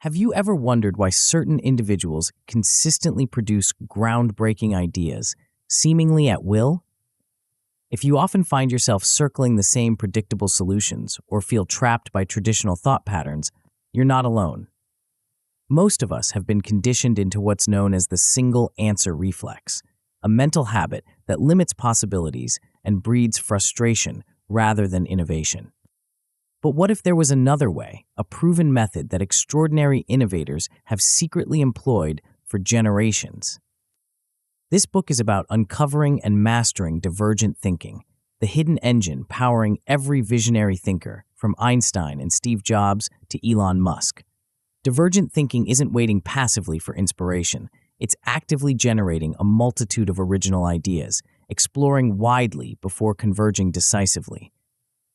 Have you ever wondered why certain individuals consistently produce groundbreaking ideas, seemingly at will? If you often find yourself circling the same predictable solutions or feel trapped by traditional thought patterns, you're not alone. Most of us have been conditioned into what's known as the single answer reflex, a mental habit that limits possibilities and breeds frustration rather than innovation. But what if there was another way, a proven method that extraordinary innovators have secretly employed for generations? This book is about uncovering and mastering divergent thinking, the hidden engine powering every visionary thinker, from Einstein and Steve Jobs to Elon Musk. Divergent thinking isn't waiting passively for inspiration. It's actively generating a multitude of original ideas, exploring widely before converging decisively.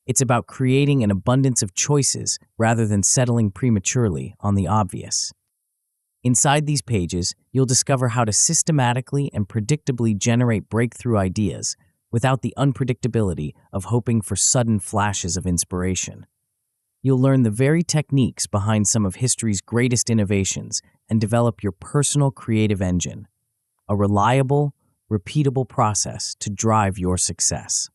It's about creating an abundance of choices rather than settling prematurely on the obvious. Inside these pages, you'll discover how to systematically and predictably generate breakthrough ideas without the unpredictability of hoping for sudden flashes of inspiration. You'll learn the very techniques behind some of history's greatest innovations and develop your personal creative engine, a reliable, repeatable process to drive your success.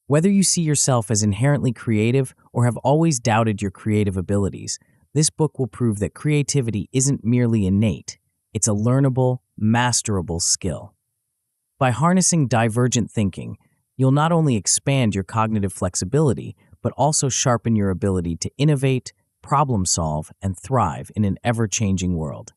Whether you see yourself as inherently creative or have always doubted your creative abilities, this book will prove that creativity isn't merely innate, it's a learnable, masterable skill. By harnessing divergent thinking, you'll not only expand your cognitive flexibility, but also sharpen your ability to innovate, problem solve, and thrive in an ever-changing world.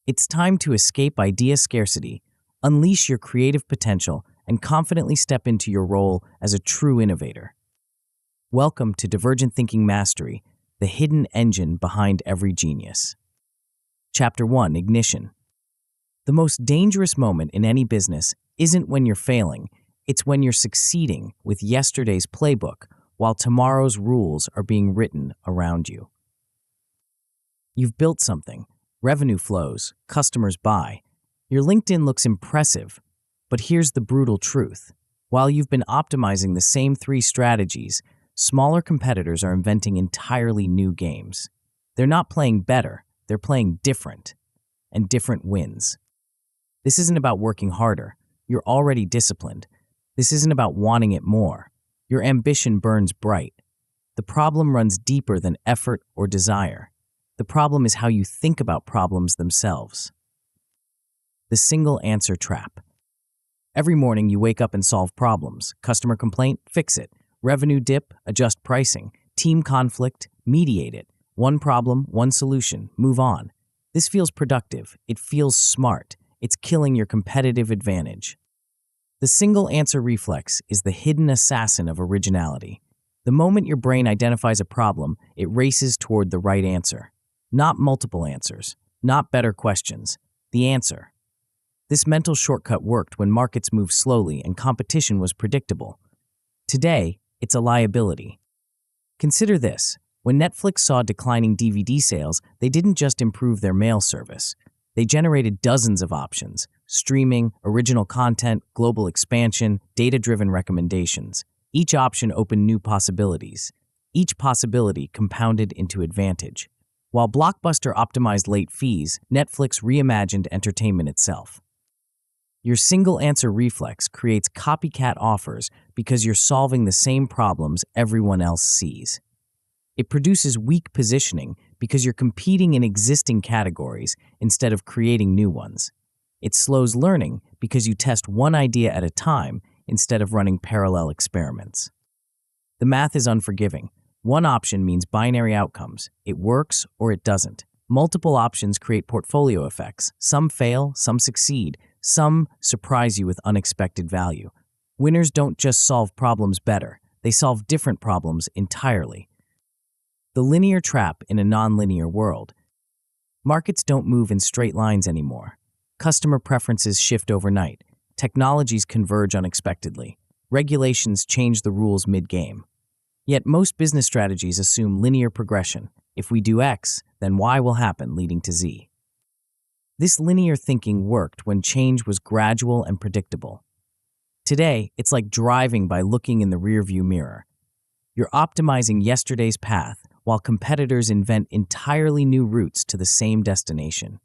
It's time to escape idea scarcity, unleash your creative potential, and confidently step into your role as a true innovator. Welcome to Divergent Thinking Mastery, the hidden engine behind every genius. Chapter 1: Ignition. The most dangerous moment in any business isn't when you're failing, it's when you're succeeding with yesterday's playbook while tomorrow's rules are being written around you. You've built something, revenue flows, customers buy. Your LinkedIn looks impressive. But here's the brutal truth. While you've been optimizing the same 3 strategies, smaller competitors are inventing entirely new games. They're not playing better, they're playing different, and different wins. This isn't about working harder. You're already disciplined. This isn't about wanting it more. Your ambition burns bright. The problem runs deeper than effort or desire. The problem is how you think about problems themselves. The single answer trap. Every morning you wake up and solve problems. Customer complaint, fix it. Revenue dip, adjust pricing. Team conflict, mediate it. One problem, one solution, move on. This feels productive. It feels smart. It's killing your competitive advantage. The single answer reflex is the hidden assassin of originality. The moment your brain identifies a problem, it races toward the right answer. Not multiple answers, not better questions. The answer. This mental shortcut worked when markets moved slowly and competition was predictable. Today, it's a liability. Consider this. When Netflix saw declining DVD sales, they didn't just improve their mail service. They generated dozens of options: streaming, original content, global expansion, data-driven recommendations. Each option opened new possibilities. Each possibility compounded into advantage. While Blockbuster optimized late fees, Netflix reimagined entertainment itself. Your single answer reflex creates copycat offers because you're solving the same problems everyone else sees. It produces weak positioning because you're competing in existing categories instead of creating new ones. It slows learning because you test one idea at a time instead of running parallel experiments. The math is unforgiving. One option means binary outcomes. It works or it doesn't. Multiple options create portfolio effects. Some fail, some succeed. Some surprise you with unexpected value. Winners don't just solve problems better, they solve different problems entirely. The linear trap in a nonlinear world. Markets don't move in straight lines anymore. Customer preferences shift overnight. Technologies converge unexpectedly. Regulations change the rules mid-game. Yet most business strategies assume linear progression. If we do X, then Y will happen, leading to Z. This linear thinking worked when change was gradual and predictable. Today, it's like driving by looking in the rearview mirror. You're optimizing yesterday's path while competitors invent entirely new routes to the same destination.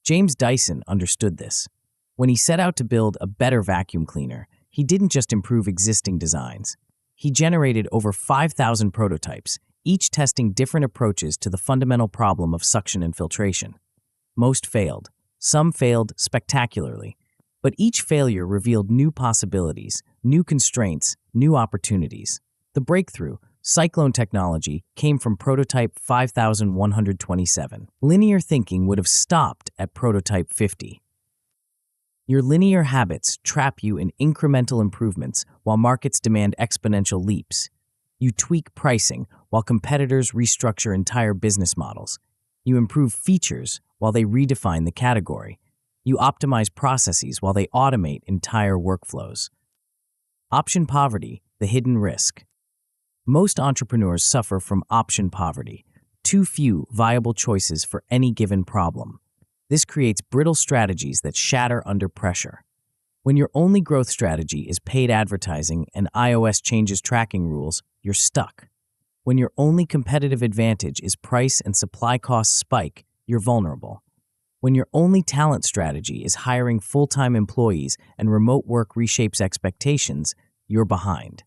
James Dyson understood this. When he set out to build a better vacuum cleaner, he didn't just improve existing designs. He generated over 5,000 prototypes, each testing different approaches to the fundamental problem of suction and filtration. Most failed. Some failed spectacularly. But each failure revealed new possibilities, new constraints, new opportunities. The breakthrough, cyclone technology, came from prototype 5127. Linear thinking would have stopped at prototype 50. Your linear habits trap you in incremental improvements while markets demand exponential leaps. You tweak pricing while competitors restructure entire business models. You improve features while they redefine the category. You optimize processes while they automate entire workflows. Option poverty, the hidden risk. Most entrepreneurs suffer from option poverty, too few viable choices for any given problem. This creates brittle strategies that shatter under pressure. When your only growth strategy is paid advertising and iOS changes tracking rules, you're stuck. When your only competitive advantage is price and supply costs spike, you're vulnerable. When your only talent strategy is hiring full-time employees and remote work reshapes expectations, you're behind.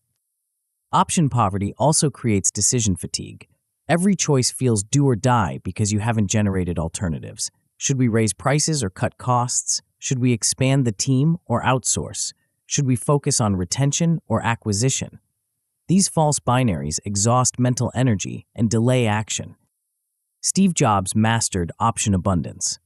Option poverty also creates decision fatigue. Every choice feels do or die because you haven't generated alternatives. Should we raise prices or cut costs? Should we expand the team or outsource? Should we focus on retention or acquisition? These false binaries exhaust mental energy and delay action. Steve Jobs mastered option abundance.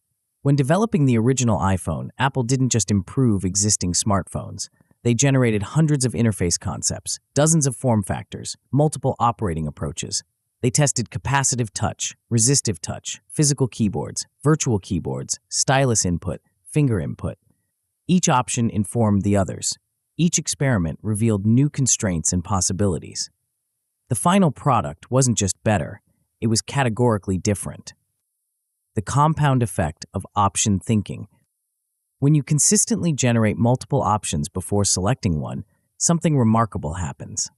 When developing the original iPhone, Apple didn't just improve existing smartphones. They generated hundreds of interface concepts, dozens of form factors, multiple operating approaches. They tested capacitive touch, resistive touch, physical keyboards, virtual keyboards, stylus input, finger input. Each option informed the others. Each experiment revealed new constraints and possibilities. The final product wasn't just better, it was categorically different. The compound effect of option thinking. When you consistently generate multiple options before selecting one, something remarkable happens.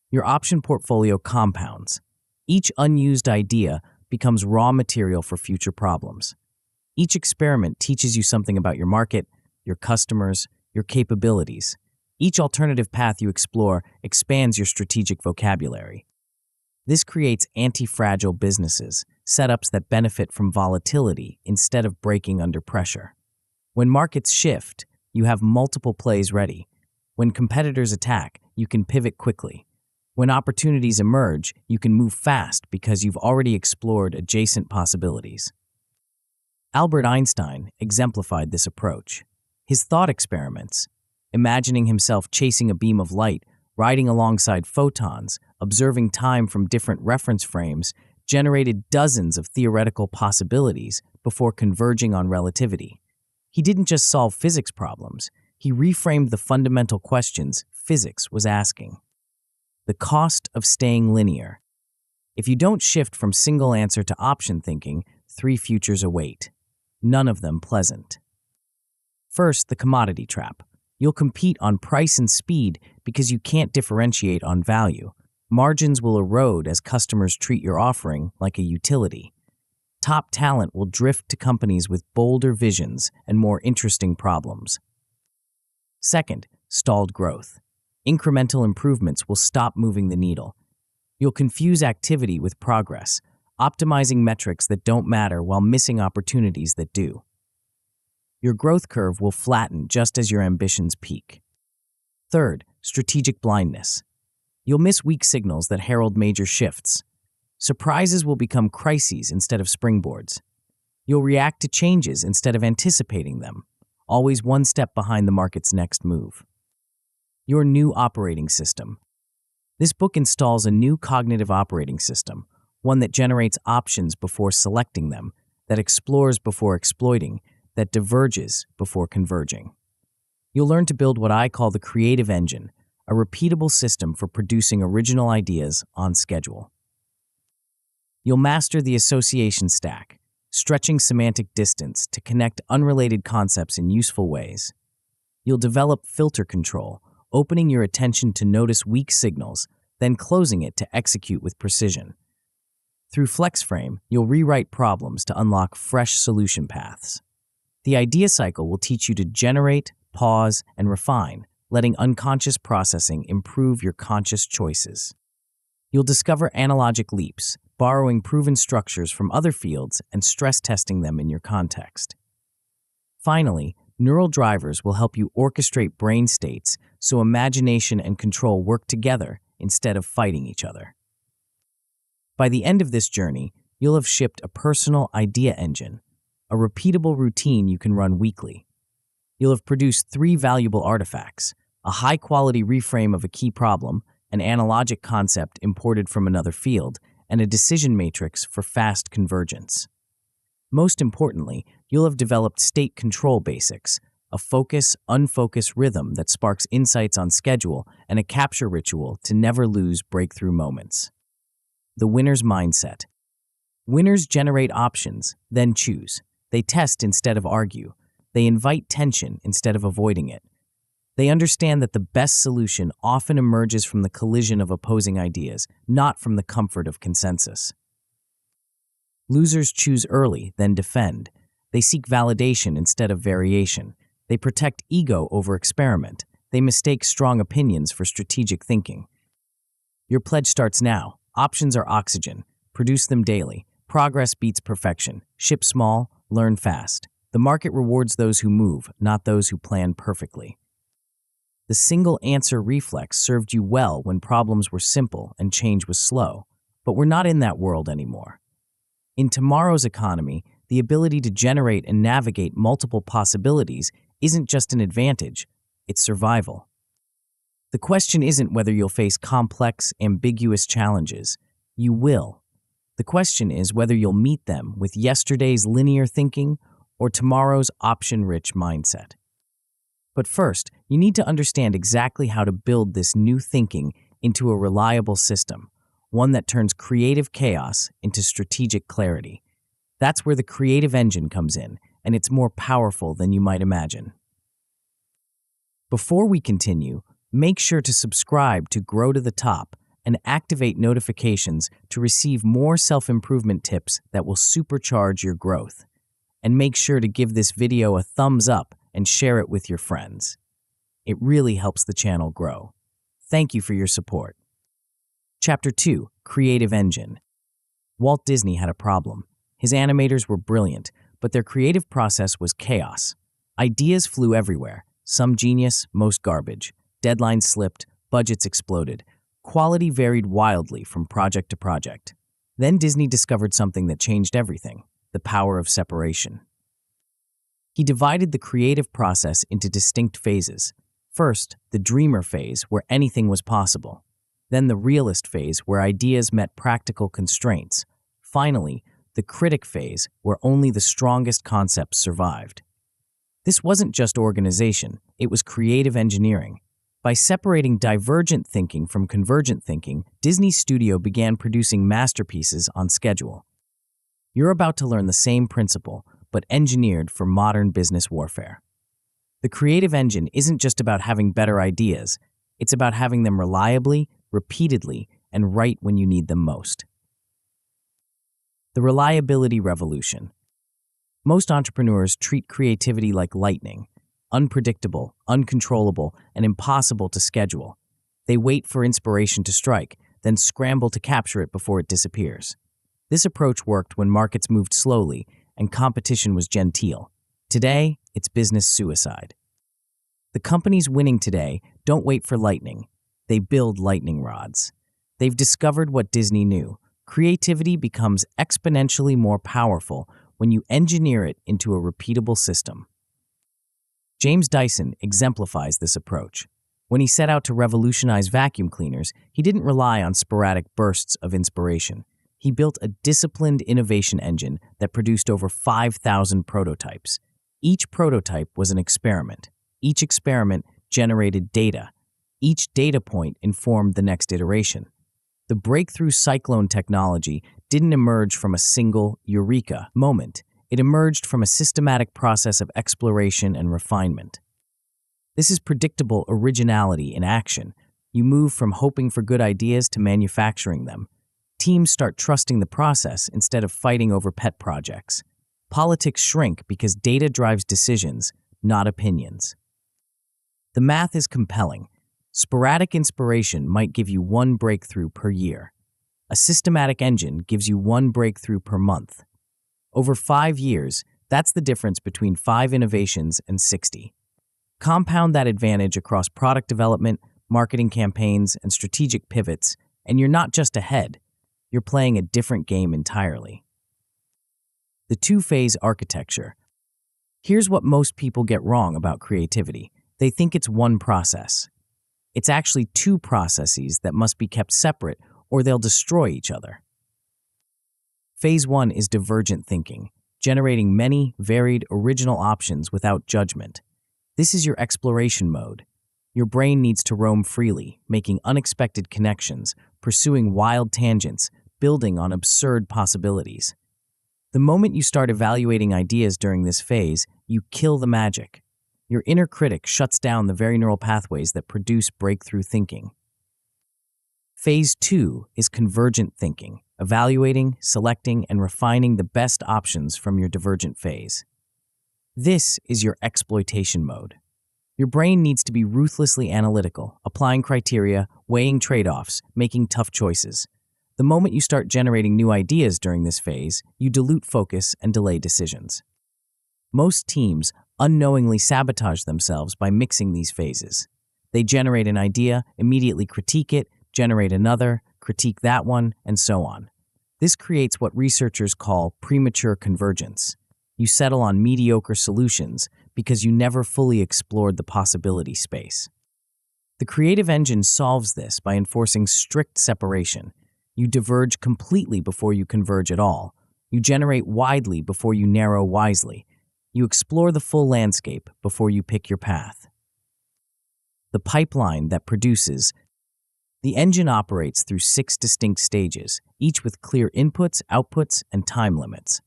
Your option portfolio compounds. Each unused idea becomes raw material for future problems. Each experiment teaches you something about your market, your customers, your capabilities. Each alternative path you explore expands your strategic vocabulary. This creates anti-fragile businesses, setups that benefit from volatility instead of breaking under pressure. When markets shift, you have multiple plays ready. When competitors attack, you can pivot quickly. When opportunities emerge, you can move fast because you've already explored adjacent possibilities. Albert Einstein exemplified this approach. His thought experiments, imagining himself chasing a beam of light, riding alongside photons, observing time from different reference frames, generated dozens of theoretical possibilities before converging on relativity. He didn't just solve physics problems, he reframed the fundamental questions physics was asking. The cost of staying linear. If you don't shift from single answer to option thinking, 3 futures await. None of them pleasant. First, the commodity trap. You'll compete on price and speed because you can't differentiate on value. Margins will erode as customers treat your offering like a utility. Top talent will drift to companies with bolder visions and more interesting problems. Second, stalled growth. Incremental improvements will stop moving the needle. You'll confuse activity with progress, optimizing metrics that don't matter while missing opportunities that do. Your growth curve will flatten just as your ambitions peak. Third, strategic blindness. You'll miss weak signals that herald major shifts. Surprises will become crises instead of springboards. You'll react to changes instead of anticipating them, always one step behind the market's next move. Your new operating system. This book installs a new cognitive operating system, one that generates options before selecting them, that explores before exploiting, that diverges before converging. You'll learn to build what I call the creative engine, a repeatable system for producing original ideas on schedule. You'll master the association stack, stretching semantic distance to connect unrelated concepts in useful ways. You'll develop filter control, opening your attention to notice weak signals, then closing it to execute with precision. Through FlexFrame, you'll rewrite problems to unlock fresh solution paths. The idea cycle will teach you to generate, pause, and refine, letting unconscious processing improve your conscious choices. You'll discover analogic leaps, borrowing proven structures from other fields and stress testing them in your context. Finally, neural drivers will help you orchestrate brain states so imagination and control work together instead of fighting each other. By the end of this journey, you'll have shipped a personal idea engine, a repeatable routine you can run weekly. You'll have produced 3 valuable artifacts: a high-quality reframe of a key problem, an analogic concept imported from another field, and a decision matrix for fast convergence. Most importantly, you'll have developed state control basics, a focus-unfocus rhythm that sparks insights on schedule, and a capture ritual to never lose breakthrough moments. The winner's mindset. Winners generate options, then choose. They test instead of argue. They invite tension instead of avoiding it. They understand that the best solution often emerges from the collision of opposing ideas, not from the comfort of consensus. Losers choose early, then defend. They seek validation instead of variation. They protect ego over experiment. They mistake strong opinions for strategic thinking. Your pledge starts now. Options are oxygen. Produce them daily. Progress beats perfection. Ship small, learn fast. The market rewards those who move, not those who plan perfectly. The single answer reflex served you well when problems were simple and change was slow, but we're not in that world anymore. In tomorrow's economy, the ability to generate and navigate multiple possibilities isn't just an advantage, it's survival. The question isn't whether you'll face complex, ambiguous challenges. You will. The question is whether you'll meet them with yesterday's linear thinking or tomorrow's option-rich mindset. But first, you need to understand exactly how to build this new thinking into a reliable system, one that turns creative chaos into strategic clarity. That's where the creative engine comes in, and it's more powerful than you might imagine. Before we continue, make sure to subscribe to Grow to the Top and activate notifications to receive more self-improvement tips that will supercharge your growth. And make sure to give this video a thumbs up and share it with your friends. It really helps the channel grow. Thank you for your support. Chapter 2, Creative Engine. Walt Disney had a problem. His animators were brilliant, but their creative process was chaos. Ideas flew everywhere, some genius, most garbage. Deadlines slipped, budgets exploded. Quality varied wildly from project to project. Then Disney discovered something that changed everything: the power of separation. He divided the creative process into distinct phases. First, the dreamer phase, where anything was possible. Then the realist phase, where ideas met practical constraints. Finally, the critic phase, where only the strongest concepts survived. This wasn't just organization, it was creative engineering. By separating divergent thinking from convergent thinking, Disney's studio began producing masterpieces on schedule. You're about to learn the same principle, but engineered for modern business warfare. The creative engine isn't just about having better ideas, it's about having them reliably, repeatedly, and right when you need them most. The reliability revolution. Most entrepreneurs treat creativity like lightning: unpredictable, uncontrollable, and impossible to schedule. They wait for inspiration to strike, then scramble to capture it before it disappears. This approach worked when markets moved slowly and competition was genteel. Today, it's business suicide. The companies winning today don't wait for lightning. They build lightning rods. They've discovered what Disney knew. Creativity becomes exponentially more powerful when you engineer it into a repeatable system. James Dyson exemplifies this approach. When he set out to revolutionize vacuum cleaners, he didn't rely on sporadic bursts of inspiration. He built a disciplined innovation engine that produced over 5,000 prototypes. Each prototype was an experiment. Each experiment generated data. Each data point informed the next iteration. The breakthrough cyclone technology didn't emerge from a single eureka moment. It emerged from a systematic process of exploration and refinement. This is predictable originality in action. You move from hoping for good ideas to manufacturing them. Teams start trusting the process instead of fighting over pet projects. Politics shrink because data drives decisions, not opinions. The math is compelling. Sporadic inspiration might give you one breakthrough per year. A systematic engine gives you one breakthrough per month. Over 5 years, that's the difference between 5 innovations and 60. Compound that advantage across product development, marketing campaigns, and strategic pivots, and you're not just ahead, you're playing a different game entirely. The two-phase architecture. Here's what most people get wrong about creativity. They think it's one process. It's actually two processes that must be kept separate or they'll destroy each other. Phase 1 is divergent thinking, generating many, varied, original options without judgment. This is your exploration mode. Your brain needs to roam freely, making unexpected connections, pursuing wild tangents, building on absurd possibilities. The moment you start evaluating ideas during this phase, you kill the magic. Your inner critic shuts down the very neural pathways that produce breakthrough thinking. Phase 2 is convergent thinking, evaluating, selecting, and refining the best options from your divergent phase. This is your exploitation mode. Your brain needs to be ruthlessly analytical, applying criteria, weighing trade-offs, making tough choices. The moment you start generating new ideas during this phase, you dilute focus and delay decisions. Most teams unknowingly sabotage themselves by mixing these phases. They generate an idea, immediately critique it, generate another, critique that one, and so on. This creates what researchers call premature convergence. You settle on mediocre solutions because you never fully explored the possibility space. The creative engine solves this by enforcing strict separation. You diverge completely before you converge at all. You generate widely before you narrow wisely. You explore the full landscape before you pick your path. The pipeline that produces. The engine operates through 6 distinct stages, each with clear inputs, outputs, and time limits.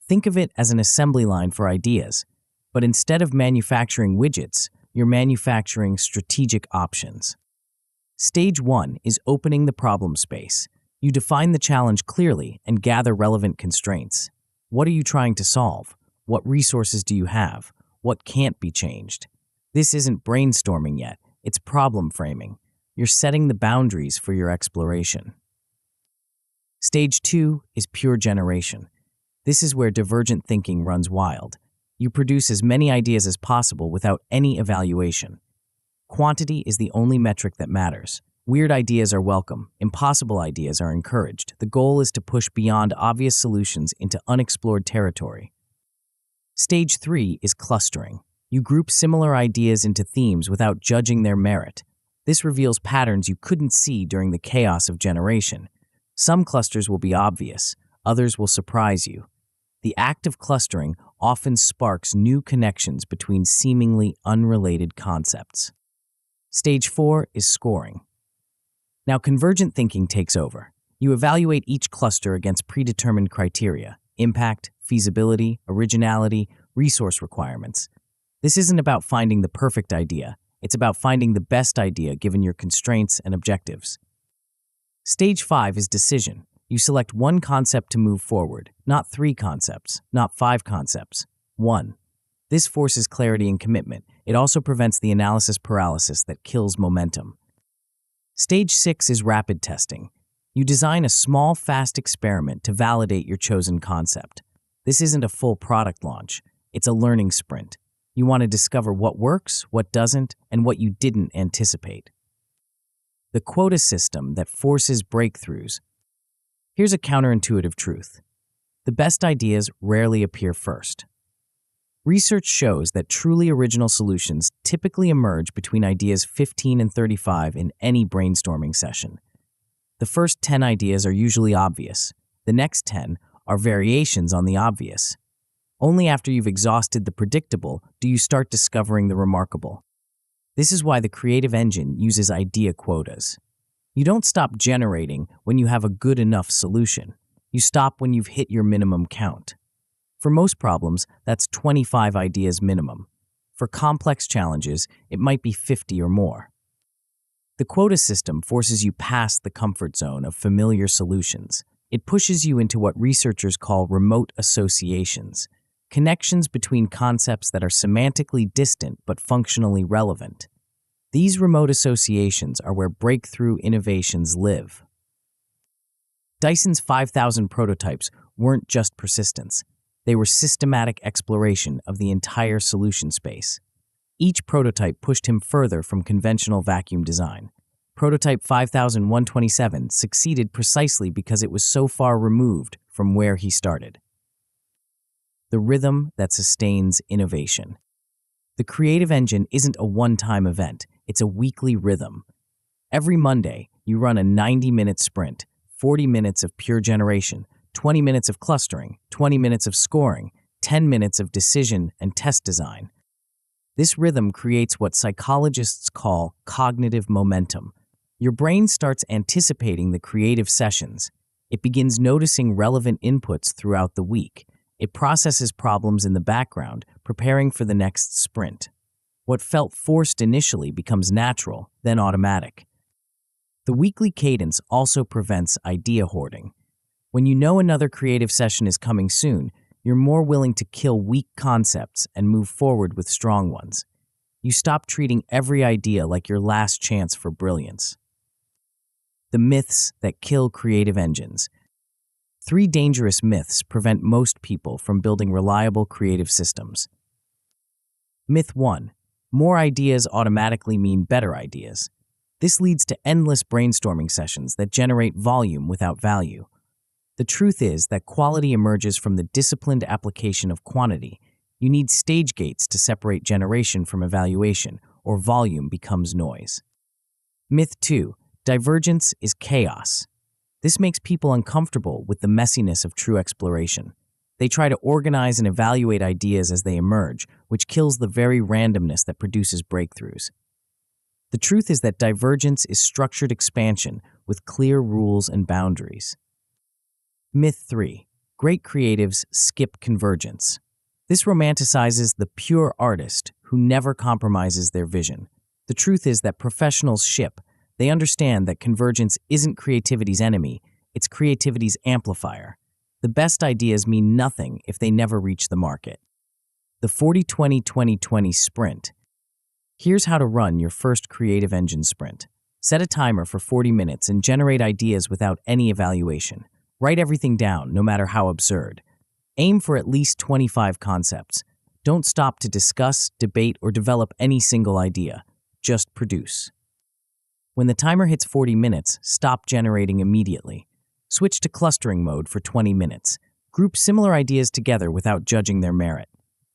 Think of it as an assembly line for ideas, but instead of manufacturing widgets, you're manufacturing strategic options. Stage 1 is opening the problem space. You define the challenge clearly and gather relevant constraints. What are you trying to solve? What resources do you have? What can't be changed? This isn't brainstorming yet, it's problem framing. You're setting the boundaries for your exploration. Stage 2 is pure generation. This is where divergent thinking runs wild. You produce as many ideas as possible without any evaluation. Quantity is the only metric that matters. Weird ideas are welcome. Impossible ideas are encouraged. The goal is to push beyond obvious solutions into unexplored territory. Stage 3 is clustering. You group similar ideas into themes without judging their merit. This reveals patterns you couldn't see during the chaos of generation. Some clusters will be obvious, others will surprise you. The act of clustering often sparks new connections between seemingly unrelated concepts. Stage 4 is scoring. Now, convergent thinking takes over. You evaluate each cluster against predetermined criteria: impact, feasibility, originality, resource requirements. This isn't about finding the perfect idea. It's about finding the best idea given your constraints and objectives. Stage 5 is decision. You select one concept to move forward, not 3 concepts, not 5 concepts, 1. This forces clarity and commitment. It also prevents the analysis paralysis that kills momentum. Stage 6 is rapid testing. You design a small, fast experiment to validate your chosen concept. This isn't a full product launch. It's a learning sprint. You want to discover what works, what doesn't, and what you didn't anticipate. The quota system that forces breakthroughs. Here's a counterintuitive truth. The best ideas rarely appear first. Research shows that truly original solutions typically emerge between ideas 15 and 35 in any brainstorming session. The first 10 ideas are usually obvious. The next 10 are variations on the obvious. Only after you've exhausted the predictable do you start discovering the remarkable. This is why the creative engine uses idea quotas. You don't stop generating when you have a good enough solution. You stop when you've hit your minimum count. For most problems, that's 25 ideas minimum. For complex challenges, it might be 50 or more. The quota system forces you past the comfort zone of familiar solutions. It pushes you into what researchers call remote associations, connections between concepts that are semantically distant but functionally relevant. These remote associations are where breakthrough innovations live. Dyson's 5,000 prototypes weren't just persistence. They were systematic exploration of the entire solution space. Each prototype pushed him further from conventional vacuum design. Prototype 5127 succeeded precisely because it was so far removed from where he started. The rhythm that sustains innovation. The creative engine isn't a one-time event, it's a weekly rhythm. Every Monday, you run a 90-minute sprint, 40 minutes of pure generation, 20 minutes of clustering, 20 minutes of scoring, 10 minutes of decision and test design. This rhythm creates what psychologists call cognitive momentum. Your brain starts anticipating the creative sessions. It begins noticing relevant inputs throughout the week. It processes problems in the background, preparing for the next sprint. What felt forced initially becomes natural, then automatic. The weekly cadence also prevents idea hoarding. When you know another creative session is coming soon, you're more willing to kill weak concepts and move forward with strong ones. You stop treating every idea like your last chance for brilliance. The myths that kill creative engines. 3 dangerous myths prevent most people from building reliable creative systems. Myth 1. More ideas automatically mean better ideas. This leads to endless brainstorming sessions that generate volume without value. The truth is that quality emerges from the disciplined application of quantity. You need stage gates to separate generation from evaluation, or volume becomes noise. Myth 2. Divergence is chaos. This makes people uncomfortable with the messiness of true exploration. They try to organize and evaluate ideas as they emerge, which kills the very randomness that produces breakthroughs. The truth is that divergence is structured expansion with clear rules and boundaries. Myth 3. Great creatives skip convergence. This romanticizes the pure artist who never compromises their vision. The truth is that professionals ship. They understand that convergence isn't creativity's enemy, it's creativity's amplifier. The best ideas mean nothing if they never reach the market. The 40-20-20-20 sprint. Here's how to run your first creative engine sprint. Set a timer for 40 minutes and generate ideas without any evaluation. Write everything down, no matter how absurd. Aim for at least 25 concepts. Don't stop to discuss, debate, or develop any single idea. Just produce. When the timer hits 40 minutes, stop generating immediately. Switch to clustering mode for 20 minutes. Group similar ideas together without judging their merit.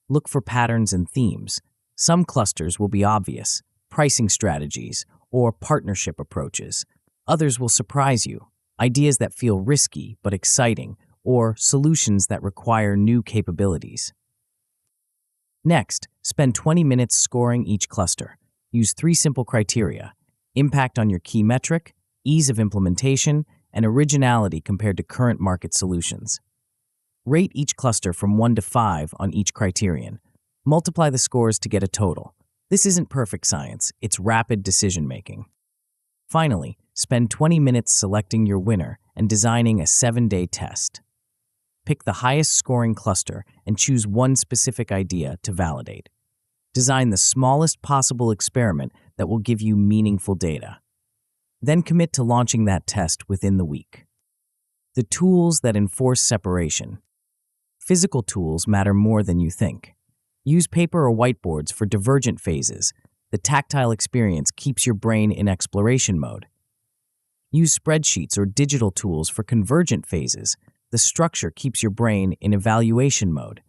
Look for patterns and themes. Some clusters will be obvious, pricing strategies, or partnership approaches. Others will surprise you, ideas that feel risky but exciting, or solutions that require new capabilities. Next, spend 20 minutes scoring each cluster. Use 3 simple criteria: impact on your key metric, ease of implementation, and originality compared to current market solutions. Rate each cluster from 1 to 5 on each criterion. Multiply the scores to get a total. This isn't perfect science, it's rapid decision-making. Finally, spend 20 minutes selecting your winner and designing a 7-day test. Pick the highest scoring cluster and choose one specific idea to validate. Design the smallest possible experiment that will give you meaningful data. Then commit to launching that test within the week. The tools that enforce separation. Physical tools matter more than you think. Use paper or whiteboards for divergent phases. The tactile experience keeps your brain in exploration mode. Use spreadsheets or digital tools for convergent phases. The structure keeps your brain in evaluation mode.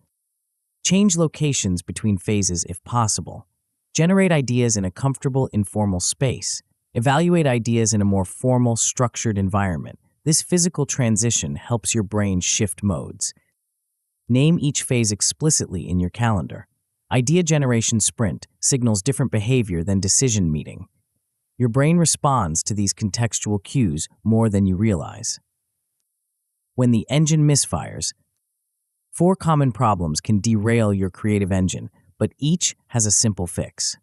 Change locations between phases if possible. Generate ideas in a comfortable, informal space. Evaluate ideas in a more formal, structured environment. This physical transition helps your brain shift modes. Name each phase explicitly in your calendar. Idea generation sprint signals different behavior than decision meeting. Your brain responds to these contextual cues more than you realize. When the engine misfires, 4 common problems can derail your creative engine, but each has a simple fix.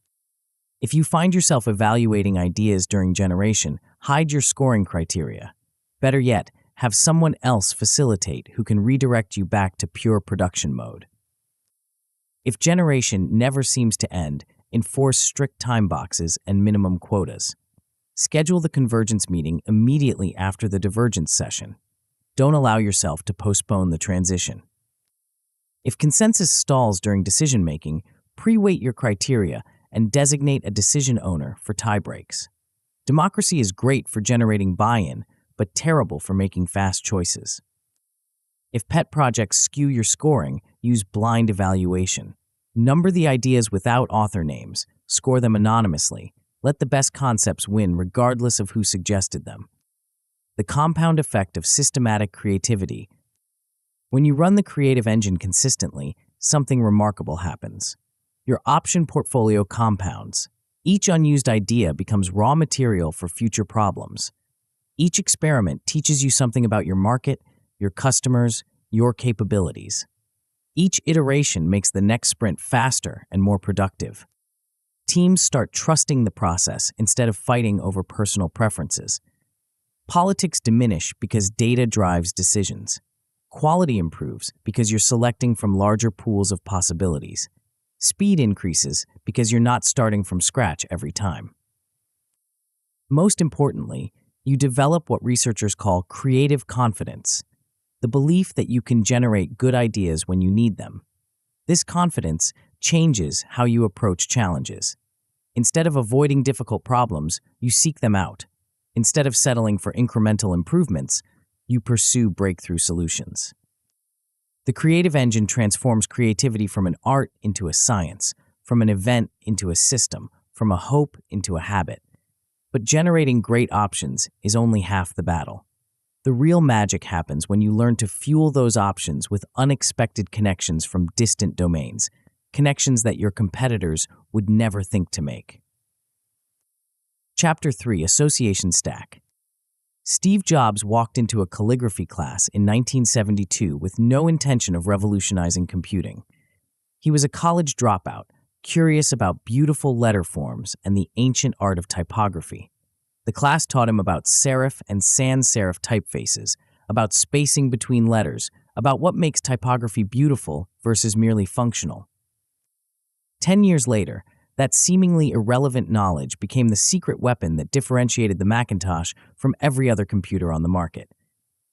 If you find yourself evaluating ideas during generation, hide your scoring criteria. Better yet, have someone else facilitate who can redirect you back to pure production mode. If generation never seems to end, enforce strict time boxes and minimum quotas. Schedule the convergence meeting immediately after the divergence session. Don't allow yourself to postpone the transition. If consensus stalls during decision-making, pre-weight your criteria and designate a decision owner for tie breaks. Democracy is great for generating buy-in, but terrible for making fast choices. If pet projects skew your scoring, use blind evaluation. Number the ideas without author names, score them anonymously. Let the best concepts win regardless of who suggested them. The compound effect of systematic creativity. When you run the creative engine consistently, something remarkable happens. Your option portfolio compounds. Each unused idea becomes raw material for future problems. Each experiment teaches you something about your market, your customers, your capabilities. Each iteration makes the next sprint faster and more productive. Teams start trusting the process instead of fighting over personal preferences. Politics diminish because data drives decisions. Quality improves because you're selecting from larger pools of possibilities. Speed increases because you're not starting from scratch every time. Most importantly, you develop what researchers call creative confidence, the belief that you can generate good ideas when you need them. This confidence changes how you approach challenges. Instead of avoiding difficult problems, you seek them out. Instead of settling for incremental improvements, you pursue breakthrough solutions. The creative engine transforms creativity from an art into a science, from an event into a system, from a hope into a habit. But generating great options is only half the battle. The real magic happens when you learn to fuel those options with unexpected connections from distant domains, connections that your competitors would never think to make. Chapter 3: Association Stack. Steve Jobs walked into a calligraphy class in 1972 with no intention of revolutionizing computing. He was a college dropout, curious about beautiful letter forms and the ancient art of typography. The class taught him about serif and sans serif typefaces, about spacing between letters, about what makes typography beautiful versus merely functional. 10 years later, that seemingly irrelevant knowledge became the secret weapon that differentiated the Macintosh from every other computer on the market.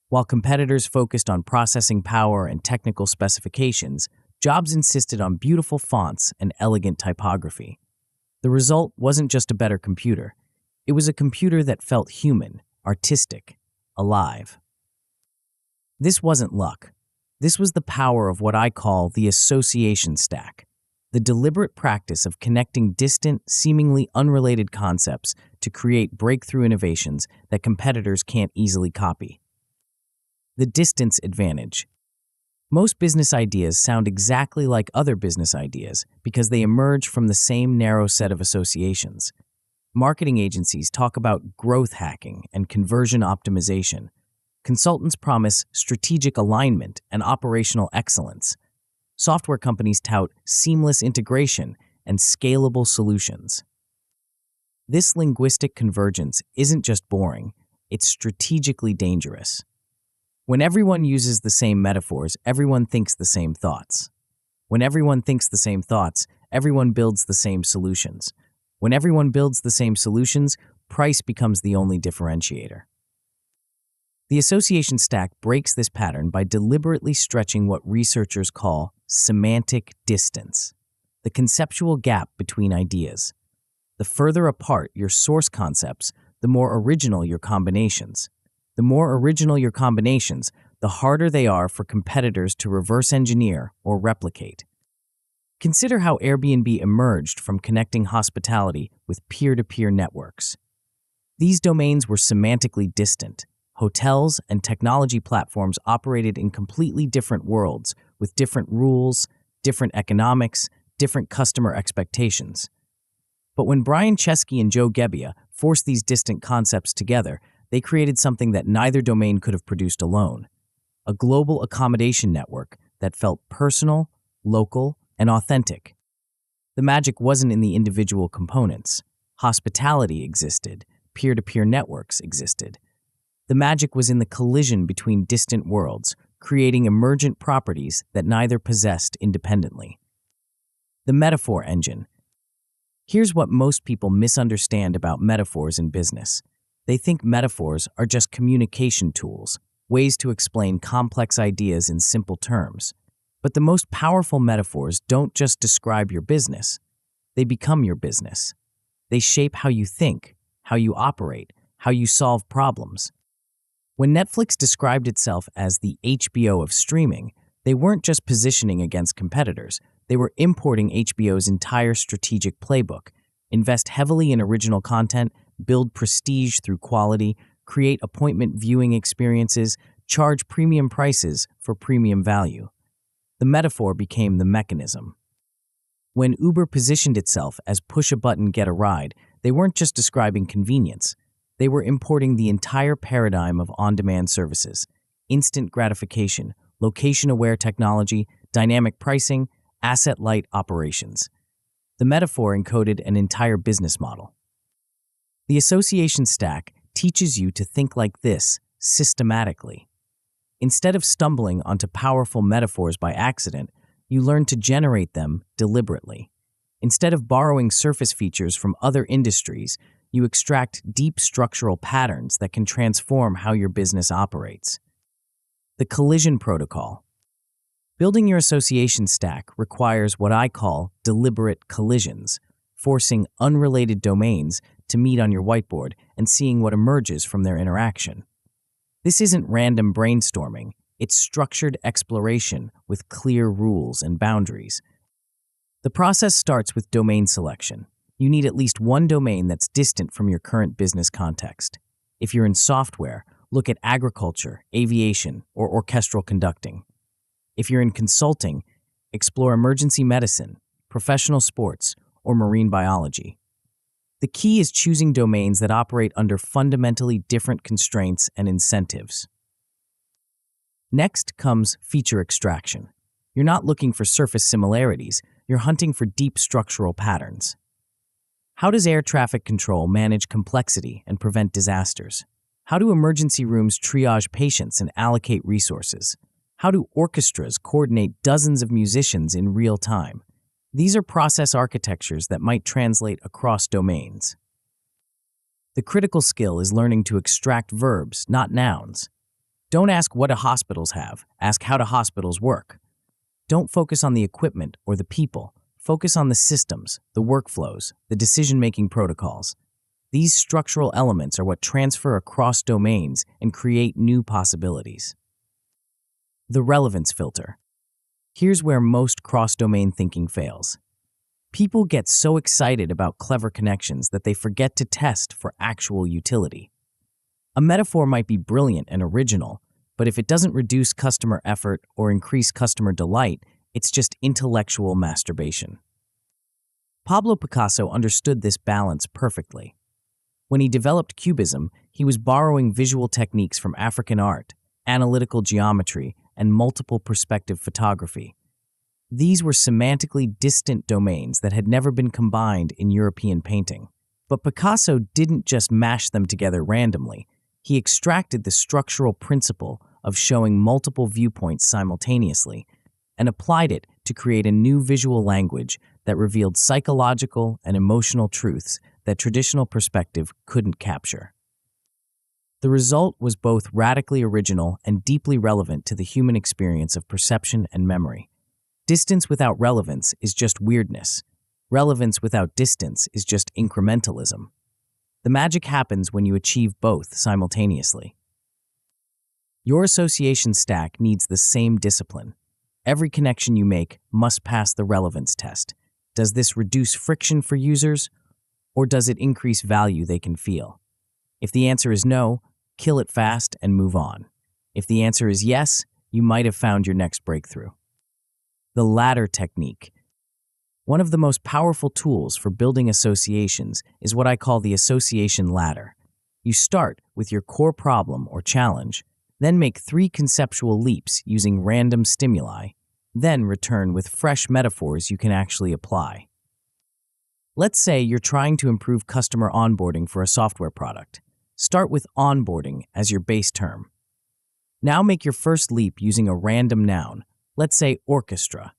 While competitors focused on processing power and technical specifications, Jobs insisted on beautiful fonts and elegant typography. The result wasn't just a better computer. It was a computer that felt human, artistic, alive. This wasn't luck. This was the power of what I call the association stack, the deliberate practice of connecting distant, seemingly unrelated concepts to create breakthrough innovations that competitors can't easily copy. The distance advantage. Most business ideas sound exactly like other business ideas because they emerge from the same narrow set of associations. Marketing agencies talk about growth hacking and conversion optimization. Consultants promise strategic alignment and operational excellence. Software companies tout seamless integration and scalable solutions. This linguistic convergence isn't just boring, it's strategically dangerous. When everyone uses the same metaphors, everyone thinks the same thoughts. When everyone thinks the same thoughts, everyone builds the same solutions. When everyone builds the same solutions, price becomes the only differentiator. The association stack breaks this pattern by deliberately stretching what researchers call semantic distance, the conceptual gap between ideas. The further apart your source concepts, the more original your combinations. The more original your combinations, the harder they are for competitors to reverse engineer or replicate. Consider how Airbnb emerged from connecting hospitality with peer-to-peer networks. These domains were semantically distant. Hotels and technology platforms operated in completely different worlds with different rules, different economics, different customer expectations. But when Brian Chesky and Joe Gebbia forced these distant concepts together, they created something that neither domain could have produced alone: a global accommodation network that felt personal, local, and authentic. The magic wasn't in the individual components. Hospitality existed, peer-to-peer networks existed. The magic was in the collision between distant worlds, creating emergent properties that neither possessed independently. The metaphor engine. Here's what most people misunderstand about metaphors in business. They think metaphors are just communication tools, ways to explain complex ideas in simple terms. But the most powerful metaphors don't just describe your business. They become your business. They shape how you think, how you operate, how you solve problems. When Netflix described itself as the HBO of streaming, they weren't just positioning against competitors. They were importing HBO's entire strategic playbook: invest heavily in original content, build prestige through quality, create appointment viewing experiences, charge premium prices for premium value. The metaphor became the mechanism. When Uber positioned itself as push a button, get a ride, they weren't just describing convenience. They were importing the entire paradigm of on-demand services: instant gratification, location-aware technology, dynamic pricing, asset-light operations. The metaphor encoded an entire business model. The association stack teaches you to think like this systematically. Instead of stumbling onto powerful metaphors by accident, you learn to generate them deliberately. Instead of borrowing surface features from other industries, you extract deep structural patterns that can transform how your business operates. The collision protocol. Building your association stack requires what I call deliberate collisions, forcing unrelated domains to meet on your whiteboard and seeing what emerges from their interaction. This isn't random brainstorming, it's structured exploration with clear rules and boundaries. The process starts with domain selection. You need at least one domain that's distant from your current business context. If you're in software, look at agriculture, aviation, or orchestral conducting. If you're in consulting, explore emergency medicine, professional sports, or marine biology. The key is choosing domains that operate under fundamentally different constraints and incentives. Next comes feature extraction. You're not looking for surface similarities, you're hunting for deep structural patterns. How does air traffic control manage complexity and prevent disasters? How do emergency rooms triage patients and allocate resources? How do orchestras coordinate dozens of musicians in real time? These are process architectures that might translate across domains. The critical skill is learning to extract verbs, not nouns. Don't ask what do hospitals have, ask how do hospitals work. Don't focus on the equipment or the people. Focus on the systems, the workflows, the decision-making protocols. These structural elements are what transfer across domains and create new possibilities. The relevance filter. Here's where most cross-domain thinking fails. People get so excited about clever connections that they forget to test for actual utility. A metaphor might be brilliant and original, but if it doesn't reduce customer effort or increase customer delight, it's just intellectual masturbation. Pablo Picasso understood this balance perfectly. When he developed Cubism, he was borrowing visual techniques from African art, analytical geometry, and multiple perspective photography. These were semantically distant domains that had never been combined in European painting. But Picasso didn't just mash them together randomly. He extracted the structural principle of showing multiple viewpoints simultaneously and applied it to create a new visual language that revealed psychological and emotional truths that traditional perspective couldn't capture. The result was both radically original and deeply relevant to the human experience of perception and memory. Distance without relevance is just weirdness. Relevance without distance is just incrementalism. The magic happens when you achieve both simultaneously. Your association stack needs the same discipline. Every connection you make must pass the relevance test. Does this reduce friction for users, or does it increase value they can feel? If the answer is no, kill it fast and move on. If the answer is yes, you might have found your next breakthrough. The ladder technique. One of the most powerful tools for building associations is what I call the association ladder. You start with your core problem or challenge, then make 3 conceptual leaps using random stimuli, then return with fresh metaphors you can actually apply. Let's say you're trying to improve customer onboarding for a software product. Start with onboarding as your base term. Now make your first leap using a random noun, let's say orchestra.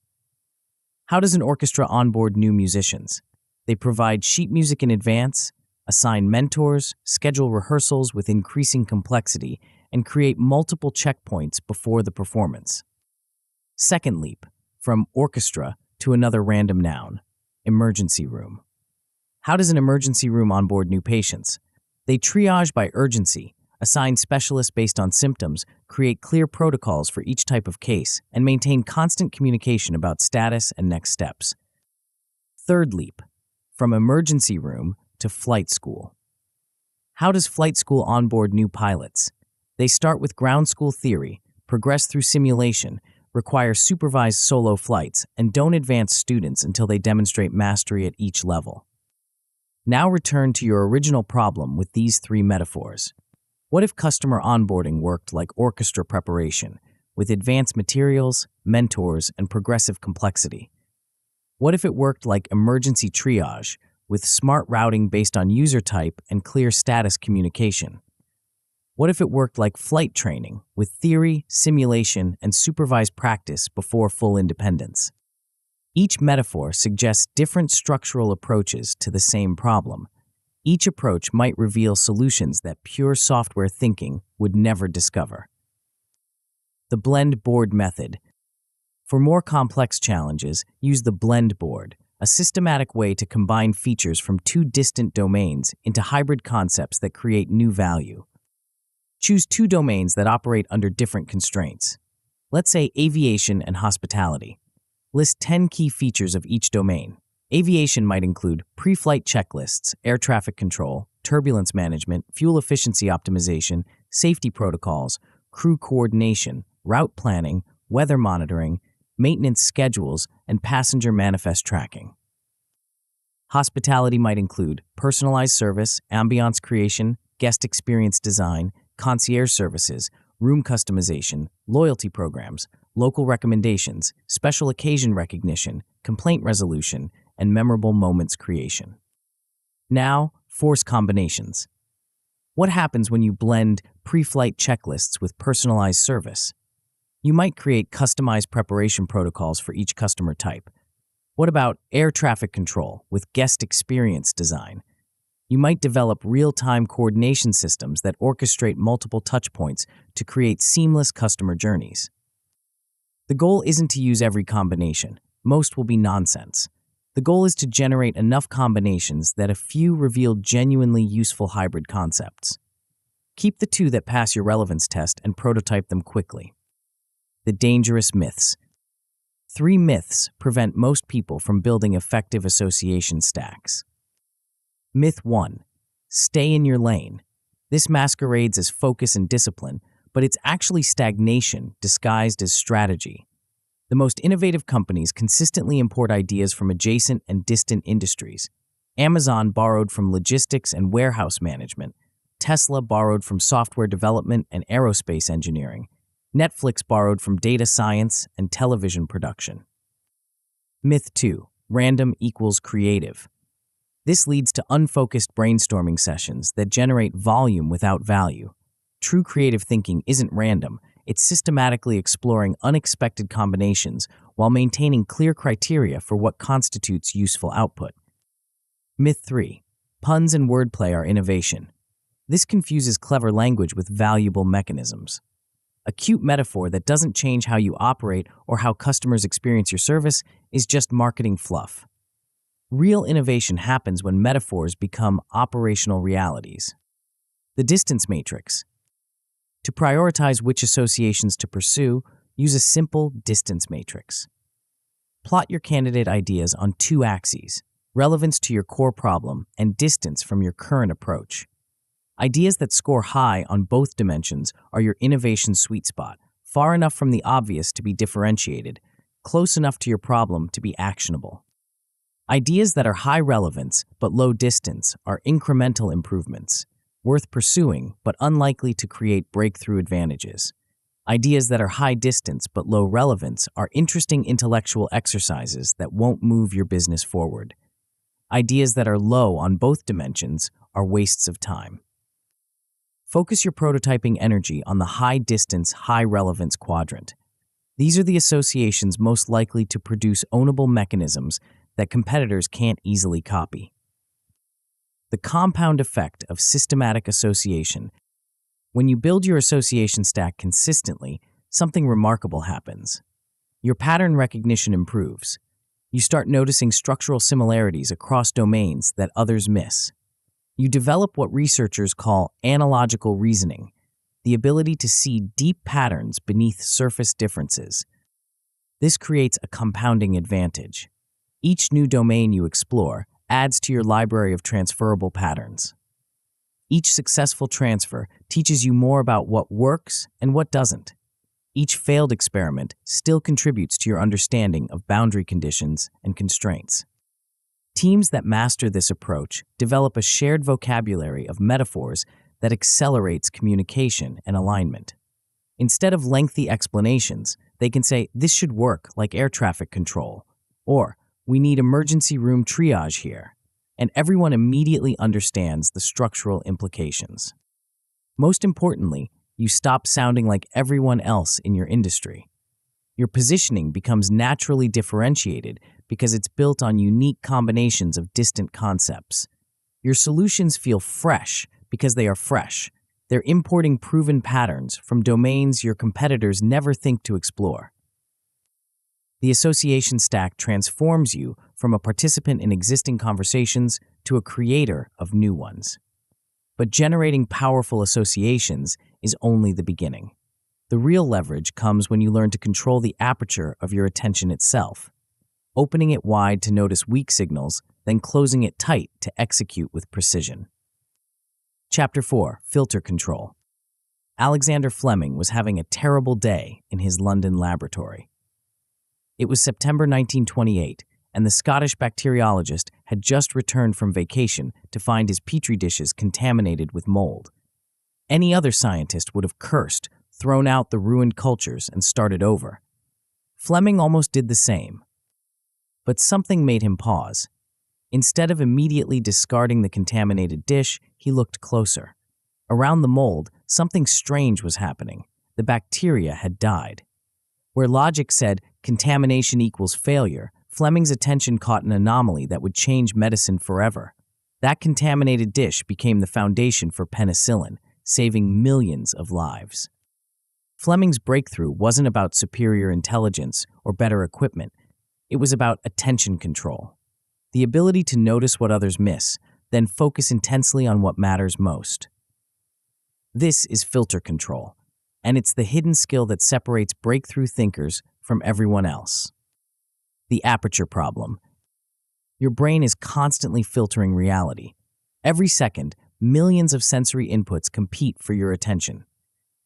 How does an orchestra onboard new musicians? They provide sheet music in advance, assign mentors, schedule rehearsals with increasing complexity, and create multiple checkpoints before the performance. Second leap, from orchestra to another random noun, emergency room. How does an emergency room onboard new patients? They triage by urgency, assign specialists based on symptoms, create clear protocols for each type of case, and maintain constant communication about status and next steps. Third leap, from emergency room to flight school. How does flight school onboard new pilots? They start with ground school theory, progress through simulation, require supervised solo flights, and don't advance students until they demonstrate mastery at each level. Now return to your original problem with these three metaphors. What if customer onboarding worked like orchestra preparation, with advanced materials, mentors, and progressive complexity? What if it worked like emergency triage, with smart routing based on user type and clear status communication? What if it worked like flight training, with theory, simulation, and supervised practice before full independence? Each metaphor suggests different structural approaches to the same problem. Each approach might reveal solutions that pure software thinking would never discover. The blend board method. For more complex challenges, use the blend board, a systematic way to combine features from two distant domains into hybrid concepts that create new value. Choose two domains that operate under different constraints. Let's say aviation and hospitality. List 10 key features of each domain. Aviation might include pre-flight checklists, air traffic control, turbulence management, fuel efficiency optimization, safety protocols, crew coordination, route planning, weather monitoring, maintenance schedules, and passenger manifest tracking. Hospitality might include personalized service, ambiance creation, guest experience design, concierge services, room customization, loyalty programs, local recommendations, special occasion recognition, complaint resolution, and memorable moments creation. Now, force combinations. What happens when you blend pre-flight checklists with personalized service? You might create customized preparation protocols for each customer type. What about air traffic control with guest experience design? You might develop real-time coordination systems that orchestrate multiple touchpoints to create seamless customer journeys. The goal isn't to use every combination. Most will be nonsense. The goal is to generate enough combinations that a few reveal genuinely useful hybrid concepts. Keep the two that pass your relevance test and prototype them quickly. The dangerous myths. 3 myths prevent most people from building effective association stacks. Myth 1. Stay in your lane. This masquerades as focus and discipline, but it's actually stagnation disguised as strategy. The most innovative companies consistently import ideas from adjacent and distant industries. Amazon borrowed from logistics and warehouse management. Tesla borrowed from software development and aerospace engineering. Netflix borrowed from data science and television production. Myth 2. Random equals creative. This leads to unfocused brainstorming sessions that generate volume without value. True creative thinking isn't random. It's systematically exploring unexpected combinations while maintaining clear criteria for what constitutes useful output. Myth 3. Puns and wordplay are innovation. This confuses clever language with valuable mechanisms. A cute metaphor that doesn't change how you operate or how customers experience your service is just marketing fluff. Real innovation happens when metaphors become operational realities. The distance matrix. To prioritize which associations to pursue, use a simple distance matrix. Plot your candidate ideas on 2 axes, relevance to your core problem and distance from your current approach. Ideas that score high on both dimensions are your innovation sweet spot, far enough from the obvious to be differentiated, close enough to your problem to be actionable. Ideas that are high relevance but low distance are incremental improvements, worth pursuing but unlikely to create breakthrough advantages. Ideas that are high distance but low relevance are interesting intellectual exercises that won't move your business forward. Ideas that are low on both dimensions are wastes of time. Focus your prototyping energy on the high-distance, high-relevance quadrant. These are the associations most likely to produce ownable mechanisms that competitors can't easily copy. The compound effect of systematic association. When you build your association stack consistently, something remarkable happens. Your pattern recognition improves. You start noticing structural similarities across domains that others miss. You develop what researchers call analogical reasoning, the ability to see deep patterns beneath surface differences. This creates a compounding advantage. Each new domain you explore adds to your library of transferable patterns. Each successful transfer teaches you more about what works and what doesn't. Each failed experiment still contributes to your understanding of boundary conditions and constraints. Teams that master this approach develop a shared vocabulary of metaphors that accelerates communication and alignment. Instead of lengthy explanations, they can say, "This should work like air traffic control," or "We need emergency room triage here," and everyone immediately understands the structural implications. Most importantly, you stop sounding like everyone else in your industry. Your positioning becomes naturally differentiated because it's built on unique combinations of distant concepts. Your solutions feel fresh because they are fresh. They're importing proven patterns from domains your competitors never think to explore. The association stack transforms you from a participant in existing conversations to a creator of new ones. But generating powerful associations is only the beginning. The real leverage comes when you learn to control the aperture of your attention itself, opening it wide to notice weak signals, then closing it tight to execute with precision. Chapter 4. Filter Control. Alexander Fleming was having a terrible day in his London laboratory. It was September 1928, and the Scottish bacteriologist had just returned from vacation to find his petri dishes contaminated with mold. Any other scientist would have cursed, thrown out the ruined cultures, and started over. Fleming almost did the same. But something made him pause. Instead of immediately discarding the contaminated dish, he looked closer. Around the mold, something strange was happening. The bacteria had died. Where logic said contamination equals failure, Fleming's attention caught an anomaly that would change medicine forever. That contaminated dish became the foundation for penicillin, saving millions of lives. Fleming's breakthrough wasn't about superior intelligence or better equipment. It was about attention control. The ability to notice what others miss, then focus intensely on what matters most. This is filter control, and it's the hidden skill that separates breakthrough thinkers from everyone else. The aperture problem. Your brain is constantly filtering reality. Every second, millions of sensory inputs compete for your attention.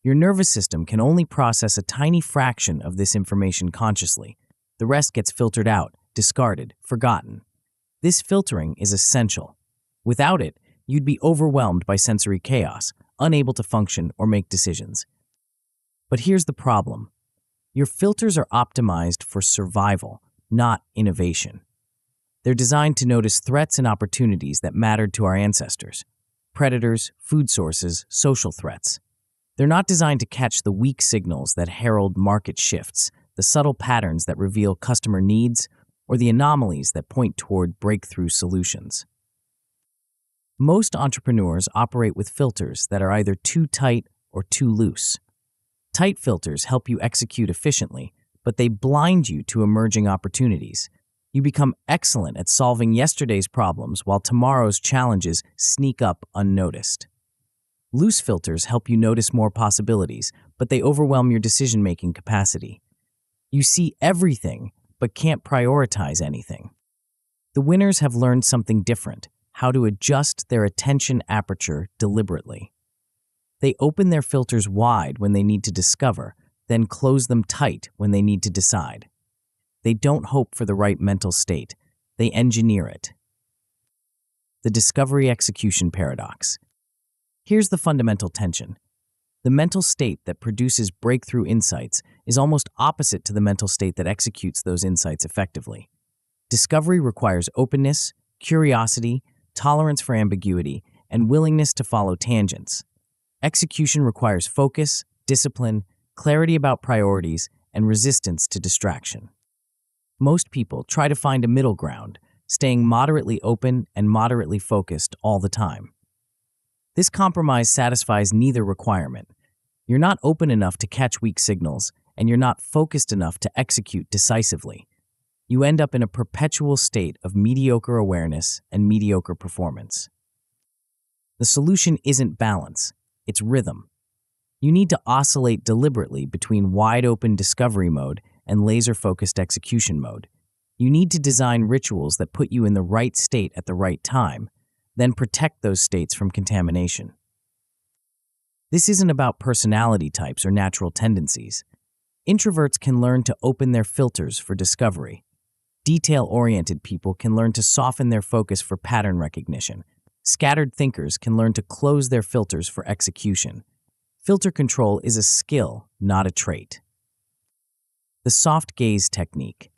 Your nervous system can only process a tiny fraction of this information consciously. The rest gets filtered out, discarded, forgotten. This filtering is essential. Without it, you'd be overwhelmed by sensory chaos, unable to function or make decisions. But here's the problem. Your filters are optimized for survival, not innovation. They're designed to notice threats and opportunities that mattered to our ancestors. Predators, food sources, social threats. They're not designed to catch the weak signals that herald market shifts, the subtle patterns that reveal customer needs, or the anomalies that point toward breakthrough solutions. Most entrepreneurs operate with filters that are either too tight or too loose. Tight filters help you execute efficiently, but they blind you to emerging opportunities. You become excellent at solving yesterday's problems while tomorrow's challenges sneak up unnoticed. Loose filters help you notice more possibilities, but they overwhelm your decision-making capacity. You see everything, but can't prioritize anything. The winners have learned something different, how to adjust their attention aperture deliberately. They open their filters wide when they need to discover, then close them tight when they need to decide. They don't hope for the right mental state. They engineer it. The discovery-execution paradox. Here's the fundamental tension. The mental state that produces breakthrough insights is almost opposite to the mental state that executes those insights effectively. Discovery requires openness, curiosity, tolerance for ambiguity, and willingness to follow tangents. Execution requires focus, discipline, clarity about priorities, and resistance to distraction. Most people try to find a middle ground, staying moderately open and moderately focused all the time. This compromise satisfies neither requirement. You're not open enough to catch weak signals, and you're not focused enough to execute decisively. You end up in a perpetual state of mediocre awareness and mediocre performance. The solution isn't balance, it's rhythm. You need to oscillate deliberately between wide-open discovery mode and laser-focused execution mode. You need to design rituals that put you in the right state at the right time, then protect those states from contamination. This isn't about personality types or natural tendencies. Introverts can learn to open their filters for discovery. Detail-oriented people can learn to soften their focus for pattern recognition. Scattered thinkers can learn to close their filters for execution. Filter control is a skill, not a trait. The soft gaze technique.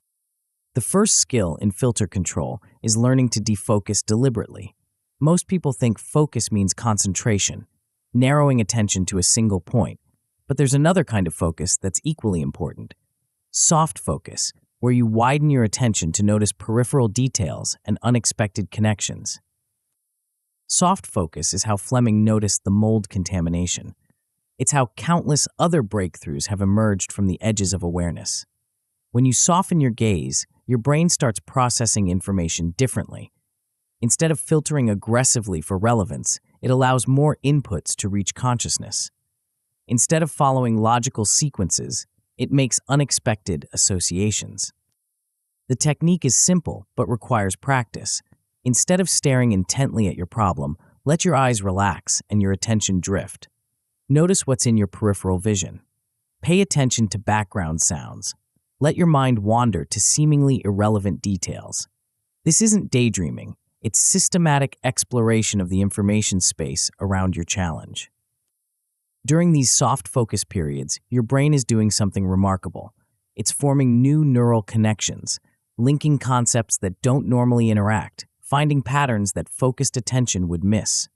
The first skill in filter control is learning to defocus deliberately. Most people think focus means concentration, narrowing attention to a single point, but there's another kind of focus that's equally important. Soft focus, where you widen your attention to notice peripheral details and unexpected connections. Soft focus is how Fleming noticed the mold contamination. It's how countless other breakthroughs have emerged from the edges of awareness. When you soften your gaze, your brain starts processing information differently. Instead of filtering aggressively for relevance, it allows more inputs to reach consciousness. Instead of following logical sequences, it makes unexpected associations. The technique is simple but requires practice. Instead of staring intently at your problem, let your eyes relax and your attention drift. Notice what's in your peripheral vision. Pay attention to background sounds. Let your mind wander to seemingly irrelevant details. This isn't daydreaming, it's systematic exploration of the information space around your challenge. During these soft focus periods, your brain is doing something remarkable. It's forming new neural connections, linking concepts that don't normally interact, finding patterns that focused attention would miss.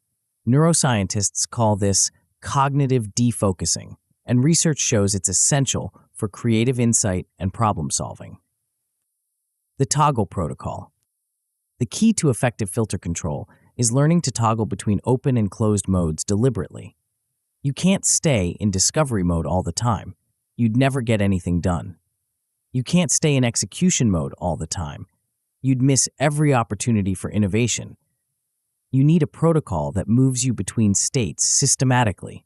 Neuroscientists call this cognitive defocusing, and research shows it's essential for creative insight and problem solving. The toggle protocol. The key to effective filter control is learning to toggle between open and closed modes deliberately. You can't stay in discovery mode all the time. You'd never get anything done. You can't stay in execution mode all the time. You'd miss every opportunity for innovation. You need a protocol that moves you between states systematically.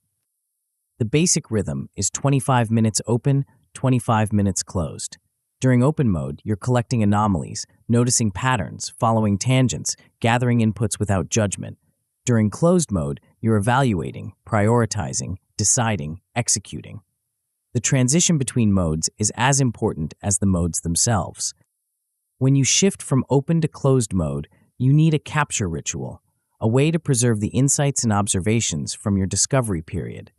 The basic rhythm is 25 minutes open, 25 minutes closed. During open mode, you're collecting anomalies, noticing patterns, following tangents, gathering inputs without judgment. During closed mode, you're evaluating, prioritizing, deciding, executing. The transition between modes is as important as the modes themselves. When you shift from open to closed mode, you need a capture ritual, a way to preserve the insights and observations from your discovery period.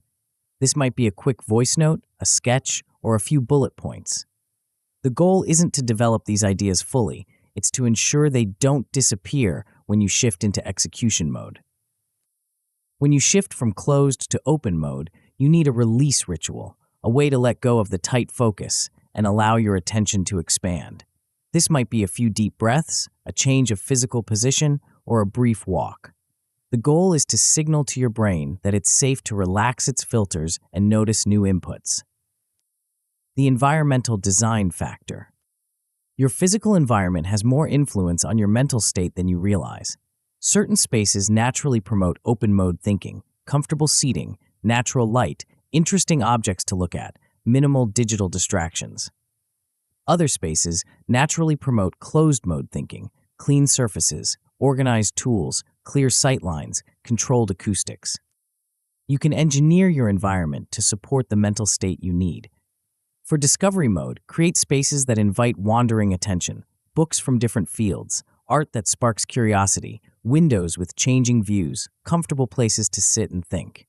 This might be a quick voice note, a sketch, or a few bullet points. The goal isn't to develop these ideas fully, it's to ensure they don't disappear when you shift into execution mode. When you shift from closed to open mode, you need a release ritual, a way to let go of the tight focus and allow your attention to expand. This might be a few deep breaths, a change of physical position, or a brief walk. The goal is to signal to your brain that it's safe to relax its filters and notice new inputs. The environmental design factor. Your physical environment has more influence on your mental state than you realize. Certain spaces naturally promote open mode thinking, comfortable seating, natural light, interesting objects to look at, minimal digital distractions. Other spaces naturally promote closed mode thinking, clean surfaces, organized tools, clear sightlines, controlled acoustics. You can engineer your environment to support the mental state you need. For discovery mode, create spaces that invite wandering attention, books from different fields, art that sparks curiosity, windows with changing views, comfortable places to sit and think.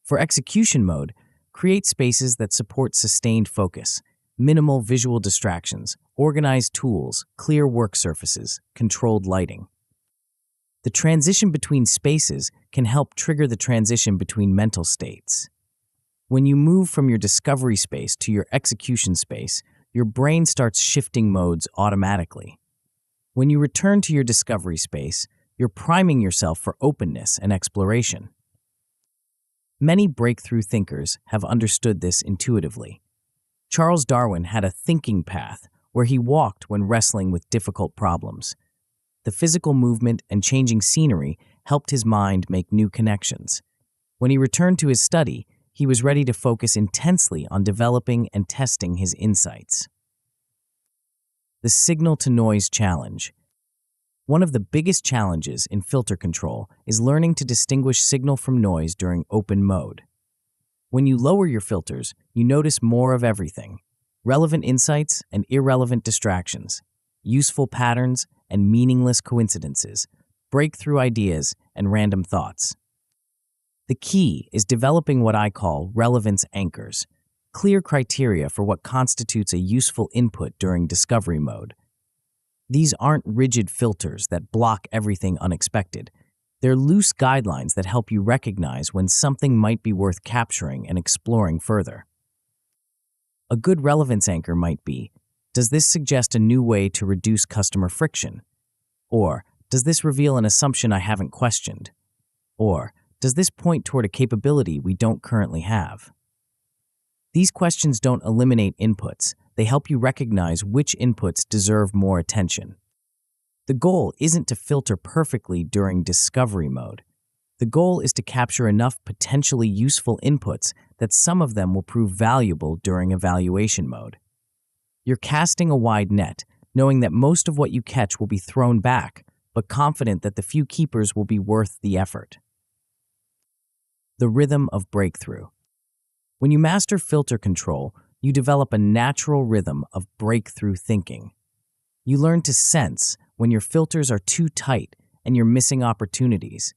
For execution mode, create spaces that support sustained focus, minimal visual distractions, organized tools, clear work surfaces, controlled lighting. The transition between spaces can help trigger the transition between mental states. When you move from your discovery space to your execution space, your brain starts shifting modes automatically. When you return to your discovery space, you're priming yourself for openness and exploration. Many breakthrough thinkers have understood this intuitively. Charles Darwin had a thinking path where he walked when wrestling with difficult problems. The physical movement and changing scenery helped his mind make new connections. When he returned to his study, he was ready to focus intensely on developing and testing his insights. The signal-to-noise challenge. One of the biggest challenges in filter control is learning to distinguish signal from noise during open mode. When you lower your filters, you notice more of everything: relevant insights and irrelevant distractions, useful patterns and meaningless coincidences, breakthrough ideas and random thoughts. The key is developing what I call relevance anchors, clear criteria for what constitutes a useful input during discovery mode. These aren't rigid filters that block everything unexpected. They're loose guidelines that help you recognize when something might be worth capturing and exploring further. A good relevance anchor might be, does this suggest a new way to reduce customer friction? Or, does this reveal an assumption I haven't questioned? Or, does this point toward a capability we don't currently have? These questions don't eliminate inputs. They help you recognize which inputs deserve more attention. The goal isn't to filter perfectly during discovery mode. The goal is to capture enough potentially useful inputs that some of them will prove valuable during evaluation mode. You're casting a wide net, knowing that most of what you catch will be thrown back, but confident that the few keepers will be worth the effort. The rhythm of breakthrough. When you master filter control, you develop a natural rhythm of breakthrough thinking. You learn to sense when your filters are too tight and you're missing opportunities.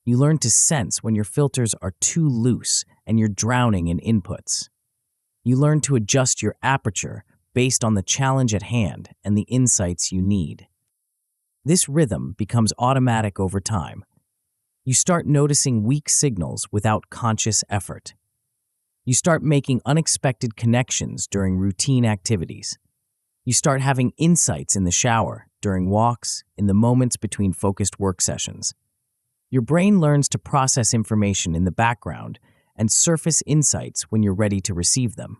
You learn to sense when your filters are too loose and you're drowning in inputs. You learn to adjust your aperture based on the challenge at hand and the insights you need. This rhythm becomes automatic over time. You start noticing weak signals without conscious effort. You start making unexpected connections during routine activities. You start having insights in the shower, during walks, in the moments between focused work sessions. Your brain learns to process information in the background and surface insights when you're ready to receive them.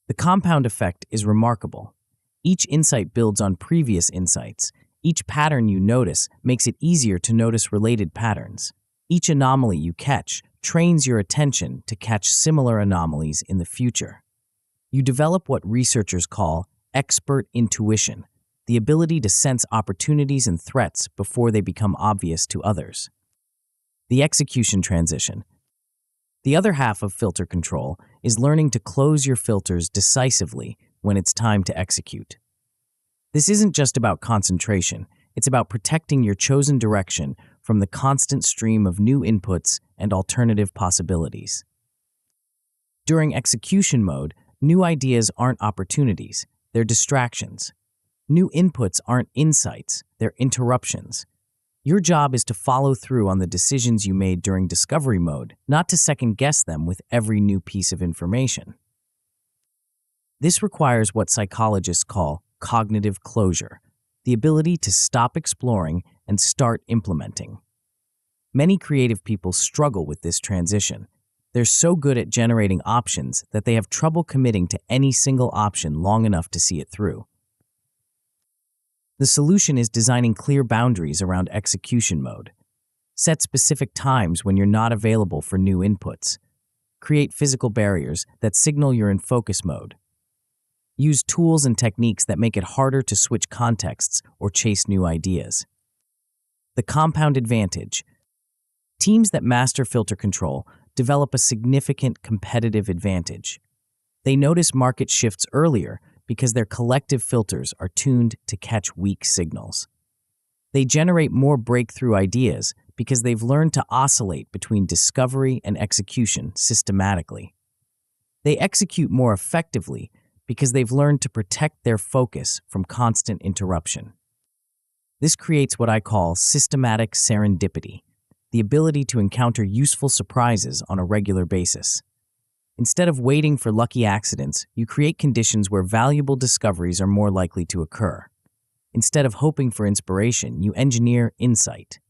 The compound effect is remarkable. Each insight builds on previous insights. Each pattern you notice makes it easier to notice related patterns. Each anomaly you catch trains your attention to catch similar anomalies in the future. You develop what researchers call expert intuition, the ability to sense opportunities and threats before they become obvious to others. The execution transition. The other half of filter control is learning to close your filters decisively when it's time to execute. This isn't just about concentration, it's about protecting your chosen direction from the constant stream of new inputs and alternative possibilities. During execution mode, new ideas aren't opportunities, they're distractions. New inputs aren't insights, they're interruptions. Your job is to follow through on the decisions you made during discovery mode, not to second-guess them with every new piece of information. This requires what psychologists call cognitive closure, the ability to stop exploring and start implementing. Many creative people struggle with this transition. They're so good at generating options that they have trouble committing to any single option long enough to see it through. The solution is designing clear boundaries around execution mode. Set specific times when you're not available for new inputs. Create physical barriers that signal you're in focus mode. Use tools and techniques that make it harder to switch contexts or chase new ideas. The compound advantage. Teams that master filter control develop a significant competitive advantage. They notice market shifts earlier because their collective filters are tuned to catch weak signals. They generate more breakthrough ideas because they've learned to oscillate between discovery and execution systematically. They execute more effectively because they've learned to protect their focus from constant interruption. This creates what I call systematic serendipity, the ability to encounter useful surprises on a regular basis. Instead of waiting for lucky accidents, you create conditions where valuable discoveries are more likely to occur. Instead of hoping for inspiration, you engineer insight.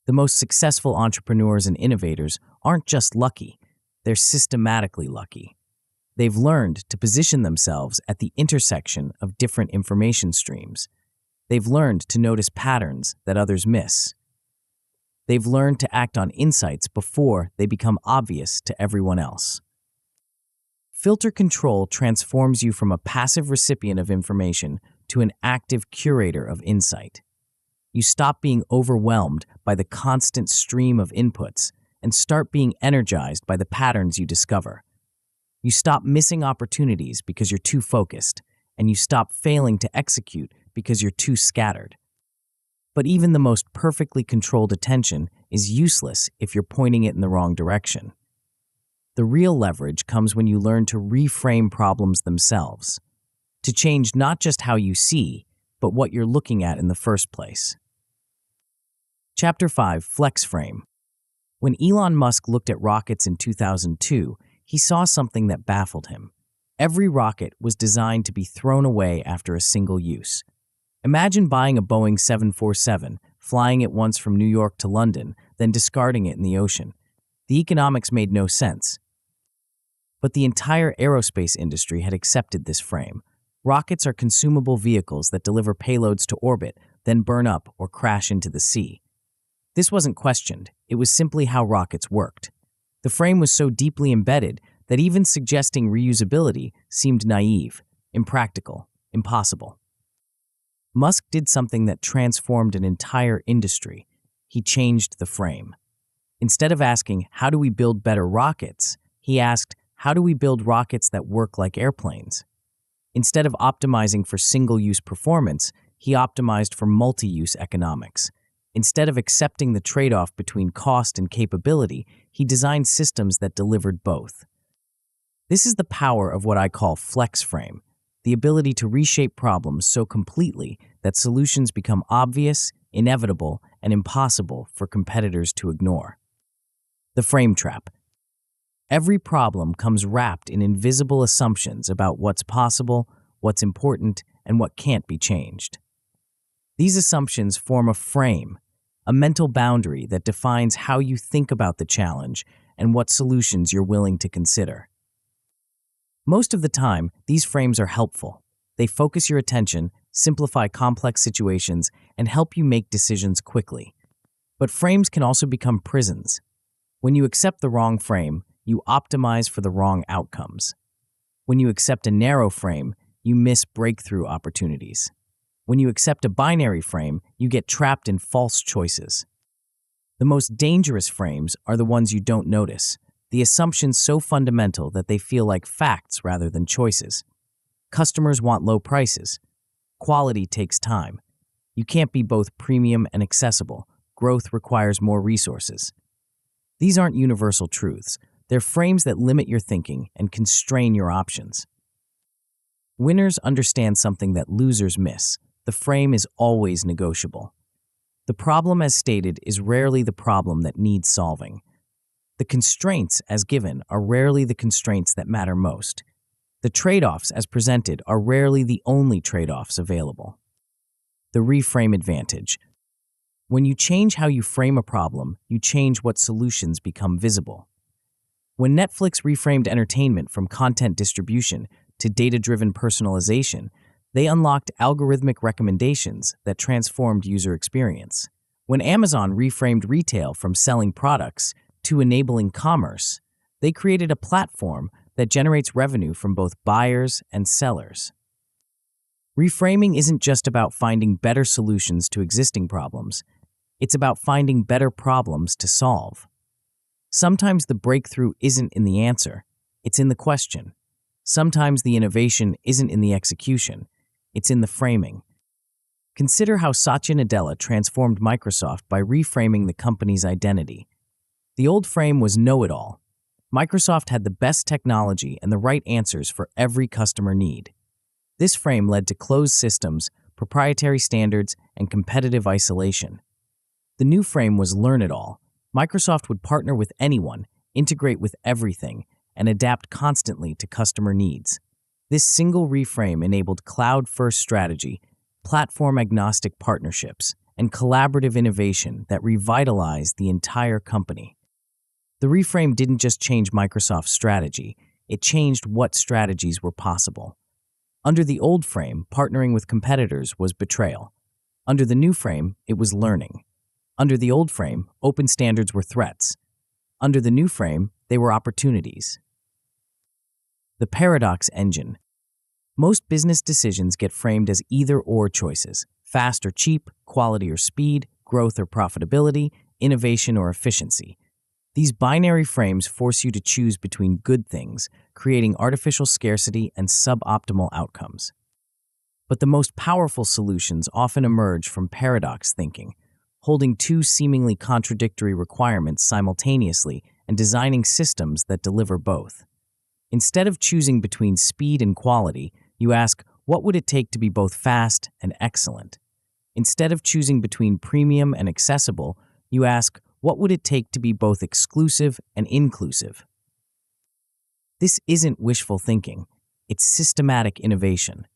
The most successful entrepreneurs and innovators aren't just lucky, they're systematically lucky. They've learned to position themselves at the intersection of different information streams. They've learned to notice patterns that others miss. They've learned to act on insights before they become obvious to everyone else. Filter control transforms you from a passive recipient of information to an active curator of insight. You stop being overwhelmed by the constant stream of inputs and start being energized by the patterns you discover. You stop missing opportunities because you're too focused, and you stop failing to execute because you're too scattered. But even the most perfectly controlled attention is useless if you're pointing it in the wrong direction. The real leverage comes when you learn to reframe problems themselves, to change not just how you see, but what you're looking at in the first place. Chapter 5, Flex Frame. When Elon Musk looked at rockets in 2002, he saw something that baffled him. Every rocket was designed to be thrown away after a single use. Imagine buying a Boeing 747, flying it once from New York to London, then discarding it in the ocean. The economics made no sense. But the entire aerospace industry had accepted this frame. Rockets are consumable vehicles that deliver payloads to orbit, then burn up or crash into the sea. This wasn't questioned, it was simply how rockets worked. The frame was so deeply embedded that even suggesting reusability seemed naive, impractical, impossible. Musk did something that transformed an entire industry. He changed the frame. Instead of asking, how do we build better rockets, he asked, how do we build rockets that work like airplanes? Instead of optimizing for single-use performance, he optimized for multi-use economics. Instead of accepting the trade-off between cost and capability, he designed systems that delivered both. This is the power of what I call flex frame, the ability to reshape problems so completely that solutions become obvious, inevitable, and impossible for competitors to ignore. The frame trap. Every problem comes wrapped in invisible assumptions about what's possible, what's important, and what can't be changed. These assumptions form a frame, a mental boundary that defines how you think about the challenge and what solutions you're willing to consider. Most of the time, these frames are helpful. They focus your attention, simplify complex situations, and help you make decisions quickly. But frames can also become prisons. When you accept the wrong frame, you optimize for the wrong outcomes. When you accept a narrow frame, you miss breakthrough opportunities. When you accept a binary frame, you get trapped in false choices. The most dangerous frames are the ones you don't notice, the assumptions so fundamental that they feel like facts rather than choices. Customers want low prices. Quality takes time. You can't be both premium and accessible. Growth requires more resources. These aren't universal truths. They're frames that limit your thinking and constrain your options. Winners understand something that losers miss. The frame is always negotiable. The problem as stated is rarely the problem that needs solving. The constraints as given are rarely the constraints that matter most. The trade-offs as presented are rarely the only trade-offs available. The reframe advantage. When you change how you frame a problem, you change what solutions become visible. When Netflix reframed entertainment from content distribution to data-driven personalization, they unlocked algorithmic recommendations that transformed user experience. When Amazon reframed retail from selling products to enabling commerce, they created a platform that generates revenue from both buyers and sellers. Reframing isn't just about finding better solutions to existing problems. It's about finding better problems to solve. Sometimes the breakthrough isn't in the answer, it's in the question. Sometimes the innovation isn't in the execution, it's in the framing. Consider how Satya Nadella transformed Microsoft by reframing the company's identity. The old frame was know-it-all. Microsoft had the best technology and the right answers for every customer need. This frame led to closed systems, proprietary standards, and competitive isolation. The new frame was learn it all. Microsoft would partner with anyone, integrate with everything, and adapt constantly to customer needs. This single reframe enabled cloud-first strategy, platform-agnostic partnerships, and collaborative innovation that revitalized the entire company. The reframe didn't just change Microsoft's strategy, it changed what strategies were possible. Under the old frame, partnering with competitors was betrayal. Under the new frame, it was learning. Under the old frame, open standards were threats. Under the new frame, they were opportunities. The paradox engine. Most business decisions get framed as either-or choices: fast or cheap, quality or speed, growth or profitability, innovation or efficiency. These binary frames force you to choose between good things, creating artificial scarcity and suboptimal outcomes. But the most powerful solutions often emerge from paradox thinking, holding two seemingly contradictory requirements simultaneously and designing systems that deliver both. Instead of choosing between speed and quality, you ask, what would it take to be both fast and excellent? Instead of choosing between premium and accessible, you ask, what would it take to be both exclusive and inclusive? This isn't wishful thinking, it's systematic innovation.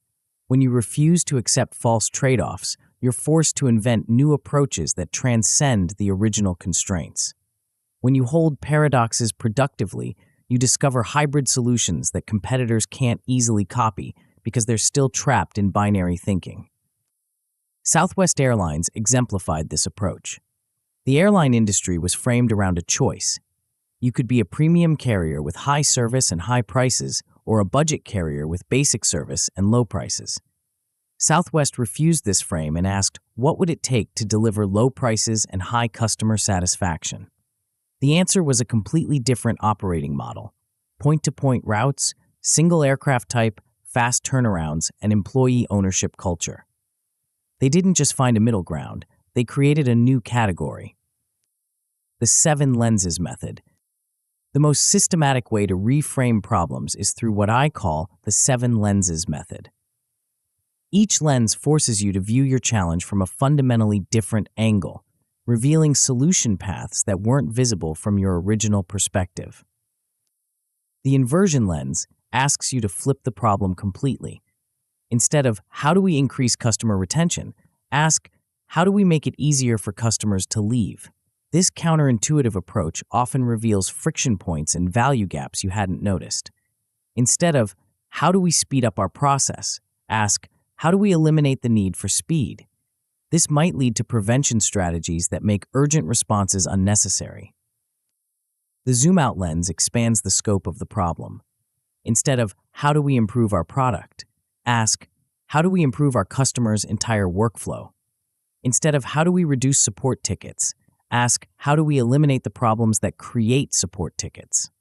When you refuse to accept false trade-offs, you're forced to invent new approaches that transcend the original constraints. When you hold paradoxes productively, you discover hybrid solutions that competitors can't easily copy because they're still trapped in binary thinking. Southwest Airlines exemplified this approach. The airline industry was framed around a choice. You could be a premium carrier with high service and high prices, or a budget carrier with basic service and low prices. Southwest refused this frame and asked, what would it take to deliver low prices and high customer satisfaction? The answer was a completely different operating model: point-to-point routes, single aircraft type, fast turnarounds, and employee ownership culture. They didn't just find a middle ground, they created a new category: the 7 lenses method. The most systematic way to reframe problems is through what I call the 7 lenses method. Each lens forces you to view your challenge from a fundamentally different angle, revealing solution paths that weren't visible from your original perspective. The inversion lens asks you to flip the problem completely. Instead of, how do we increase customer retention? Ask, how do we make it easier for customers to leave? This counterintuitive approach often reveals friction points and value gaps you hadn't noticed. Instead of, how do we speed up our process? Ask, how do we eliminate the need for speed? This might lead to prevention strategies that make urgent responses unnecessary. The zoom-out lens expands the scope of the problem. Instead of, how do we improve our product? Ask, how do we improve our customers' entire workflow? Instead of, how do we reduce support tickets? Ask, how do we eliminate the problems that create support tickets?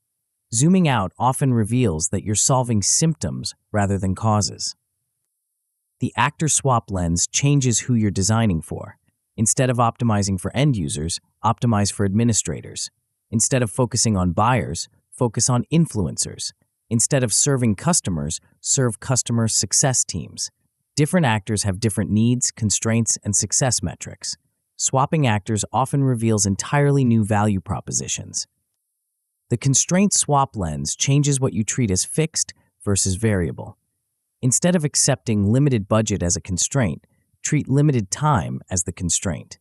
Zooming out often reveals that you're solving symptoms rather than causes. The actor swap lens changes who you're designing for. Instead of optimizing for end users, optimize for administrators. Instead of focusing on buyers, focus on influencers. Instead of serving customers, serve customer success teams. Different actors have different needs, constraints, and success metrics. Swapping actors often reveals entirely new value propositions. The constraint swap lens changes what you treat as fixed versus variable. Instead of accepting limited budget as a constraint, treat limited time as the constraint.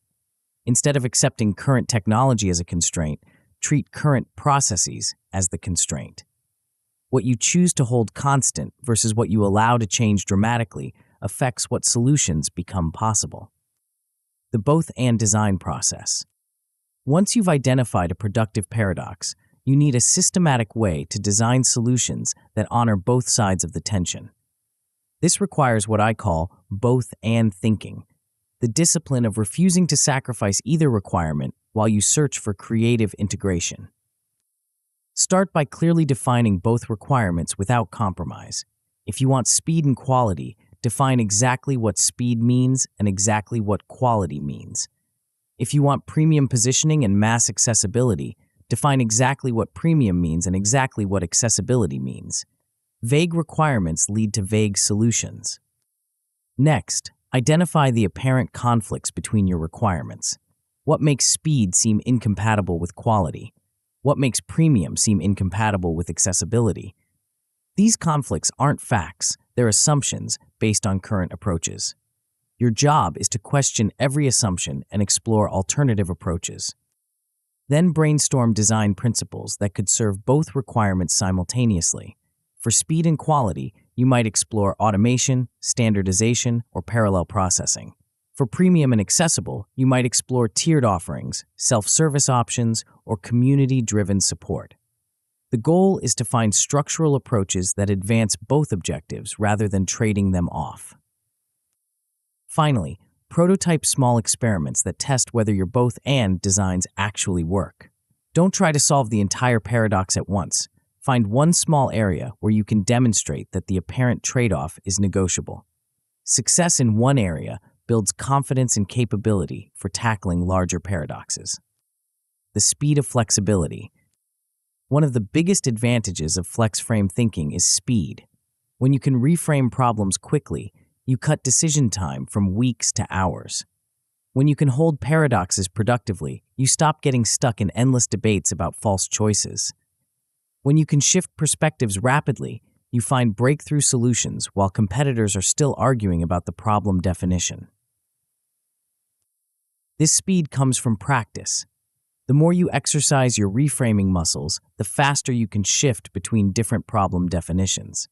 Instead of accepting current technology as a constraint, treat current processes as the constraint. What you choose to hold constant versus what you allow to change dramatically affects what solutions become possible. The both-and design process. Once you've identified a productive paradox, you need a systematic way to design solutions that honor both sides of the tension. This requires what I call both-and thinking, the discipline of refusing to sacrifice either requirement while you search for creative integration. Start by clearly defining both requirements without compromise. If you want speed and quality, define exactly what speed means and exactly what quality means. If you want premium positioning and mass accessibility, define exactly what premium means and exactly what accessibility means. Vague requirements lead to vague solutions. Next, Identify the apparent conflicts between your requirements. What makes speed seem incompatible with quality? What makes premium seem incompatible with accessibility? These conflicts aren't facts, they're assumptions based on current approaches. Your job is to question every assumption and explore alternative approaches. Then brainstorm design principles that could serve both requirements simultaneously. For speed and quality, you might explore automation, standardization, or parallel processing. For premium and accessible, you might explore tiered offerings, self-service options, or community-driven support. The goal is to find structural approaches that advance both objectives rather than trading them off. Finally, prototype small experiments that test whether your both and designs actually work. Don't try to solve the entire paradox at once. Find one small area where you can demonstrate that the apparent trade-off is negotiable. Success in one area builds confidence and capability for tackling larger paradoxes. The speed of flexibility. One of the biggest advantages of flex-frame thinking is speed. When you can reframe problems quickly, you cut decision time from weeks to hours. When you can hold paradoxes productively, you stop getting stuck in endless debates about false choices. When you can shift perspectives rapidly, you find breakthrough solutions while competitors are still arguing about the problem definition. This speed comes from practice. The more you exercise your reframing muscles, the faster you can shift between different problem definitions.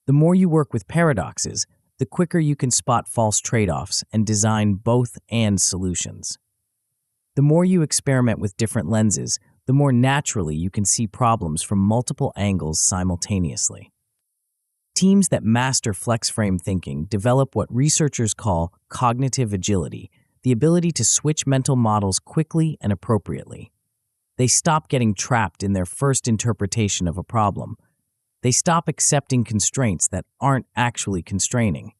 The more you work with paradoxes, the quicker you can spot false trade-offs and design both and solutions. The more you experiment with different lenses, the more naturally you can see problems from multiple angles simultaneously. Teams that master flex-frame thinking develop what researchers call cognitive agility, the ability to switch mental models quickly and appropriately. They stop getting trapped in their first interpretation of a problem. They stop accepting constraints that aren't actually constraining.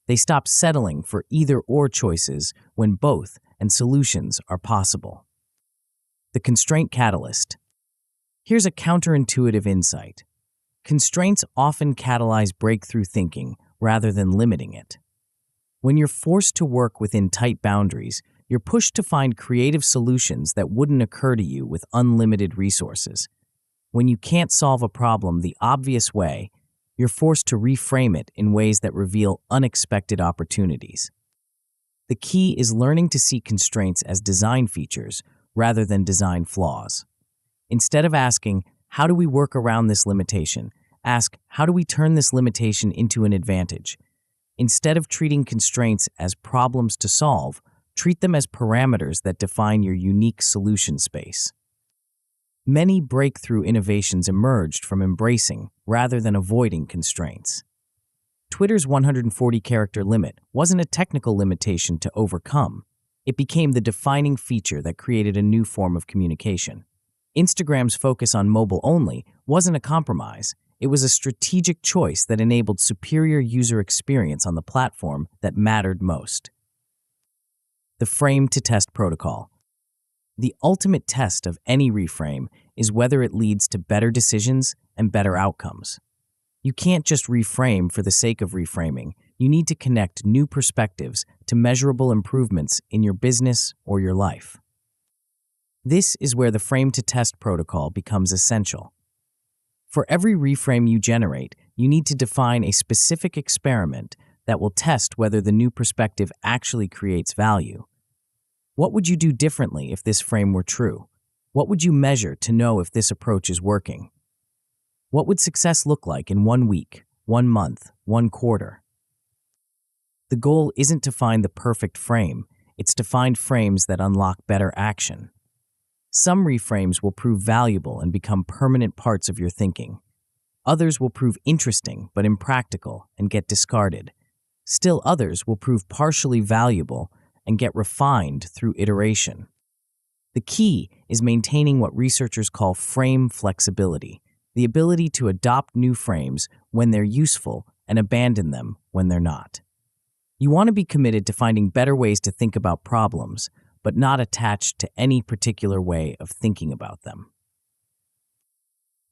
They stop settling for either-or choices when both and solutions are possible. The constraint catalyst. Here's a counterintuitive insight. Constraints often catalyze breakthrough thinking rather than limiting it. When you're forced to work within tight boundaries, you're pushed to find creative solutions that wouldn't occur to you with unlimited resources. When you can't solve a problem the obvious way, you're forced to reframe it in ways that reveal unexpected opportunities. The key is learning to see constraints as design features rather than design flaws. Instead of asking, how do we work around this limitation? Ask, how do we turn this limitation into an advantage? Instead of treating constraints as problems to solve, treat them as parameters that define your unique solution space. Many breakthrough innovations emerged from embracing rather than avoiding constraints. Twitter's 140-character limit wasn't a technical limitation to overcome. It became the defining feature that created a new form of communication. Instagram's focus on mobile only wasn't a compromise. It was a strategic choice that enabled superior user experience on the platform that mattered most. The frame-to-test protocol. The ultimate test of any reframe is whether it leads to better decisions and better outcomes. You can't just reframe for the sake of reframing. You need to connect new perspectives to measurable improvements in your business or your life. This is where the frame-to-test protocol becomes essential. For every reframe you generate, you need to define a specific experiment that will test whether the new perspective actually creates value. What would you do differently if this frame were true? What would you measure to know if this approach is working? What would success look like in 1 week, 1 month, 1 quarter? The goal isn't to find the perfect frame, it's to find frames that unlock better action. Some reframes will prove valuable and become permanent parts of your thinking. Others will prove interesting but impractical and get discarded. Still others will prove partially valuable and get refined through iteration. The key is maintaining what researchers call frame flexibility, the ability to adopt new frames when they're useful and abandon them when they're not. You want to be committed to finding better ways to think about problems, but not attached to any particular way of thinking about them.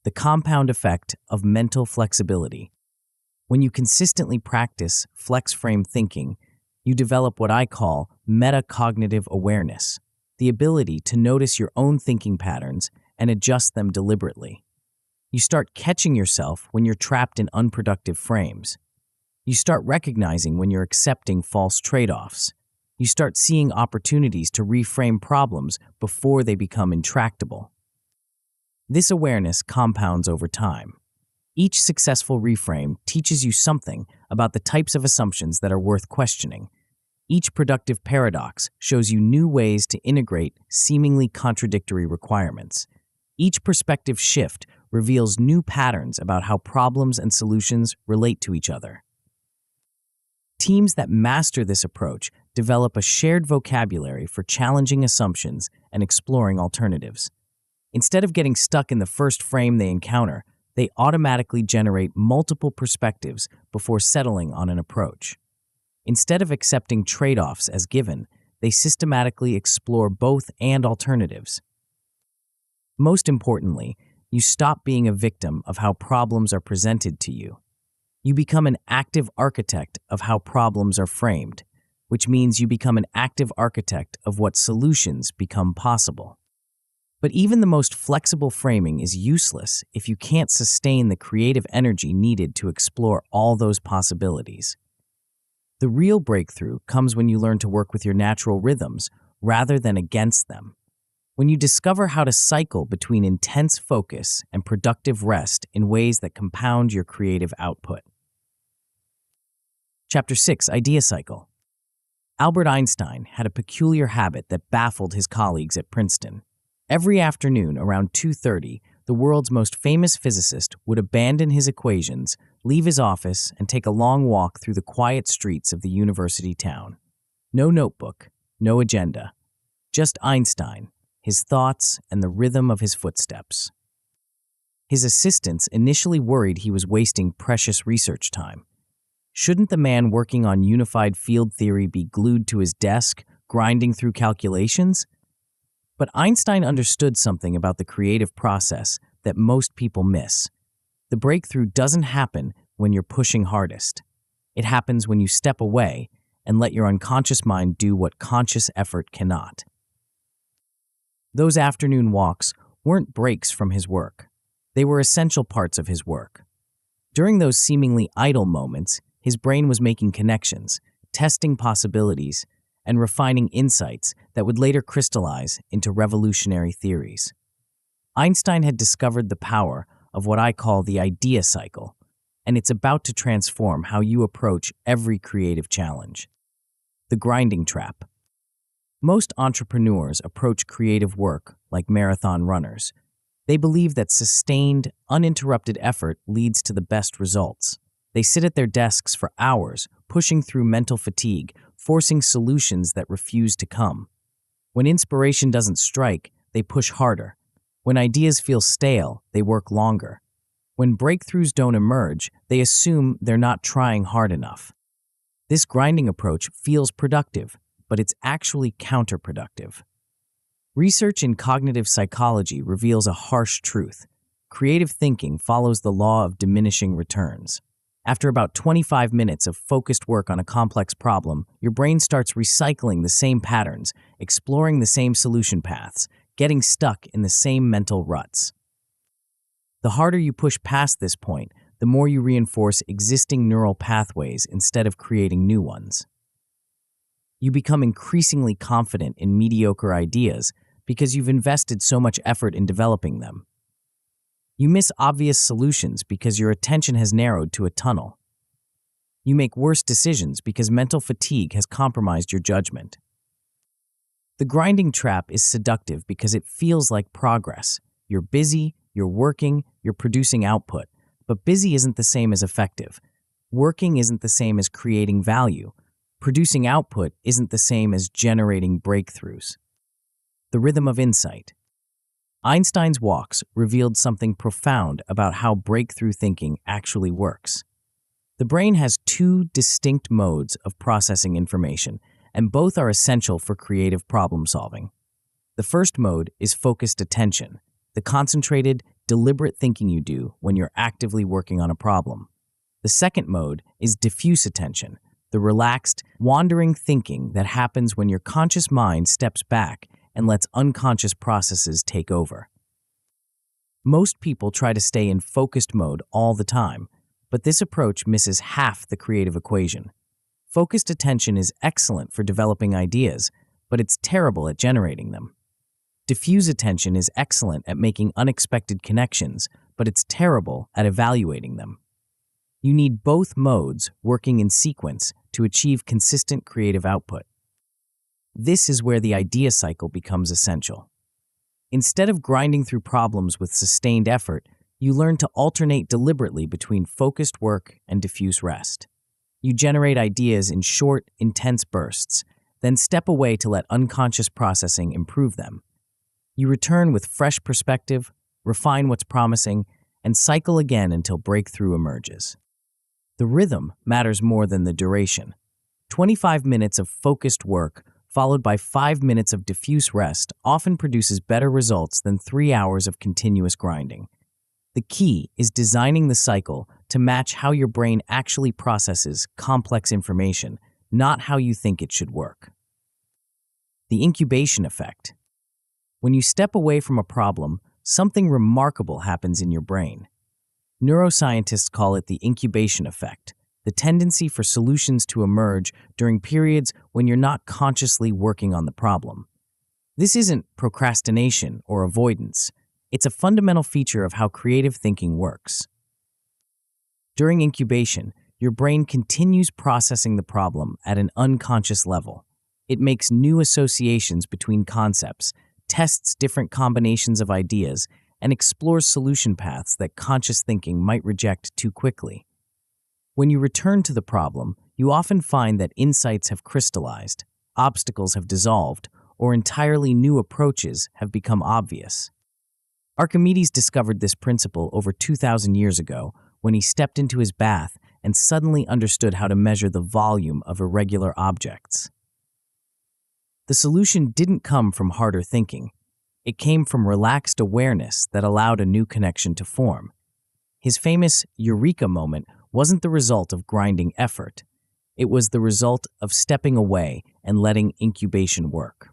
The compound effect of mental flexibility. When you consistently practice flex frame thinking, You develop what I call metacognitive awareness, the ability to notice your own thinking patterns and adjust them deliberately. You start catching yourself when you're trapped in unproductive frames. You start recognizing when you're accepting false trade-offs. You start seeing opportunities to reframe problems before they become intractable. This awareness compounds over time. Each successful reframe teaches you something about the types of assumptions that are worth questioning. Each productive paradox shows you new ways to integrate seemingly contradictory requirements. Each perspective shift reveals new patterns about how problems and solutions relate to each other. Teams that master this approach develop a shared vocabulary for challenging assumptions and exploring alternatives. Instead of getting stuck in the first frame they encounter, they automatically generate multiple perspectives before settling on an approach. Instead of accepting trade-offs as given, they systematically explore both and alternatives. Most importantly, you stop being a victim of how problems are presented to you. You become an active architect of how problems are framed, which means you become an active architect of what solutions become possible. But even the most flexible framing is useless if you can't sustain the creative energy needed to explore all those possibilities. The real breakthrough comes when you learn to work with your natural rhythms rather than against them. When you discover how to cycle between intense focus and productive rest in ways that compound your creative output. Chapter 6, Idea Cycle. Albert Einstein had a peculiar habit that baffled his colleagues at Princeton. Every afternoon around 2:30, the world's most famous physicist would abandon his equations, leave his office, and take a long walk through the quiet streets of the university town. No notebook, no agenda. Just Einstein, his thoughts, and the rhythm of his footsteps. His assistants initially worried he was wasting precious research time. Shouldn't the man working on unified field theory be glued to his desk, grinding through calculations? But Einstein understood something about the creative process that most people miss. The breakthrough doesn't happen when you're pushing hardest. It happens when you step away and let your unconscious mind do what conscious effort cannot. Those afternoon walks weren't breaks from his work. They were essential parts of his work. During those seemingly idle moments, his brain was making connections, testing possibilities, and refining insights that would later crystallize into revolutionary theories. Einstein had discovered the power of what I call the idea cycle, and it's about to transform how you approach every creative challenge. The grinding trap. Most entrepreneurs approach creative work like marathon runners. They believe that sustained, uninterrupted effort leads to the best results. They sit at their desks for hours, pushing through mental fatigue, forcing solutions that refuse to come. When inspiration doesn't strike, they push harder. When ideas feel stale, they work longer. When breakthroughs don't emerge, they assume they're not trying hard enough. This grinding approach feels productive, but it's actually counterproductive. Research in cognitive psychology reveals a harsh truth. Creative thinking follows the law of diminishing returns. After about 25 minutes of focused work on a complex problem, your brain starts recycling the same patterns, exploring the same solution paths, getting stuck in the same mental ruts. The harder you push past this point, the more you reinforce existing neural pathways instead of creating new ones. You become increasingly confident in mediocre ideas because you've invested so much effort in developing them. You miss obvious solutions because your attention has narrowed to a tunnel. You make worse decisions because mental fatigue has compromised your judgment. The grinding trap is seductive because it feels like progress. You're busy, you're working, you're producing output, but busy isn't the same as effective. Working isn't the same as creating value. Producing output isn't the same as generating breakthroughs. The rhythm of insight. Einstein's walks revealed something profound about how breakthrough thinking actually works. The brain has two distinct modes of processing information, and both are essential for creative problem solving. The first mode is focused attention, the concentrated, deliberate thinking you do when you're actively working on a problem. The second mode is diffuse attention, the relaxed, wandering thinking that happens when your conscious mind steps back and lets unconscious processes take over. Most people try to stay in focused mode all the time, but this approach misses half the creative equation. Focused attention is excellent for developing ideas, but it's terrible at generating them. Diffuse attention is excellent at making unexpected connections, but it's terrible at evaluating them. You need both modes working in sequence to achieve consistent creative output. This is where the idea cycle becomes essential. Instead of grinding through problems with sustained effort, you learn to alternate deliberately between focused work and diffuse rest. You generate ideas in short, intense bursts, then step away to let unconscious processing improve them. You return with fresh perspective, refine what's promising, and cycle again until breakthrough emerges. The rhythm matters more than the duration. 25 minutes of focused work, followed by 5 minutes of diffuse rest, often produces better results than 3 hours of continuous grinding. The key is designing the cycle to match how your brain actually processes complex information, not how you think it should work. The incubation effect. When you step away from a problem, something remarkable happens in your brain. Neuroscientists call it the incubation effect, the tendency for solutions to emerge during periods when you're not consciously working on the problem. This isn't procrastination or avoidance. It's a fundamental feature of how creative thinking works. During incubation, your brain continues processing the problem at an unconscious level. It makes new associations between concepts, tests different combinations of ideas, and explores solution paths that conscious thinking might reject too quickly. When you return to the problem, you often find that insights have crystallized, obstacles have dissolved, or entirely new approaches have become obvious. Archimedes discovered this principle over 2,000 years ago when he stepped into his bath and suddenly understood how to measure the volume of irregular objects. The solution didn't come from harder thinking. It came from relaxed awareness that allowed a new connection to form. His famous eureka moment wasn't the result of grinding effort. It was the result of stepping away and letting incubation work.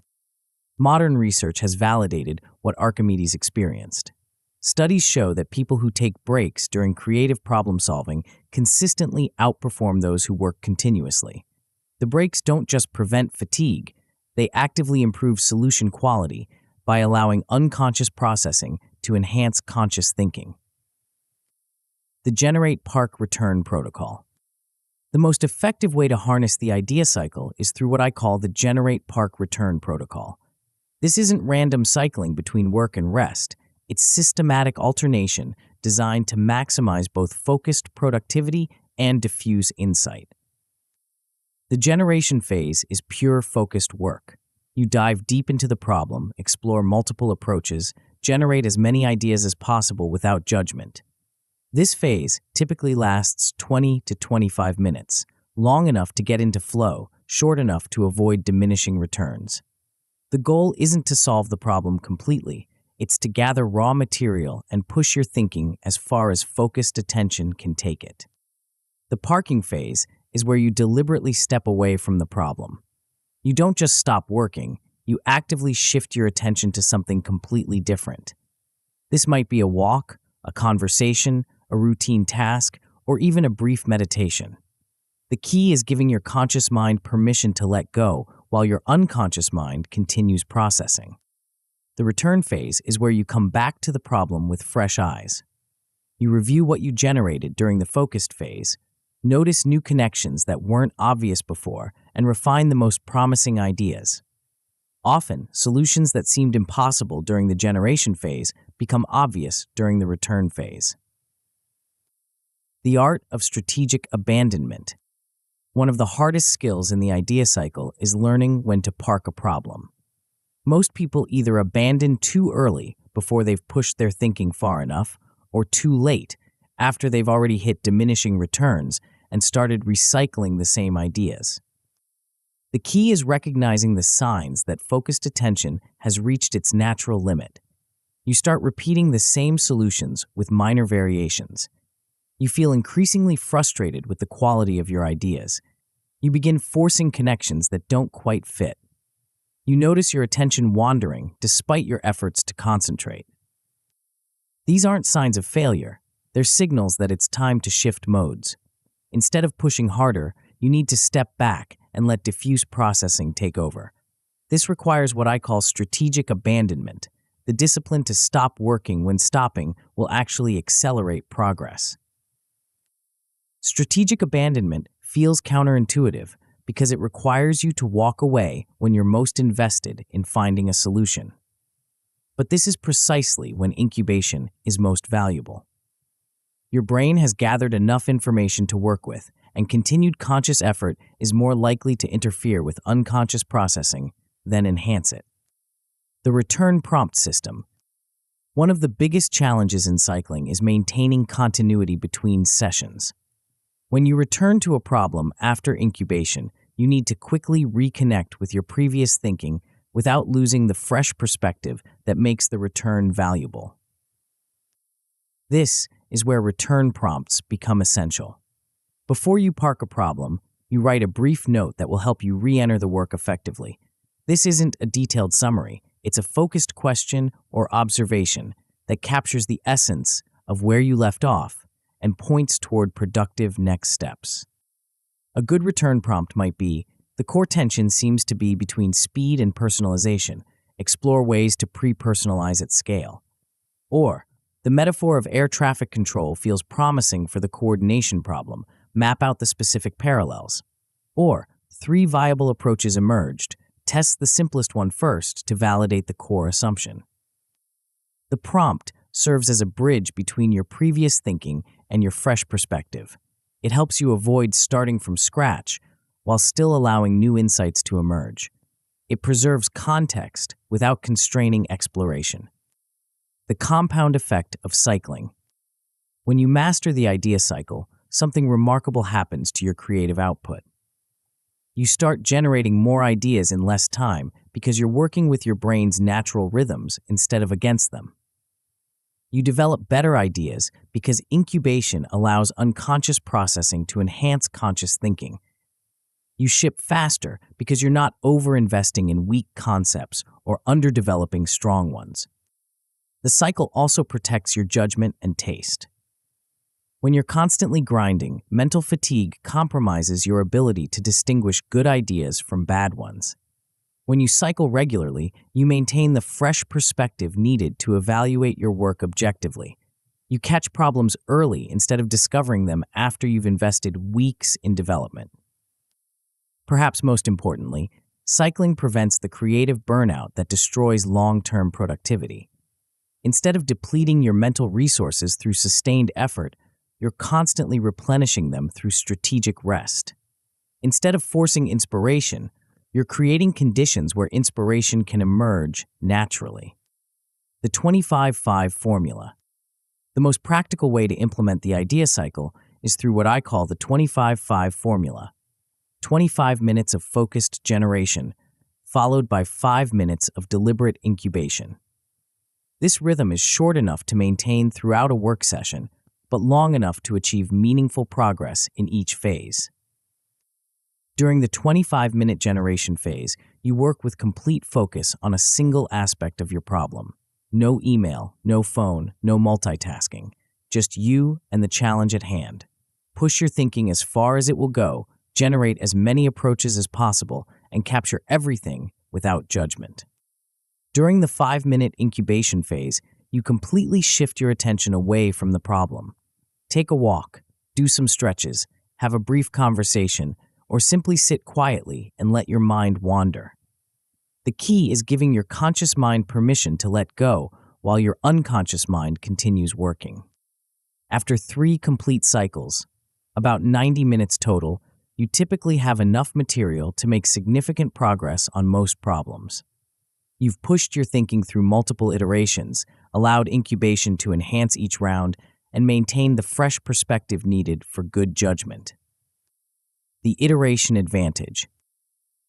Modern research has validated what Archimedes experienced. Studies show that people who take breaks during creative problem-solving consistently outperform those who work continuously. The breaks don't just prevent fatigue, they actively improve solution quality by allowing unconscious processing to enhance conscious thinking. The Generate Park Return Protocol. The most effective way to harness the idea cycle is through what I call the Generate Park Return Protocol. This isn't random cycling between work and rest. It's systematic alternation designed to maximize both focused productivity and diffuse insight. The generation phase is pure focused work. You dive deep into the problem, explore multiple approaches, generate as many ideas as possible without judgment. This phase typically lasts 20 to 25 minutes, long enough to get into flow, short enough to avoid diminishing returns. The goal isn't to solve the problem completely, it's to gather raw material and push your thinking as far as focused attention can take it. The parking phase is where you deliberately step away from the problem. You don't just stop working, you actively shift your attention to something completely different. This might be a walk, a conversation, a routine task, or even a brief meditation. The key is giving your conscious mind permission to let go while your unconscious mind continues processing. The return phase is where you come back to the problem with fresh eyes. You review what you generated during the focused phase, notice new connections that weren't obvious before, and refine the most promising ideas. Often, solutions that seemed impossible during the generation phase become obvious during the return phase. The art of strategic abandonment. One of the hardest skills in the idea cycle is learning when to park a problem. Most people either abandon too early before they've pushed their thinking far enough, or too late after they've already hit diminishing returns and started recycling the same ideas. The key is recognizing the signs that focused attention has reached its natural limit. You start repeating the same solutions with minor variations. You feel increasingly frustrated with the quality of your ideas. You begin forcing connections that don't quite fit. You notice your attention wandering despite your efforts to concentrate. These aren't signs of failure. They're signals that it's time to shift modes. Instead of pushing harder, you need to step back and let diffuse processing take over. This requires what I call strategic abandonment, the discipline to stop working when stopping will actually accelerate progress. Strategic abandonment feels counterintuitive because it requires you to walk away when you're most invested in finding a solution. But this is precisely when incubation is most valuable. Your brain has gathered enough information to work with, and continued conscious effort is more likely to interfere with unconscious processing than enhance it. The return prompt system. One of the biggest challenges in cycling is maintaining continuity between sessions. When you return to a problem after incubation, you need to quickly reconnect with your previous thinking without losing the fresh perspective that makes the return valuable. This is where return prompts become essential. Before you park a problem, you write a brief note that will help you re-enter the work effectively. This isn't a detailed summary, it's a focused question or observation that captures the essence of where you left off and points toward productive next steps. A good return prompt might be, the core tension seems to be between speed and personalization. Explore ways to pre-personalize at scale. Or, the metaphor of air traffic control feels promising for the coordination problem. Map out the specific parallels. Or, 3 viable approaches emerged. Test the simplest one first to validate the core assumption. The prompt serves as a bridge between your previous thinking and your fresh perspective. It helps you avoid starting from scratch while still allowing new insights to emerge. It preserves context without constraining exploration. The compound effect of cycling. When you master the idea cycle, something remarkable happens to your creative output. You start generating more ideas in less time because you're working with your brain's natural rhythms instead of against them. You develop better ideas because incubation allows unconscious processing to enhance conscious thinking. You ship faster because you're not over-investing in weak concepts or underdeveloping strong ones. The cycle also protects your judgment and taste. When you're constantly grinding, mental fatigue compromises your ability to distinguish good ideas from bad ones. When you cycle regularly, you maintain the fresh perspective needed to evaluate your work objectively. You catch problems early instead of discovering them after you've invested weeks in development. Perhaps most importantly, cycling prevents the creative burnout that destroys long-term productivity. Instead of depleting your mental resources through sustained effort, you're constantly replenishing them through strategic rest. Instead of forcing inspiration, you're creating conditions where inspiration can emerge naturally. The 25-5 formula. The most practical way to implement the idea cycle is through what I call the 25-5 formula. 25 minutes of focused generation, followed by 5 minutes of deliberate incubation. This rhythm is short enough to maintain throughout a work session, but long enough to achieve meaningful progress in each phase. During the 25-minute generation phase, you work with complete focus on a single aspect of your problem. No email, no phone, no multitasking. Just you and the challenge at hand. Push your thinking as far as it will go, generate as many approaches as possible, and capture everything without judgment. During the 5-minute incubation phase, you completely shift your attention away from the problem. Take a walk, do some stretches, have a brief conversation, or simply sit quietly and let your mind wander. The key is giving your conscious mind permission to let go while your unconscious mind continues working. After 3 complete cycles, about 90 minutes total, you typically have enough material to make significant progress on most problems. You've pushed your thinking through multiple iterations, allowed incubation to enhance each round, and maintained the fresh perspective needed for good judgment. The iteration advantage.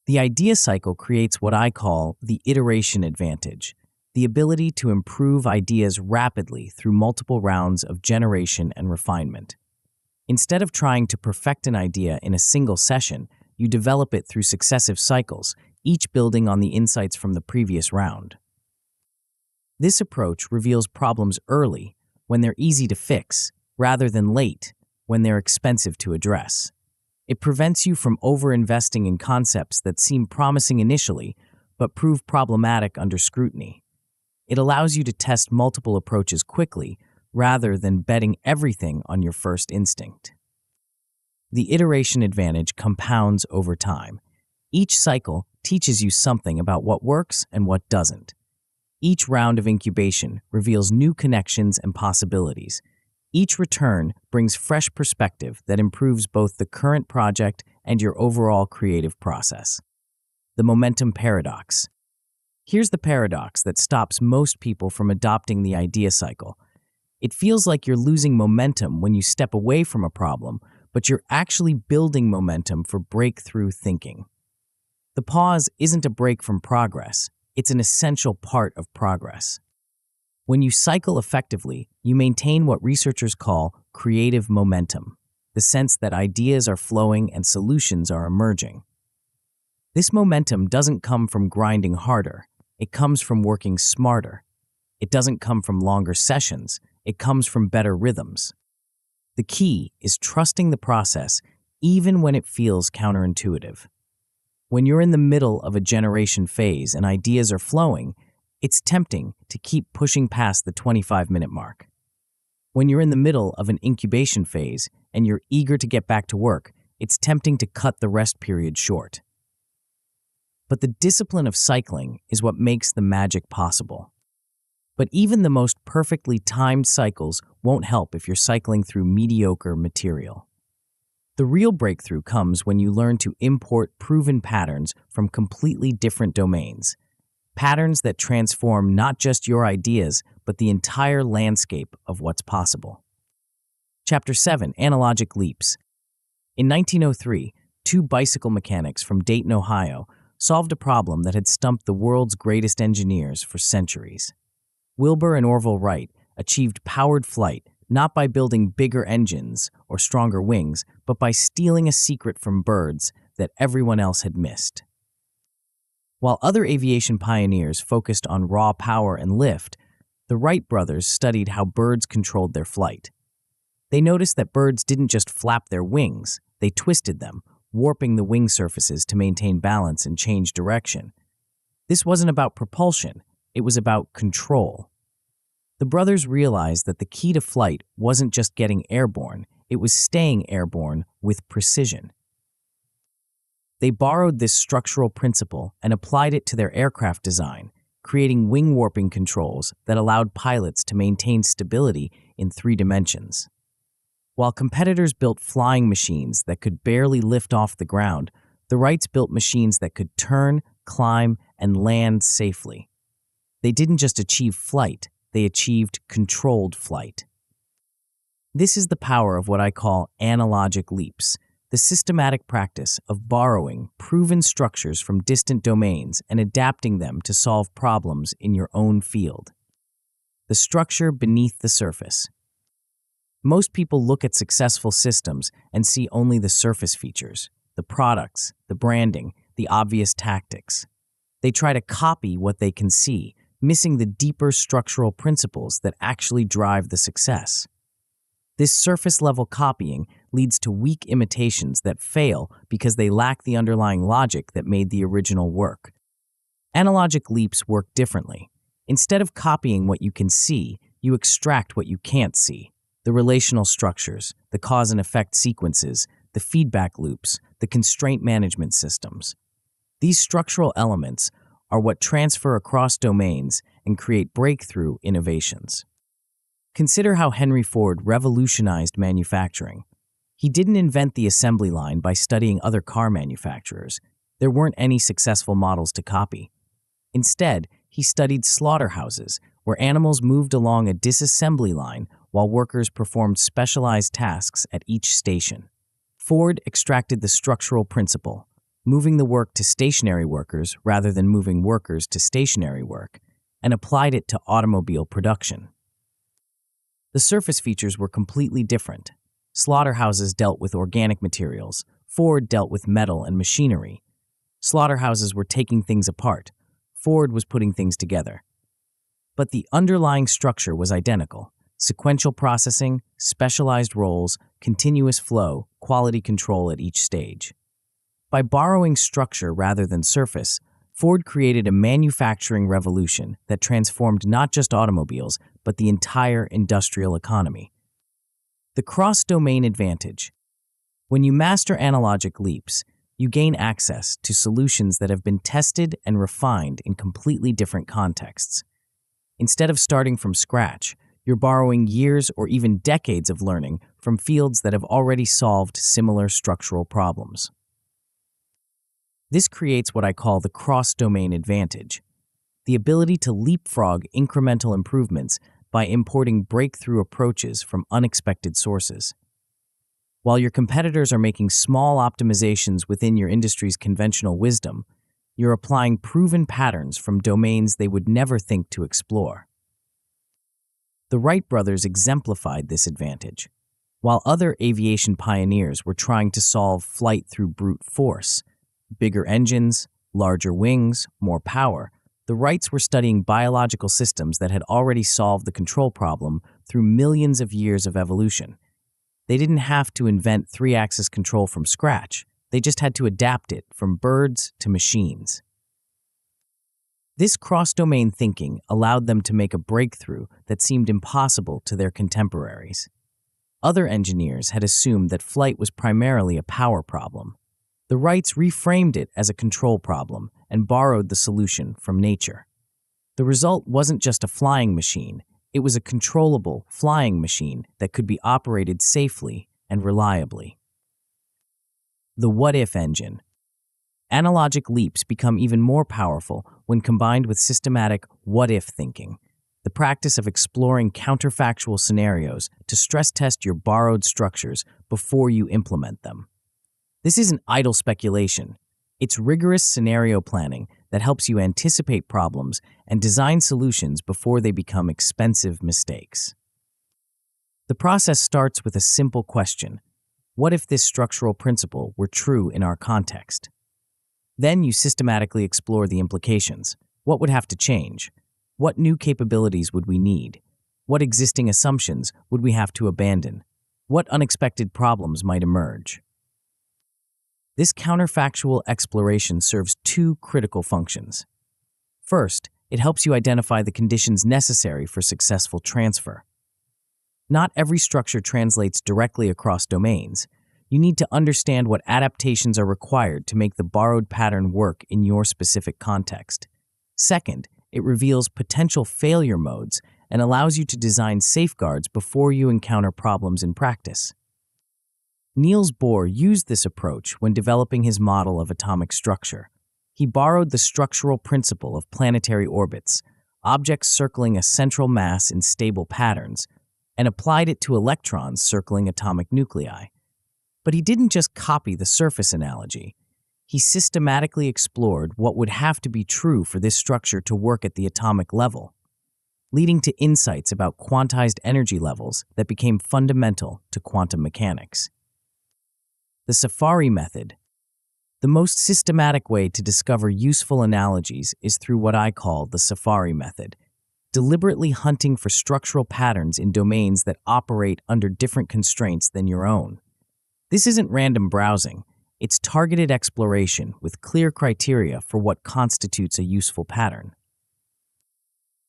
The idea cycle creates what I call the iteration advantage, the ability to improve ideas rapidly through multiple rounds of generation and refinement. Instead of trying to perfect an idea in a single session, you develop it through successive cycles, each building on the insights from the previous round. This approach reveals problems early, when they're easy to fix, rather than late, when they're expensive to address. It prevents you from over-investing in concepts that seem promising initially, but prove problematic under scrutiny. It allows you to test multiple approaches quickly, rather than betting everything on your first instinct. The iteration advantage compounds over time. Each cycle teaches you something about what works and what doesn't. Each round of incubation reveals new connections and possibilities. Each return brings fresh perspective that improves both the current project and your overall creative process. The momentum paradox. Here's the paradox that stops most people from adopting the idea cycle. It feels like you're losing momentum when you step away from a problem, but you're actually building momentum for breakthrough thinking. The pause isn't a break from progress. It's an essential part of progress. When you cycle effectively, you maintain what researchers call creative momentum, the sense that ideas are flowing and solutions are emerging. This momentum doesn't come from grinding harder. It comes from working smarter. It doesn't come from longer sessions. It comes from better rhythms. The key is trusting the process even when it feels counterintuitive. When you're in the middle of a generation phase and ideas are flowing, it's tempting to keep pushing past the 25-minute mark. When you're in the middle of an incubation phase and you're eager to get back to work, it's tempting to cut the rest period short. But the discipline of cycling is what makes the magic possible. But even the most perfectly timed cycles won't help if you're cycling through mediocre material. The real breakthrough comes when you learn to import proven patterns from completely different domains, patterns that transform not just your ideas, but the entire landscape of what's possible. Chapter 7, Analogic Leaps. In 1903, two bicycle mechanics from Dayton, Ohio, solved a problem that had stumped the world's greatest engineers for centuries. Wilbur and Orville Wright achieved powered flight not by building bigger engines or stronger wings, but by stealing a secret from birds that everyone else had missed. While other aviation pioneers focused on raw power and lift, the Wright brothers studied how birds controlled their flight. They noticed that birds didn't just flap their wings, they twisted them, warping the wing surfaces to maintain balance and change direction. This wasn't about propulsion, it was about control. The brothers realized that the key to flight wasn't just getting airborne, it was staying airborne with precision. They borrowed this structural principle and applied it to their aircraft design, creating wing warping controls that allowed pilots to maintain stability in 3 dimensions. While competitors built flying machines that could barely lift off the ground, the Wrights built machines that could turn, climb, and land safely. They didn't just achieve flight, they achieved controlled flight. This is the power of what I call analogic leaps, the systematic practice of borrowing proven structures from distant domains and adapting them to solve problems in your own field. The structure beneath the surface. Most people look at successful systems and see only the surface features, the products, the branding, the obvious tactics. They try to copy what they can see, missing the deeper structural principles that actually drive the success. This surface-level copying leads to weak imitations that fail because they lack the underlying logic that made the original work. Analogic leaps work differently. Instead of copying what you can see, you extract what you can't see. The relational structures, the cause and effect sequences, the feedback loops, the constraint management systems. These structural elements are what transfer across domains and create breakthrough innovations. Consider how Henry Ford revolutionized manufacturing. He didn't invent the assembly line by studying other car manufacturers. There weren't any successful models to copy. Instead, he studied slaughterhouses, where animals moved along a disassembly line while workers performed specialized tasks at each station. Ford extracted the structural principle, moving the work to stationary workers rather than moving workers to stationary work, and applied it to automobile production. The surface features were completely different. Slaughterhouses dealt with organic materials. Ford dealt with metal and machinery. Slaughterhouses were taking things apart. Ford was putting things together. But the underlying structure was identical: sequential processing, specialized roles, continuous flow, quality control at each stage. By borrowing structure rather than surface, Ford created a manufacturing revolution that transformed not just automobiles, but the entire industrial economy. The cross-domain advantage. When you master analogic leaps, you gain access to solutions that have been tested and refined in completely different contexts. Instead of starting from scratch, you're borrowing years or even decades of learning from fields that have already solved similar structural problems. This creates what I call the cross-domain advantage, the ability to leapfrog incremental improvements by importing breakthrough approaches from unexpected sources. While your competitors are making small optimizations within your industry's conventional wisdom, you're applying proven patterns from domains they would never think to explore. The Wright brothers exemplified this advantage. While other aviation pioneers were trying to solve flight through brute force, bigger engines, larger wings, more power, the Wrights were studying biological systems that had already solved the control problem through millions of years of evolution. They didn't have to invent three-axis control from scratch. They just had to adapt it from birds to machines. This cross-domain thinking allowed them to make a breakthrough that seemed impossible to their contemporaries. Other engineers had assumed that flight was primarily a power problem. The Wrights reframed it as a control problem and borrowed the solution from nature. The result wasn't just a flying machine. It was a controllable, flying machine that could be operated safely and reliably. The what-if engine. Analogic leaps become even more powerful when combined with systematic what-if thinking, the practice of exploring counterfactual scenarios to stress test your borrowed structures before you implement them. This isn't idle speculation. It's rigorous scenario planning that helps you anticipate problems and design solutions before they become expensive mistakes. The process starts with a simple question: what if this structural principle were true in our context? Then you systematically explore the implications. What would have to change? What new capabilities would we need? What existing assumptions would we have to abandon? What unexpected problems might emerge? This counterfactual exploration serves two critical functions. First, it helps you identify the conditions necessary for successful transfer. Not every structure translates directly across domains. You need to understand what adaptations are required to make the borrowed pattern work in your specific context. Second, it reveals potential failure modes and allows you to design safeguards before you encounter problems in practice. Niels Bohr used this approach when developing his model of atomic structure. He borrowed the structural principle of planetary orbits, objects circling a central mass in stable patterns, and applied it to electrons circling atomic nuclei. But he didn't just copy the surface analogy. He systematically explored what would have to be true for this structure to work at the atomic level, leading to insights about quantized energy levels that became fundamental to quantum mechanics. The Safari method. The most systematic way to discover useful analogies is through what I call the Safari method, deliberately hunting for structural patterns in domains that operate under different constraints than your own. This isn't random browsing. It's targeted exploration with clear criteria for what constitutes a useful pattern.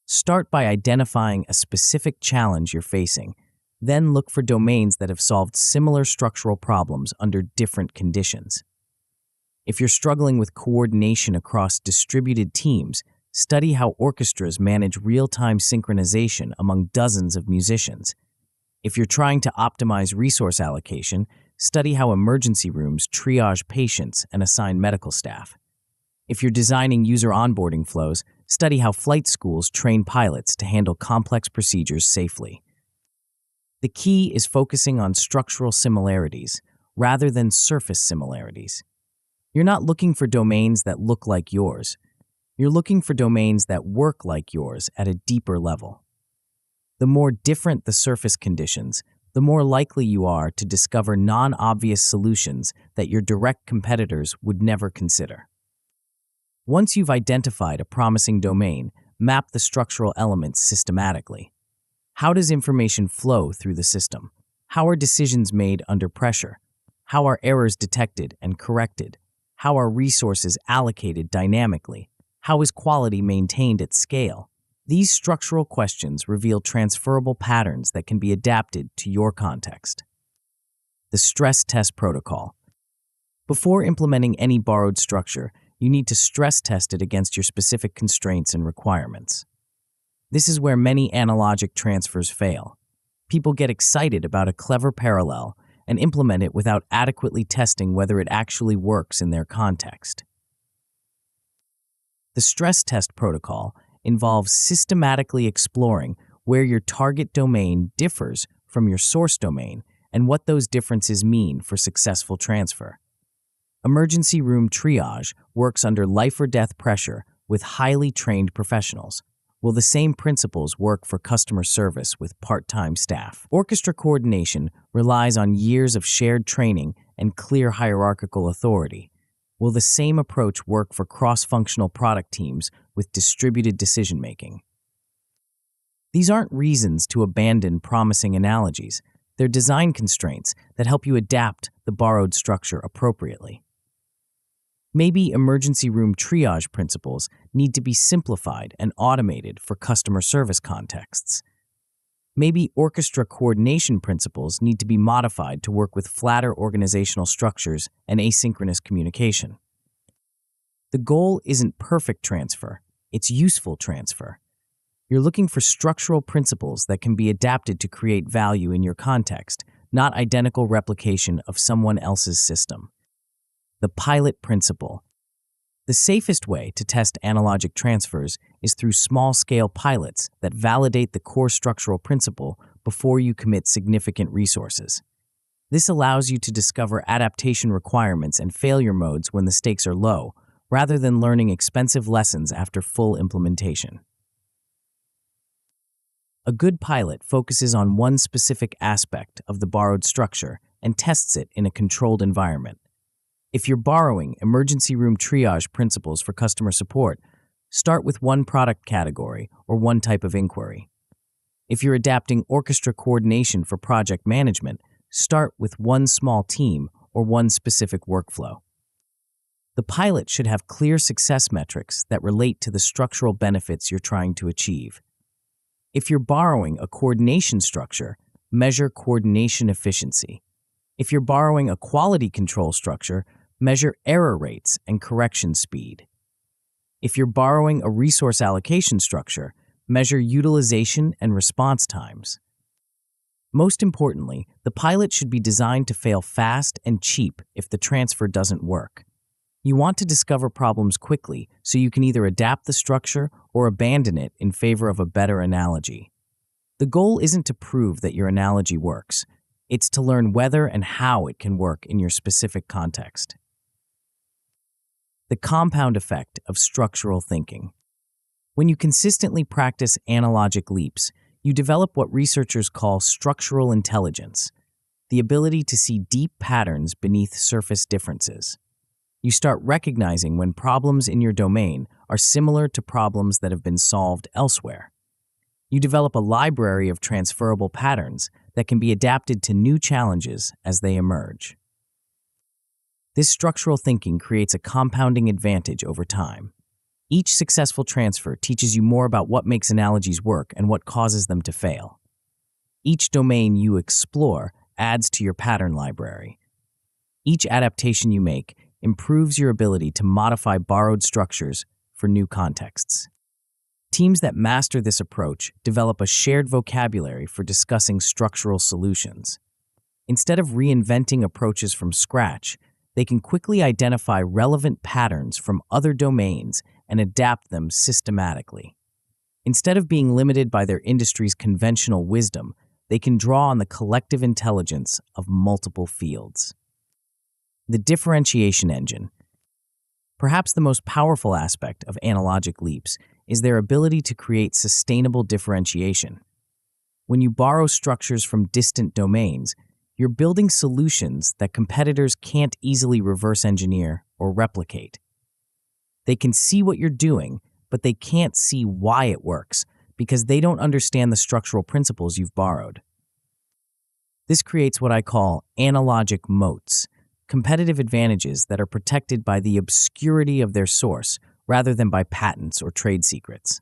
Start by identifying a specific challenge you're facing. Then look for domains that have solved similar structural problems under different conditions. If you're struggling with coordination across distributed teams, study how orchestras manage real-time synchronization among dozens of musicians. If you're trying to optimize resource allocation, study how emergency rooms triage patients and assign medical staff. If you're designing user onboarding flows, study how flight schools train pilots to handle complex procedures safely. The key is focusing on structural similarities rather than surface similarities. You're not looking for domains that look like yours. You're looking for domains that work like yours at a deeper level. The more different the surface conditions, the the more likely you are to discover non-obvious solutions that your direct competitors would never consider. Once you've identified a promising domain, map the structural elements systematically. How does information flow through the system? How are decisions made under pressure? How are errors detected and corrected? How are resources allocated dynamically? How is quality maintained at scale? These structural questions reveal transferable patterns that can be adapted to your context. The stress test protocol. Before implementing any borrowed structure, you need to stress test it against your specific constraints and requirements. This is where many analogic transfers fail. People get excited about a clever parallel and implement it without adequately testing whether it actually works in their context. The stress test protocol involves systematically exploring where your target domain differs from your source domain and what those differences mean for successful transfer. Emergency room triage works under life-or-death pressure with highly trained professionals. Will the same principles work for customer service with part-time staff? Orchestra coordination relies on years of shared training and clear hierarchical authority. Will the same approach work for cross-functional product teams with distributed decision-making? These aren't reasons to abandon promising analogies. They're design constraints that help you adapt the borrowed structure appropriately. Maybe emergency room triage principles need to be simplified and automated for customer service contexts. Maybe orchestra coordination principles need to be modified to work with flatter organizational structures and asynchronous communication. The goal isn't perfect transfer, it's useful transfer. You're looking for structural principles that can be adapted to create value in your context, not identical replication of someone else's system. The pilot principle. The safest way to test analogic transfers is through small-scale pilots that validate the core structural principle before you commit significant resources. This allows you to discover adaptation requirements and failure modes when the stakes are low, rather than learning expensive lessons after full implementation. A good pilot focuses on one specific aspect of the borrowed structure and tests it in a controlled environment. If you're borrowing emergency room triage principles for customer support, start with one product category or one type of inquiry. If you're adapting orchestra coordination for project management, start with one small team or one specific workflow. The pilot should have clear success metrics that relate to the structural benefits you're trying to achieve. If you're borrowing a coordination structure, measure coordination efficiency. If you're borrowing a quality control structure, measure error rates and correction speed. If you're borrowing a resource allocation structure, measure utilization and response times. Most importantly, the pilot should be designed to fail fast and cheap if the transfer doesn't work. You want to discover problems quickly so you can either adapt the structure or abandon it in favor of a better analogy. The goal isn't to prove that your analogy works. It's to learn whether and how it can work in your specific context. The compound effect of structural thinking. When you consistently practice analogic leaps, you develop what researchers call structural intelligence, the ability to see deep patterns beneath surface differences. You start recognizing when problems in your domain are similar to problems that have been solved elsewhere. You develop a library of transferable patterns that can be adapted to new challenges as they emerge. This structural thinking creates a compounding advantage over time. Each successful transfer teaches you more about what makes analogies work and what causes them to fail. Each domain you explore adds to your pattern library. Each adaptation you make improves your ability to modify borrowed structures for new contexts. Teams that master this approach develop a shared vocabulary for discussing structural solutions. Instead of reinventing approaches from scratch, they can quickly identify relevant patterns from other domains and adapt them systematically. Instead of being limited by their industry's conventional wisdom, they can draw on the collective intelligence of multiple fields. The differentiation engine. Perhaps the most powerful aspect of analogic leaps is their ability to create sustainable differentiation. When you borrow structures from distant domains, you're building solutions that competitors can't easily reverse engineer or replicate. They can see what you're doing, but they can't see why it works because they don't understand the structural principles you've borrowed. This creates what I call analogic moats, competitive advantages that are protected by the obscurity of their source rather than by patents or trade secrets.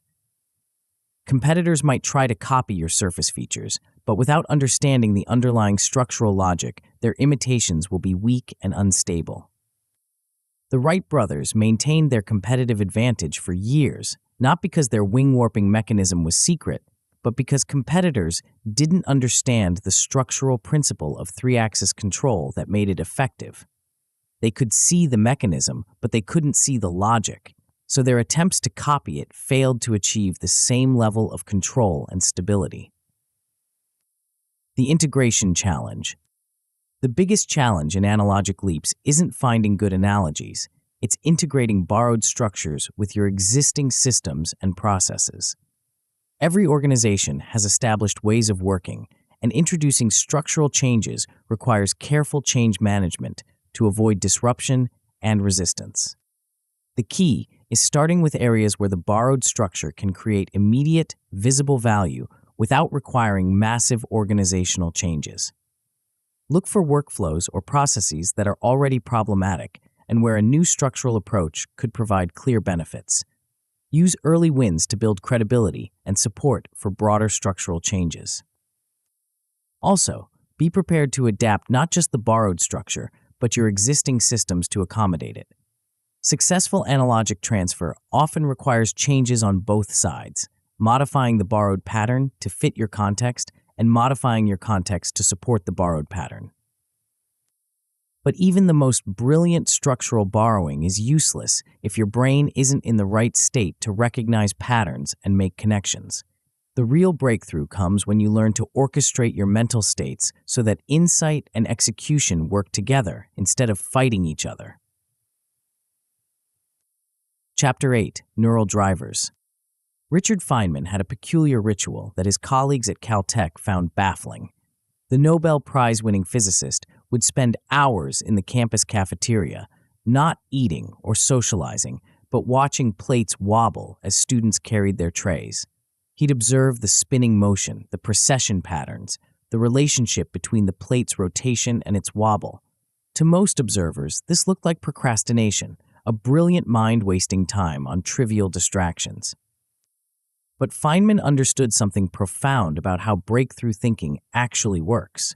Competitors might try to copy your surface features, but without understanding the underlying structural logic, their imitations will be weak and unstable. The Wright brothers maintained their competitive advantage for years, not because their wing-warping mechanism was secret, but because competitors didn't understand the structural principle of three-axis control that made it effective. They could see the mechanism, but they couldn't see the logic, so their attempts to copy it failed to achieve the same level of control and stability. The integration challenge. The biggest challenge in Analogic Leaps isn't finding good analogies, it's integrating borrowed structures with your existing systems and processes. Every organization has established ways of working, and introducing structural changes requires careful change management to avoid disruption and resistance. The key is starting with areas where the borrowed structure can create immediate, visible value without requiring massive organizational changes. Look for workflows or processes that are already problematic and where a new structural approach could provide clear benefits. Use early wins to build credibility and support for broader structural changes. Also, be prepared to adapt not just the borrowed structure, but your existing systems to accommodate it. Successful analogic transfer often requires changes on both sides, modifying the borrowed pattern to fit your context and modifying your context to support the borrowed pattern. But even the most brilliant structural borrowing is useless if your brain isn't in the right state to recognize patterns and make connections. The real breakthrough comes when you learn to orchestrate your mental states so that insight and execution work together instead of fighting each other. Chapter 8: Neural Drivers. Richard Feynman had a peculiar ritual that his colleagues at Caltech found baffling. The Nobel Prize-winning physicist would spend hours in the campus cafeteria, not eating or socializing, but watching plates wobble as students carried their trays. He'd observe the spinning motion, the precession patterns, the relationship between the plate's rotation and its wobble. To most observers, this looked like procrastination, a brilliant mind wasting time on trivial distractions. But Feynman understood something profound about how breakthrough thinking actually works.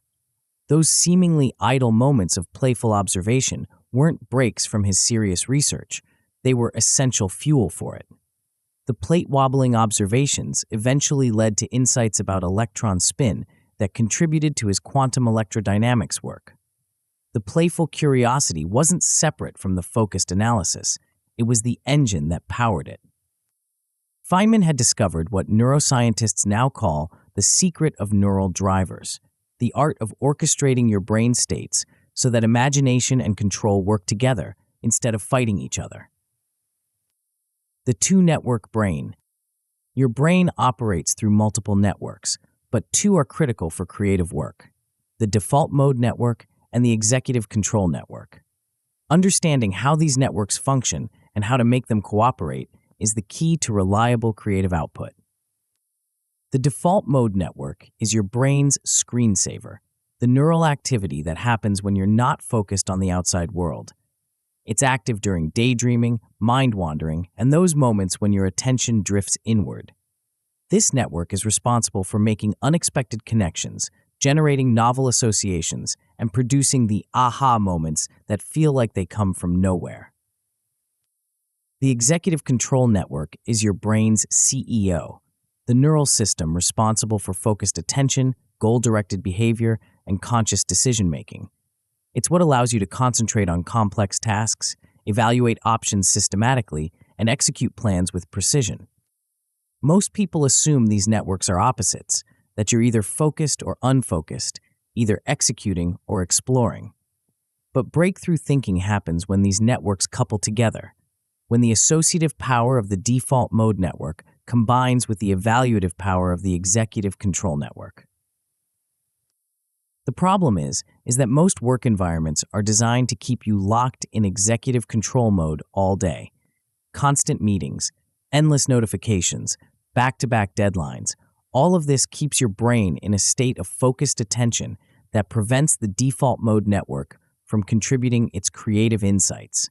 Those seemingly idle moments of playful observation weren't breaks from his serious research. They were essential fuel for it. The plate-wobbling observations eventually led to insights about electron spin that contributed to his quantum electrodynamics work. The playful curiosity wasn't separate from the focused analysis. It was the engine that powered it. Feynman had discovered what neuroscientists now call the secret of neural drivers, the art of orchestrating your brain states so that imagination and control work together instead of fighting each other. The two-network brain. Your brain operates through multiple networks, but two are critical for creative work: the default mode network and the executive control network. Understanding how these networks function and how to make them cooperate is the key to reliable creative output. The default mode network is your brain's screensaver, the neural activity that happens when you're not focused on the outside world. It's active during daydreaming, mind-wandering, and those moments when your attention drifts inward. This network is responsible for making unexpected connections, generating novel associations, and producing the aha moments that feel like they come from nowhere. The executive control network is your brain's CEO, the neural system responsible for focused attention, goal-directed behavior, and conscious decision-making. It's what allows you to concentrate on complex tasks, evaluate options systematically, and execute plans with precision. Most people assume these networks are opposites, that you're either focused or unfocused, either executing or exploring. But breakthrough thinking happens when these networks couple together, when the associative power of the default mode network combines with the evaluative power of the executive control network. The problem is that most work environments are designed to keep you locked in executive control mode all day. Constant meetings, endless notifications, back-to-back deadlines, all of this keeps your brain in a state of focused attention that prevents the default mode network from contributing its creative insights.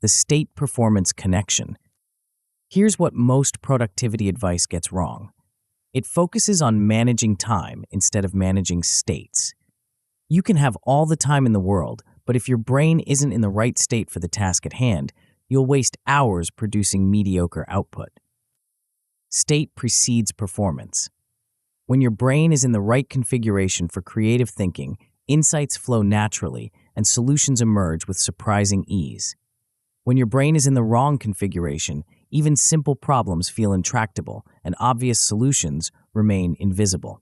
The state performance connection. Here's what most productivity advice gets wrong. It focuses on managing time instead of managing states. You can have all the time in the world, but if your brain isn't in the right state for the task at hand, you'll waste hours producing mediocre output. State precedes performance. When your brain is in the right configuration for creative thinking, insights flow naturally and solutions emerge with surprising ease. When your brain is in the wrong configuration, even simple problems feel intractable and obvious solutions remain invisible.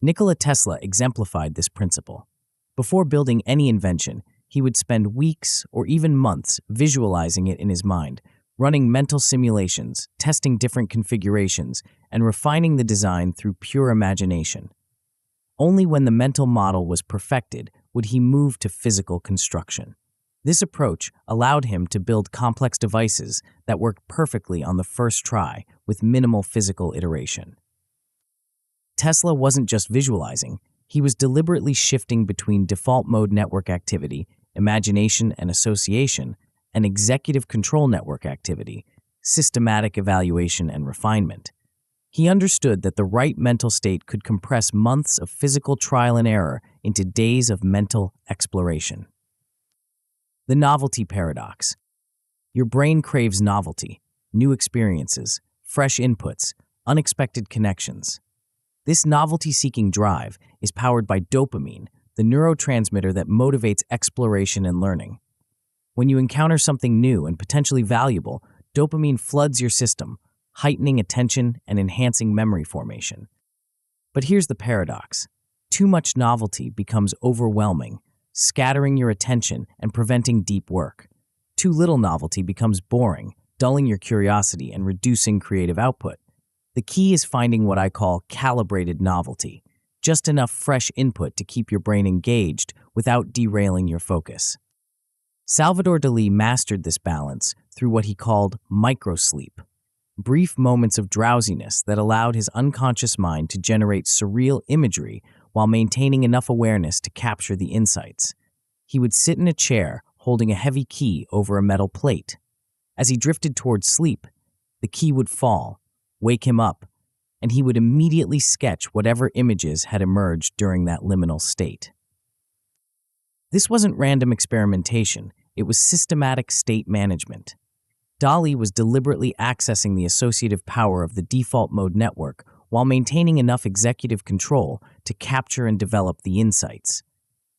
Nikola Tesla exemplified this principle. Before building any invention, he would spend weeks or even months visualizing it in his mind, running mental simulations, testing different configurations, and refining the design through pure imagination. Only when the mental model was perfected would he move to physical construction. This approach allowed him to build complex devices that worked perfectly on the first try with minimal physical iteration. Tesla wasn't just visualizing, he was deliberately shifting between default mode network activity, imagination and association, and executive control network activity, systematic evaluation and refinement. He understood that the right mental state could compress months of physical trial and error into days of mental exploration. The novelty paradox. Your brain craves novelty, new experiences, fresh inputs, unexpected connections. This novelty-seeking drive is powered by dopamine, the neurotransmitter that motivates exploration and learning. When you encounter something new and potentially valuable, dopamine floods your system, heightening attention and enhancing memory formation. But here's the paradox. Too much novelty becomes overwhelming, scattering your attention and preventing deep work. Too little novelty becomes boring, dulling your curiosity and reducing creative output. The key is finding what I call calibrated novelty, just enough fresh input to keep your brain engaged without derailing your focus. Salvador Dalí mastered this balance through what he called microsleep, brief moments of drowsiness that allowed his unconscious mind to generate surreal imagery while maintaining enough awareness to capture the insights. He would sit in a chair holding a heavy key over a metal plate. As he drifted towards sleep, the key would fall, wake him up, and he would immediately sketch whatever images had emerged during that liminal state. This wasn't random experimentation, it was systematic state management. Dalí was deliberately accessing the associative power of the default mode network while maintaining enough executive control to capture and develop the insights.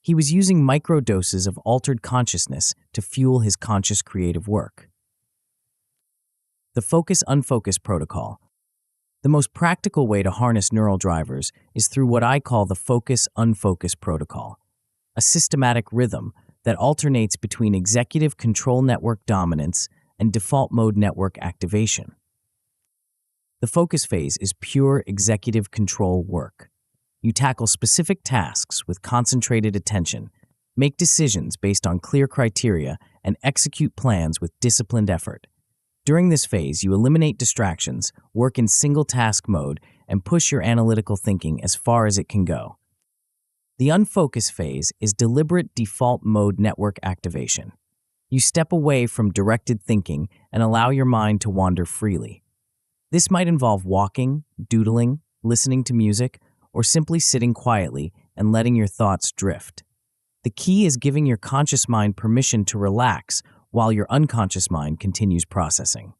He was using microdoses of altered consciousness to fuel his conscious creative work. The focus-unfocus protocol. The most practical way to harness neural drivers is through what I call the focus-unfocus protocol, a systematic rhythm that alternates between executive control network dominance and default mode network activation. The focus phase is pure executive control work. You tackle specific tasks with concentrated attention, make decisions based on clear criteria, and execute plans with disciplined effort. During this phase, you eliminate distractions, work in single-task mode, and push your analytical thinking as far as it can go. The unfocused phase is deliberate default mode network activation. You step away from directed thinking and allow your mind to wander freely. This might involve walking, doodling, listening to music, or simply sitting quietly and letting your thoughts drift. The key is giving your conscious mind permission to relax while your unconscious mind continues processing.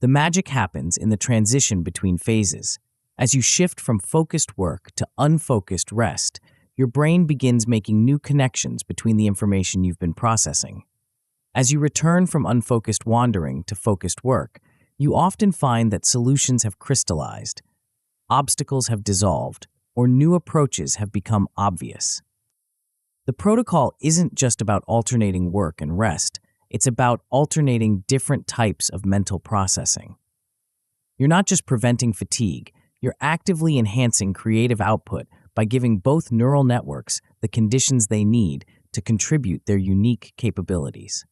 The magic happens in the transition between phases. As you shift from focused work to unfocused rest, your brain begins making new connections between the information you've been processing. As you return from unfocused wandering to focused work, you often find that solutions have crystallized, obstacles have dissolved, or new approaches have become obvious. The protocol isn't just about alternating work and rest, it's about alternating different types of mental processing. You're not just preventing fatigue, you're actively enhancing creative output by giving both neural networks the conditions they need to contribute their unique capabilities.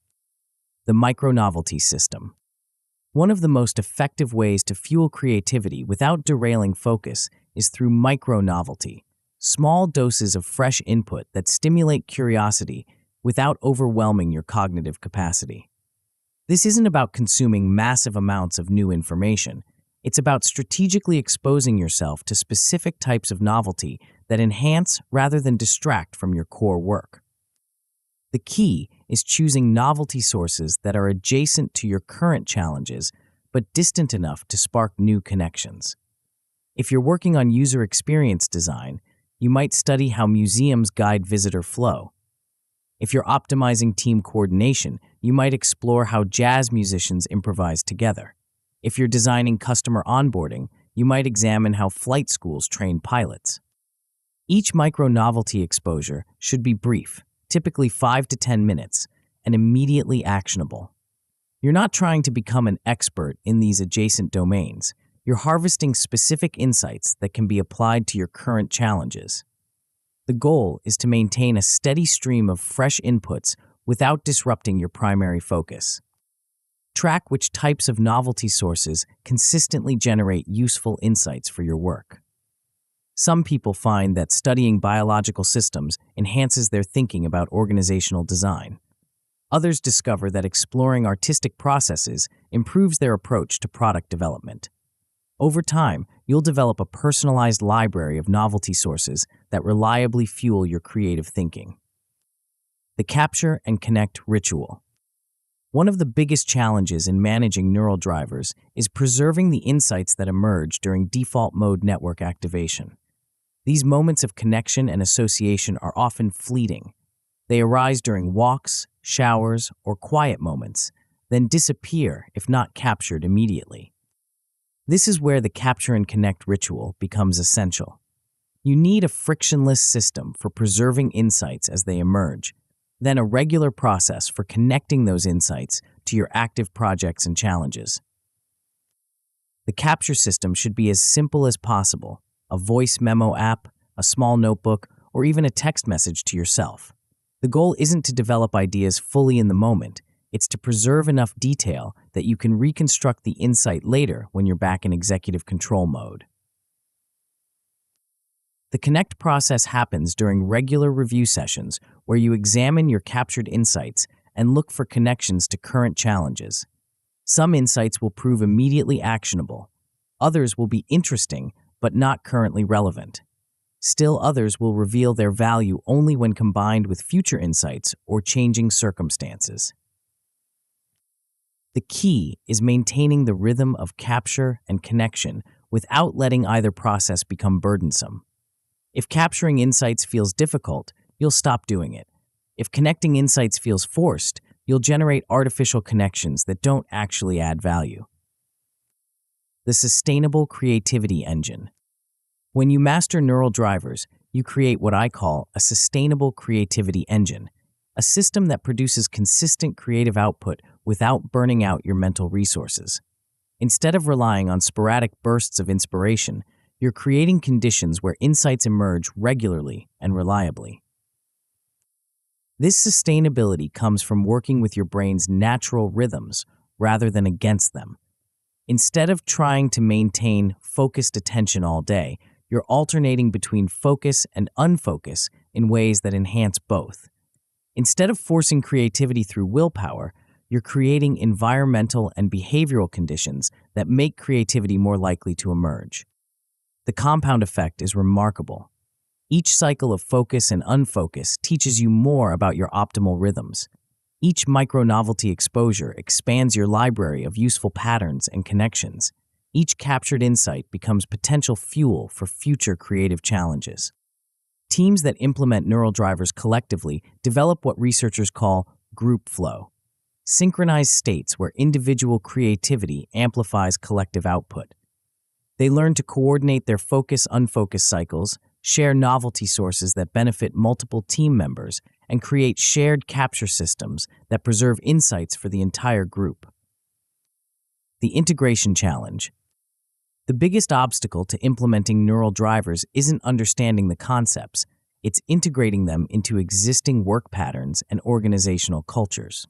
The micro-novelty system. One of the most effective ways to fuel creativity without derailing focus is through micro-novelty, small doses of fresh input that stimulate curiosity without overwhelming your cognitive capacity. This isn't about consuming massive amounts of new information. It's about strategically exposing yourself to specific types of novelty that enhance rather than distract from your core work. The key is choosing novelty sources that are adjacent to your current challenges, but distant enough to spark new connections. If you're working on user experience design, you might study how museums guide visitor flow. If you're optimizing team coordination, you might explore how jazz musicians improvise together. If you're designing customer onboarding, you might examine how flight schools train pilots. Each micro-novelty exposure should be brief, typically 5 to 10 minutes, and immediately actionable. You're not trying to become an expert in these adjacent domains. You're harvesting specific insights that can be applied to your current challenges. The goal is to maintain a steady stream of fresh inputs without disrupting your primary focus. Track which types of novelty sources consistently generate useful insights for your work. Some people find that studying biological systems enhances their thinking about organizational design. Others discover that exploring artistic processes improves their approach to product development. Over time, you'll develop a personalized library of novelty sources that reliably fuel your creative thinking. The capture and connect ritual. One of the biggest challenges in managing neural drivers is preserving the insights that emerge during default mode network activation. These moments of connection and association are often fleeting. They arise during walks, showers, or quiet moments, then disappear if not captured immediately. This is where the capture and connect ritual becomes essential. You need a frictionless system for preserving insights as they emerge, then a regular process for connecting those insights to your active projects and challenges. The capture system should be as simple as possible: a voice memo app, a small notebook, or even a text message to yourself. The goal isn't to develop ideas fully in the moment. It's to preserve enough detail that you can reconstruct the insight later when you're back in executive control mode. The connect process happens during regular review sessions where you examine your captured insights and look for connections to current challenges. Some insights will prove immediately actionable. Others will be interesting but not currently relevant. Still others will reveal their value only when combined with future insights or changing circumstances. The key is maintaining the rhythm of capture and connection without letting either process become burdensome. If capturing insights feels difficult, you'll stop doing it. If connecting insights feels forced, you'll generate artificial connections that don't actually add value. The sustainable creativity engine. When you master neural drivers, you create what I call a sustainable creativity engine, a system that produces consistent creative output without burning out your mental resources. Instead of relying on sporadic bursts of inspiration, you're creating conditions where insights emerge regularly and reliably. This sustainability comes from working with your brain's natural rhythms rather than against them. Instead of trying to maintain focused attention all day, you're alternating between focus and unfocus in ways that enhance both. Instead of forcing creativity through willpower, you're creating environmental and behavioral conditions that make creativity more likely to emerge. The compound effect is remarkable. Each cycle of focus and unfocus teaches you more about your optimal rhythms. Each micro-novelty exposure expands your library of useful patterns and connections. Each captured insight becomes potential fuel for future creative challenges. Teams that implement neural drivers collectively develop what researchers call group flow, synchronized states where individual creativity amplifies collective output. They learn to coordinate their focus-unfocus cycles, share novelty sources that benefit multiple team members, and create shared capture systems that preserve insights for the entire group. The integration challenge. The biggest obstacle to implementing neural drivers isn't understanding the concepts, it's integrating them into existing work patterns and organizational cultures.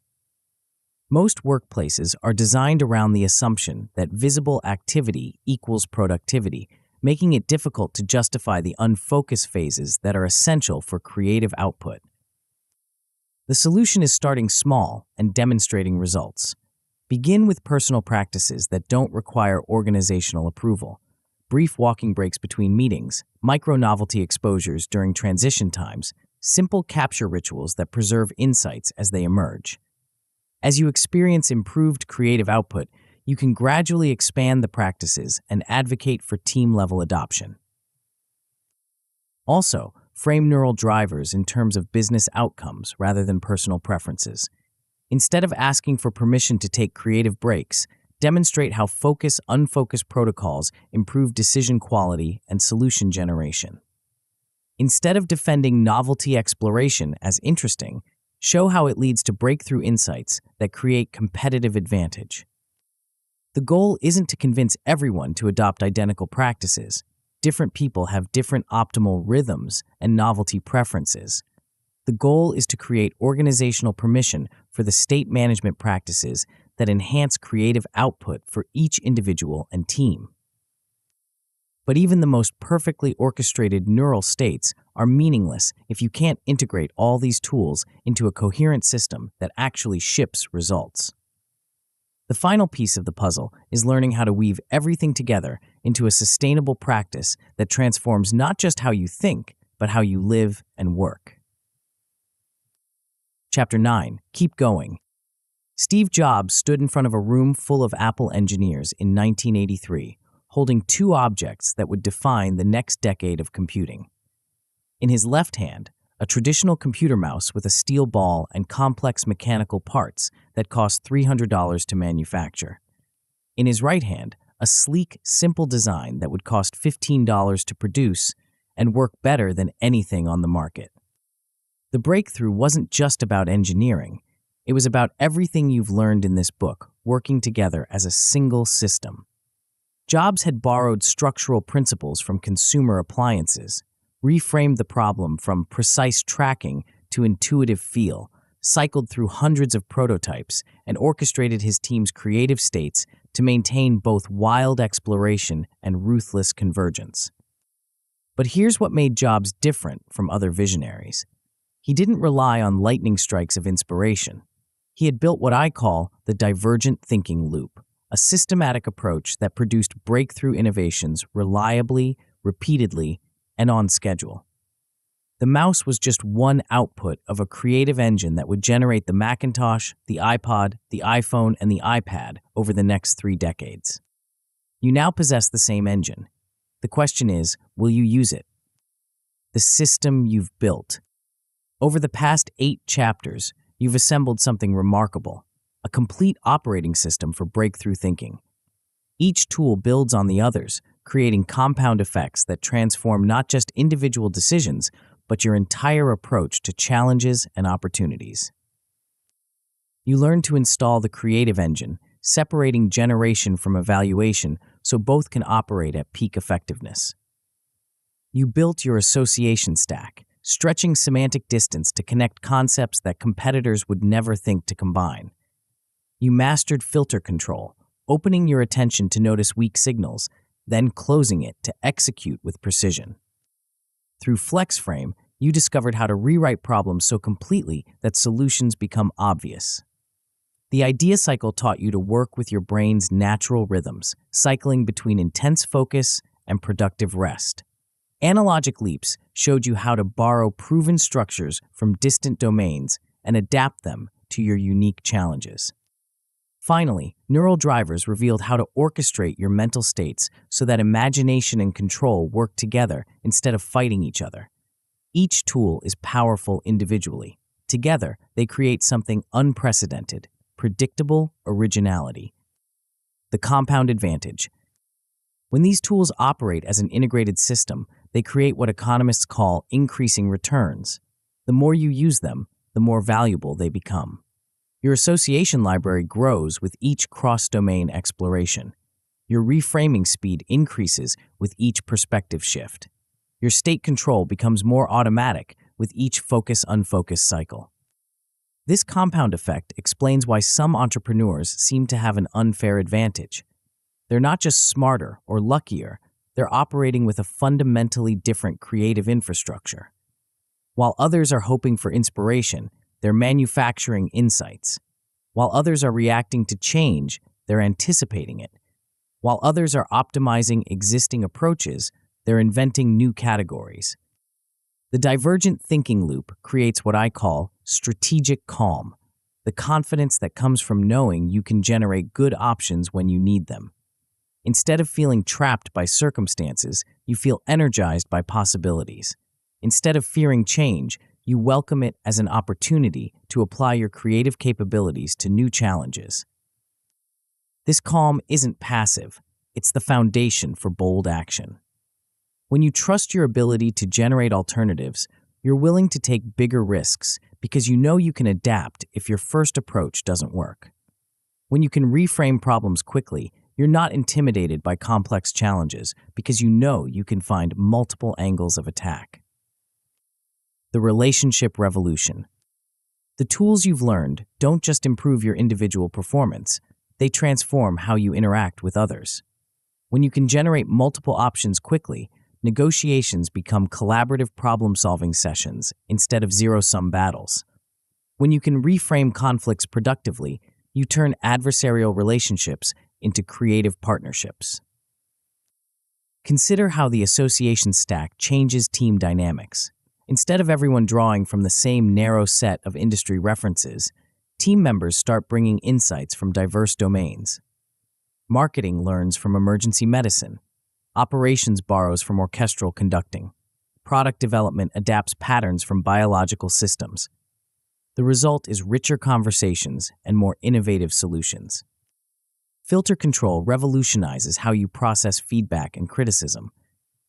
Most workplaces are designed around the assumption that visible activity equals productivity, making it difficult to justify the unfocused phases that are essential for creative output. The solution is starting small and demonstrating results. Begin with personal practices that don't require organizational approval. Brief walking breaks between meetings, micro-novelty exposures during transition times, simple capture rituals that preserve insights as they emerge. As you experience improved creative output, you can gradually expand the practices and advocate for team-level adoption. Also, frame neural drivers in terms of business outcomes rather than personal preferences. Instead of asking for permission to take creative breaks, demonstrate how focus-unfocused protocols improve decision quality and solution generation. Instead of defending novelty exploration as interesting, show how it leads to breakthrough insights that create competitive advantage. The goal isn't to convince everyone to adopt identical practices. Different people have different optimal rhythms and novelty preferences. The goal is to create organizational permission for the state management practices that enhance creative output for each individual and team. But even the most perfectly orchestrated neural states are meaningless if you can't integrate all these tools into a coherent system that actually ships results. The final piece of the puzzle is learning how to weave everything together into a sustainable practice that transforms not just how you think, but how you live and work. Chapter 9. Keep Going. Steve Jobs stood in front of a room full of Apple engineers in 1983, holding two objects that would define the next decade of computing. In his left hand, a traditional computer mouse with a steel ball and complex mechanical parts that cost $300 to manufacture. In his right hand, a sleek, simple design that would cost $15 to produce and work better than anything on the market. The breakthrough wasn't just about engineering. It was about everything you've learned in this book working together as a single system. Jobs had borrowed structural principles from consumer appliances, reframed the problem from precise tracking to intuitive feel, cycled through hundreds of prototypes, and orchestrated his team's creative states to maintain both wild exploration and ruthless convergence. But here's what made Jobs different from other visionaries. He didn't rely on lightning strikes of inspiration. He had built what I call the Divergent Thinking Loop, a systematic approach that produced breakthrough innovations reliably, repeatedly, and on schedule. The mouse was just one output of a creative engine that would generate the Macintosh, the iPod, the iPhone, and the iPad over the next 3 decades. You now possess the same engine. The question is, will you use it? The system you've built. Over the past 8 chapters, you've assembled something remarkable, a complete operating system for breakthrough thinking. Each tool builds on the others, creating compound effects that transform not just individual decisions, but your entire approach to challenges and opportunities. You learn to install the creative engine, separating generation from evaluation so both can operate at peak effectiveness. You built your association stack, stretching semantic distance to connect concepts that competitors would never think to combine. You mastered filter control, opening your attention to notice weak signals, then closing it to execute with precision. Through FlexFrame, you discovered how to rewrite problems so completely that solutions become obvious. The idea cycle taught you to work with your brain's natural rhythms, cycling between intense focus and productive rest. Analogic Leaps showed you how to borrow proven structures from distant domains and adapt them to your unique challenges. Finally, neural drivers revealed how to orchestrate your mental states so that imagination and control work together instead of fighting each other. Each tool is powerful individually. Together, they create something unprecedented, predictable originality. The compound advantage. When these tools operate as an integrated system, they create what economists call increasing returns. The more you use them, the more valuable they become. Your association library grows with each cross-domain exploration. Your reframing speed increases with each perspective shift. Your state control becomes more automatic with each focus-unfocus cycle. This compound effect explains why some entrepreneurs seem to have an unfair advantage. They're not just smarter or luckier, they're operating with a fundamentally different creative infrastructure. While others are hoping for inspiration, they're manufacturing insights. While others are reacting to change, they're anticipating it. While others are optimizing existing approaches, they're inventing new categories. The divergent thinking loop creates what I call strategic calm, the confidence that comes from knowing you can generate good options when you need them. Instead of feeling trapped by circumstances, you feel energized by possibilities. Instead of fearing change, you welcome it as an opportunity to apply your creative capabilities to new challenges. This calm isn't passive, it's the foundation for bold action. When you trust your ability to generate alternatives, you're willing to take bigger risks because you know you can adapt if your first approach doesn't work. When you can reframe problems quickly, you're not intimidated by complex challenges because you know you can find multiple angles of attack. The relationship revolution. The tools you've learned don't just improve your individual performance, they transform how you interact with others. When you can generate multiple options quickly, negotiations become collaborative problem-solving sessions instead of zero-sum battles. When you can reframe conflicts productively, you turn adversarial relationships into creative partnerships. Consider how the association stack changes team dynamics. Instead of everyone drawing from the same narrow set of industry references, team members start bringing insights from diverse domains. Marketing learns from emergency medicine. Operations borrows from orchestral conducting. Product development adapts patterns from biological systems. The result is richer conversations and more innovative solutions. Filter control revolutionizes how you process feedback and criticism.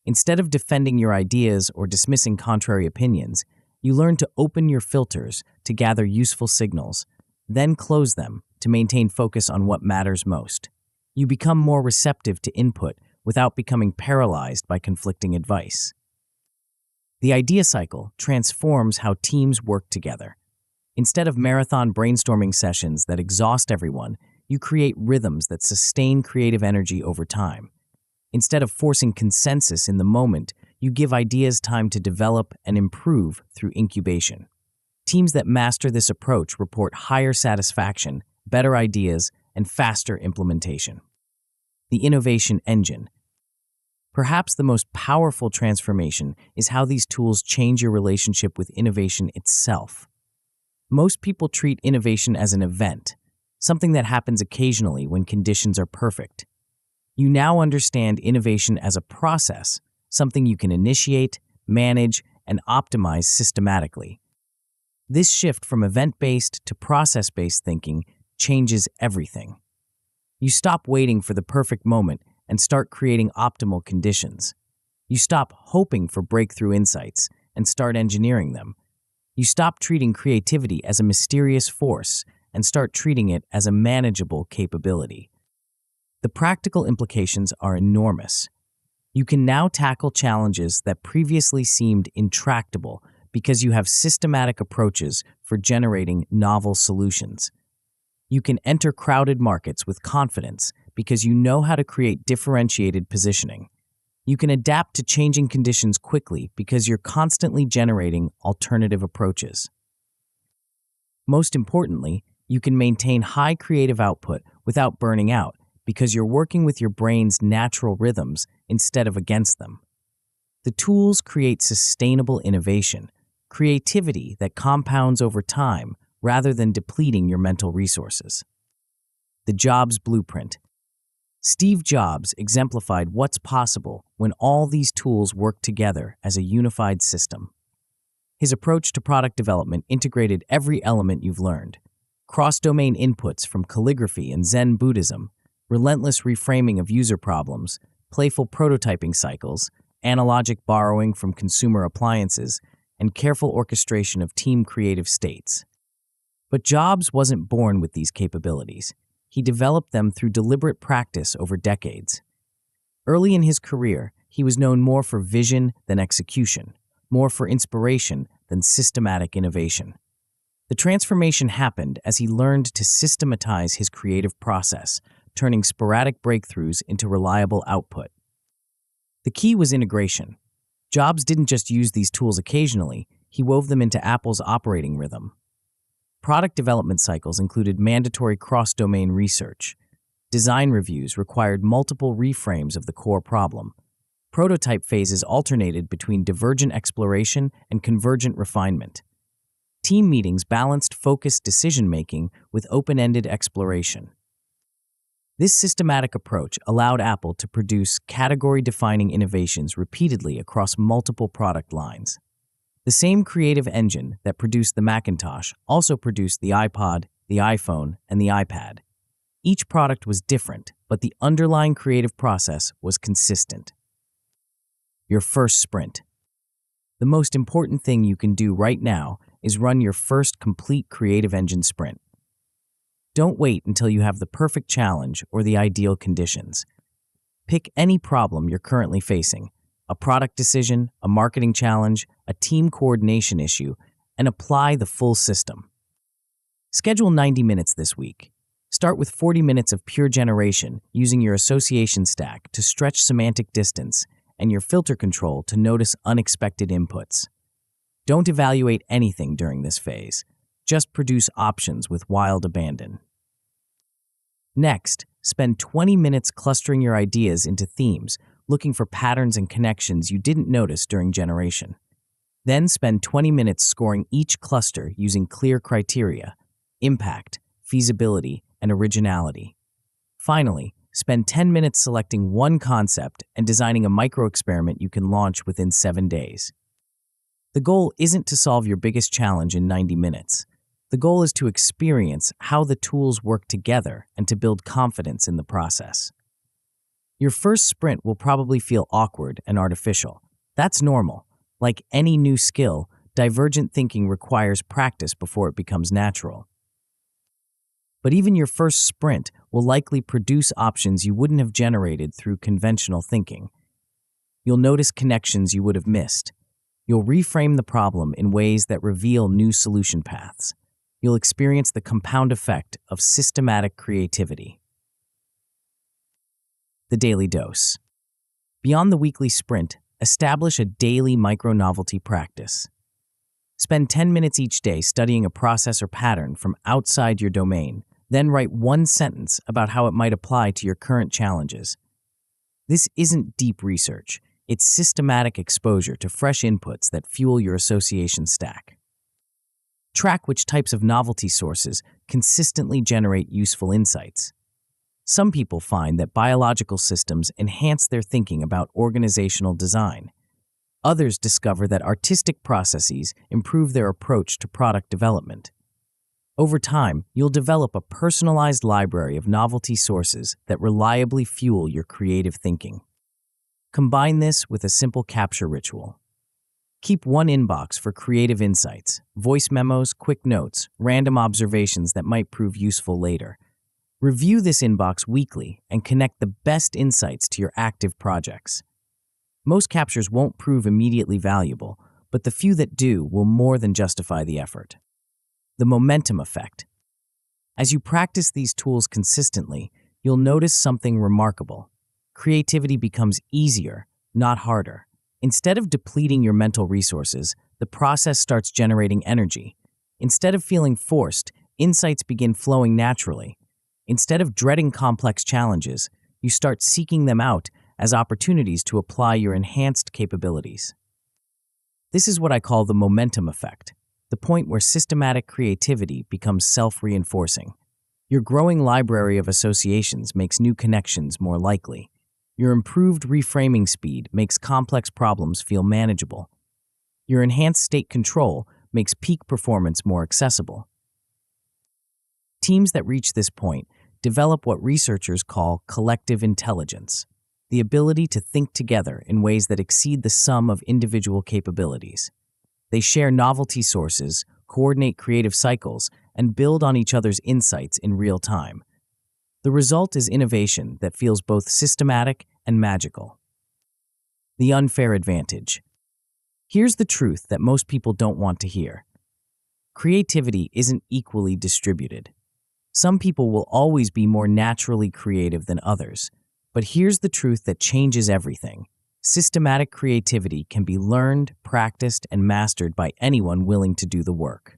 Instead of defending your ideas or dismissing contrary opinions, you learn to open your filters to gather useful signals, then close them to maintain focus on what matters most. You become more receptive to input without becoming paralyzed by conflicting advice. The idea cycle transforms how teams work together. Instead of marathon brainstorming sessions that exhaust everyone, you create rhythms that sustain creative energy over time. Instead of forcing consensus in the moment, you give ideas time to develop and improve through incubation. Teams that master this approach report higher satisfaction, better ideas, and faster implementation. The innovation engine. Perhaps the most powerful transformation is how these tools change your relationship with innovation itself. Most people treat innovation as an event, something that happens occasionally when conditions are perfect. You now understand innovation as a process, something you can initiate, manage, and optimize systematically. This shift from event-based to process-based thinking changes everything. You stop waiting for the perfect moment and start creating optimal conditions. You stop hoping for breakthrough insights and start engineering them. You stop treating creativity as a mysterious force and start treating it as a manageable capability. The practical implications are enormous. You can now tackle challenges that previously seemed intractable because you have systematic approaches for generating novel solutions. You can enter crowded markets with confidence because you know how to create differentiated positioning. You can adapt to changing conditions quickly because you're constantly generating alternative approaches. Most importantly, you can maintain high creative output without burning out because you're working with your brain's natural rhythms instead of against them. The tools create sustainable innovation, creativity that compounds over time rather than depleting your mental resources. The Jobs Blueprint. Steve Jobs exemplified what's possible when all these tools work together as a unified system. His approach to product development integrated every element you've learned: cross-domain inputs from calligraphy and Zen Buddhism, relentless reframing of user problems, playful prototyping cycles, analogic borrowing from consumer appliances, and careful orchestration of team creative states. But Jobs wasn't born with these capabilities. he developed them through deliberate practice over decades. Early in his career, he was known more for vision than execution, more for inspiration than systematic innovation. The transformation happened as he learned to systematize his creative process, turning sporadic breakthroughs into reliable output. The key was integration. Jobs didn't just use these tools occasionally, he wove them into Apple's operating rhythm. Product development cycles included mandatory cross-domain research. Design reviews required multiple reframes of the core problem. Prototype phases alternated between divergent exploration and convergent refinement. Team meetings balanced focused decision-making with open-ended exploration. This systematic approach allowed Apple to produce category-defining innovations repeatedly across multiple product lines. The same creative engine that produced the Macintosh also produced the iPod, the iPhone, and the iPad. Each product was different, but the underlying creative process was consistent. Your first sprint. The most important thing you can do right now is run your first complete creative engine sprint. Don't wait until you have the perfect challenge or the ideal conditions. Pick any problem you're currently facing, a product decision, a marketing challenge, a team coordination issue, and apply the full system. Schedule 90 minutes this week. Start with 40 minutes of pure generation using your association stack to stretch semantic distance and your filter control to notice unexpected inputs. Don't evaluate anything during this phase. Just produce options with wild abandon. Next, spend 20 minutes clustering your ideas into themes, looking for patterns and connections you didn't notice during generation. Then spend 20 minutes scoring each cluster using clear criteria: impact, feasibility, and originality. Finally, spend 10 minutes selecting one concept and designing a micro-experiment you can launch within 7 days. The goal isn't to solve your biggest challenge in 90 minutes. The goal is to experience how the tools work together and to build confidence in the process. Your first sprint will probably feel awkward and artificial. That's normal. Like any new skill, divergent thinking requires practice before it becomes natural. But even your first sprint will likely produce options you wouldn't have generated through conventional thinking. You'll notice connections you would have missed. You'll reframe the problem in ways that reveal new solution paths. You'll experience the compound effect of systematic creativity. The daily dose. Beyond the weekly sprint, establish a daily micro-novelty practice. Spend 10 minutes each day studying a process or pattern from outside your domain, then write one sentence about how it might apply to your current challenges. This isn't deep research. It's systematic exposure to fresh inputs that fuel your association stack. Track which types of novelty sources consistently generate useful insights. Some people find that biological systems enhance their thinking about organizational design. Others discover that artistic processes improve their approach to product development. Over time, you'll develop a personalized library of novelty sources that reliably fuel your creative thinking. Combine this with a simple capture ritual. Keep one inbox for creative insights, voice memos, quick notes, random observations that might prove useful later. Review this inbox weekly and connect the best insights to your active projects. Most captures won't prove immediately valuable, but the few that do will more than justify the effort. The momentum effect. As you practice these tools consistently, you'll notice something remarkable. Creativity becomes easier, not harder. Instead of depleting your mental resources, the process starts generating energy. Instead of feeling forced, insights begin flowing naturally. Instead of dreading complex challenges, you start seeking them out as opportunities to apply your enhanced capabilities. This is what I call the momentum effect, the point where systematic creativity becomes self-reinforcing. Your growing library of associations makes new connections more likely. Your improved reframing speed makes complex problems feel manageable. Your enhanced state control makes peak performance more accessible. Teams that reach this point develop what researchers call collective intelligence, the ability to think together in ways that exceed the sum of individual capabilities. They share novelty sources, coordinate creative cycles, and build on each other's insights in real time. The result is innovation that feels both systematic and magical. The unfair advantage. Here's the truth that most people don't want to hear. Creativity isn't equally distributed. Some people will always be more naturally creative than others. But here's the truth that changes everything. Systematic creativity can be learned, practiced, and mastered by anyone willing to do the work.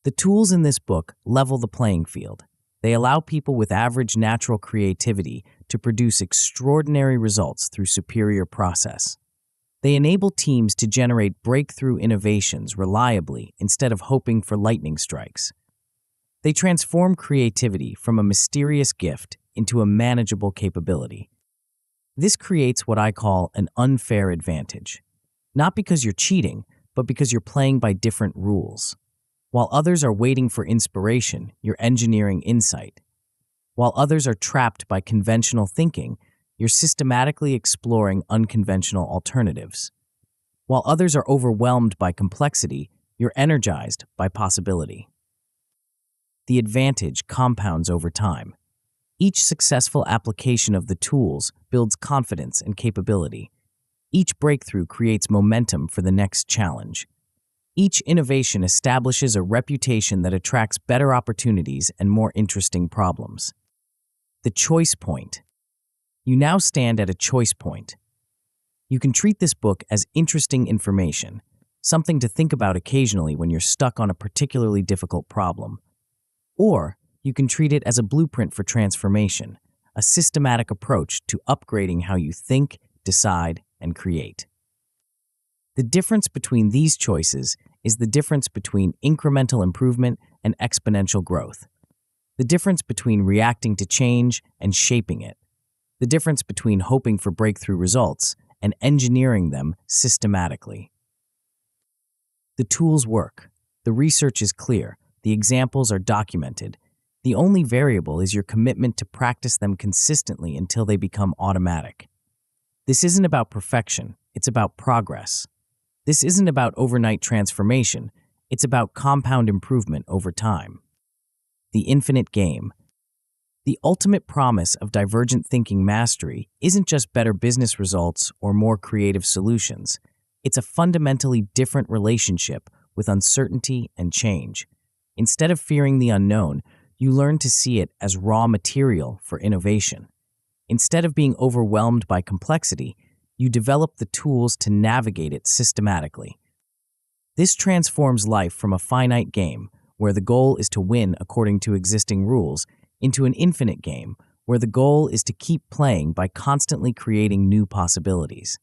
The tools in this book level the playing field. They allow people with average natural creativity to produce extraordinary results through superior process. They enable teams to generate breakthrough innovations reliably instead of hoping for lightning strikes. They transform creativity from a mysterious gift into a manageable capability. This creates what I call an unfair advantage. Not because you're cheating, but because you're playing by different rules. While others are waiting for inspiration, you're engineering insight. While others are trapped by conventional thinking, you're systematically exploring unconventional alternatives. While others are overwhelmed by complexity, you're energized by possibility. The advantage compounds over time. Each successful application of the tools builds confidence and capability. Each breakthrough creates momentum for the next challenge. Each innovation establishes a reputation that attracts better opportunities and more interesting problems. The choice point. You now stand at a choice point. You can treat this book as interesting information, something to think about occasionally when you're stuck on a particularly difficult problem. Or you can treat it as a blueprint for transformation, a systematic approach to upgrading how you think, decide, and create. The difference between these choices is the difference between incremental improvement and exponential growth. The difference between reacting to change and shaping it. The difference between hoping for breakthrough results and engineering them systematically. The tools work. The research is clear. The examples are documented. The only variable is your commitment to practice them consistently until they become automatic. This isn't about perfection, it's about progress. This isn't about overnight transformation, it's about compound improvement over time. The infinite game. The ultimate promise of divergent thinking mastery isn't just better business results or more creative solutions. It's a fundamentally different relationship with uncertainty and change. Instead of fearing the unknown, you learn to see it as raw material for innovation. Instead of being overwhelmed by complexity, you develop the tools to navigate it systematically. This transforms life from a finite game, where the goal is to win according to existing rules, into an infinite game, where the goal is to keep playing by constantly creating new possibilities.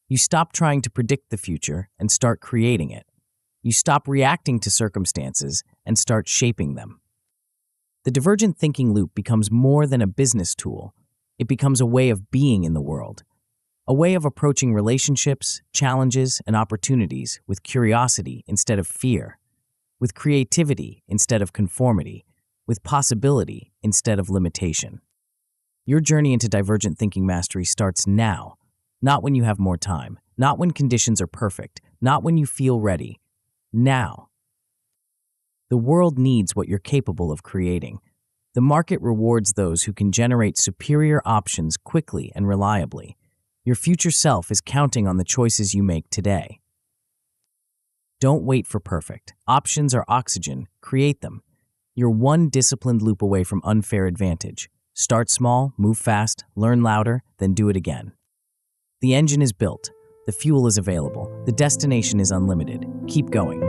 You stop trying to predict the future and start creating it. You stop reacting to circumstances and start shaping them. The divergent thinking loop becomes more than a business tool. It becomes a way of being in the world, a way of approaching relationships, challenges, and opportunities with curiosity instead of fear, with creativity instead of conformity, with possibility instead of limitation. Your journey into divergent thinking mastery starts now, not when you have more time, not when conditions are perfect, not when you feel ready. Now. The world needs what you're capable of creating. The market rewards those who can generate superior options quickly and reliably. Your future self is counting on the choices you make today. Don't wait for perfect. Options are oxygen. Create them. You're one disciplined loop away from unfair advantage. Start small, move fast, learn louder, then do it again. The engine is built. The fuel is available. The destination is unlimited. Keep going.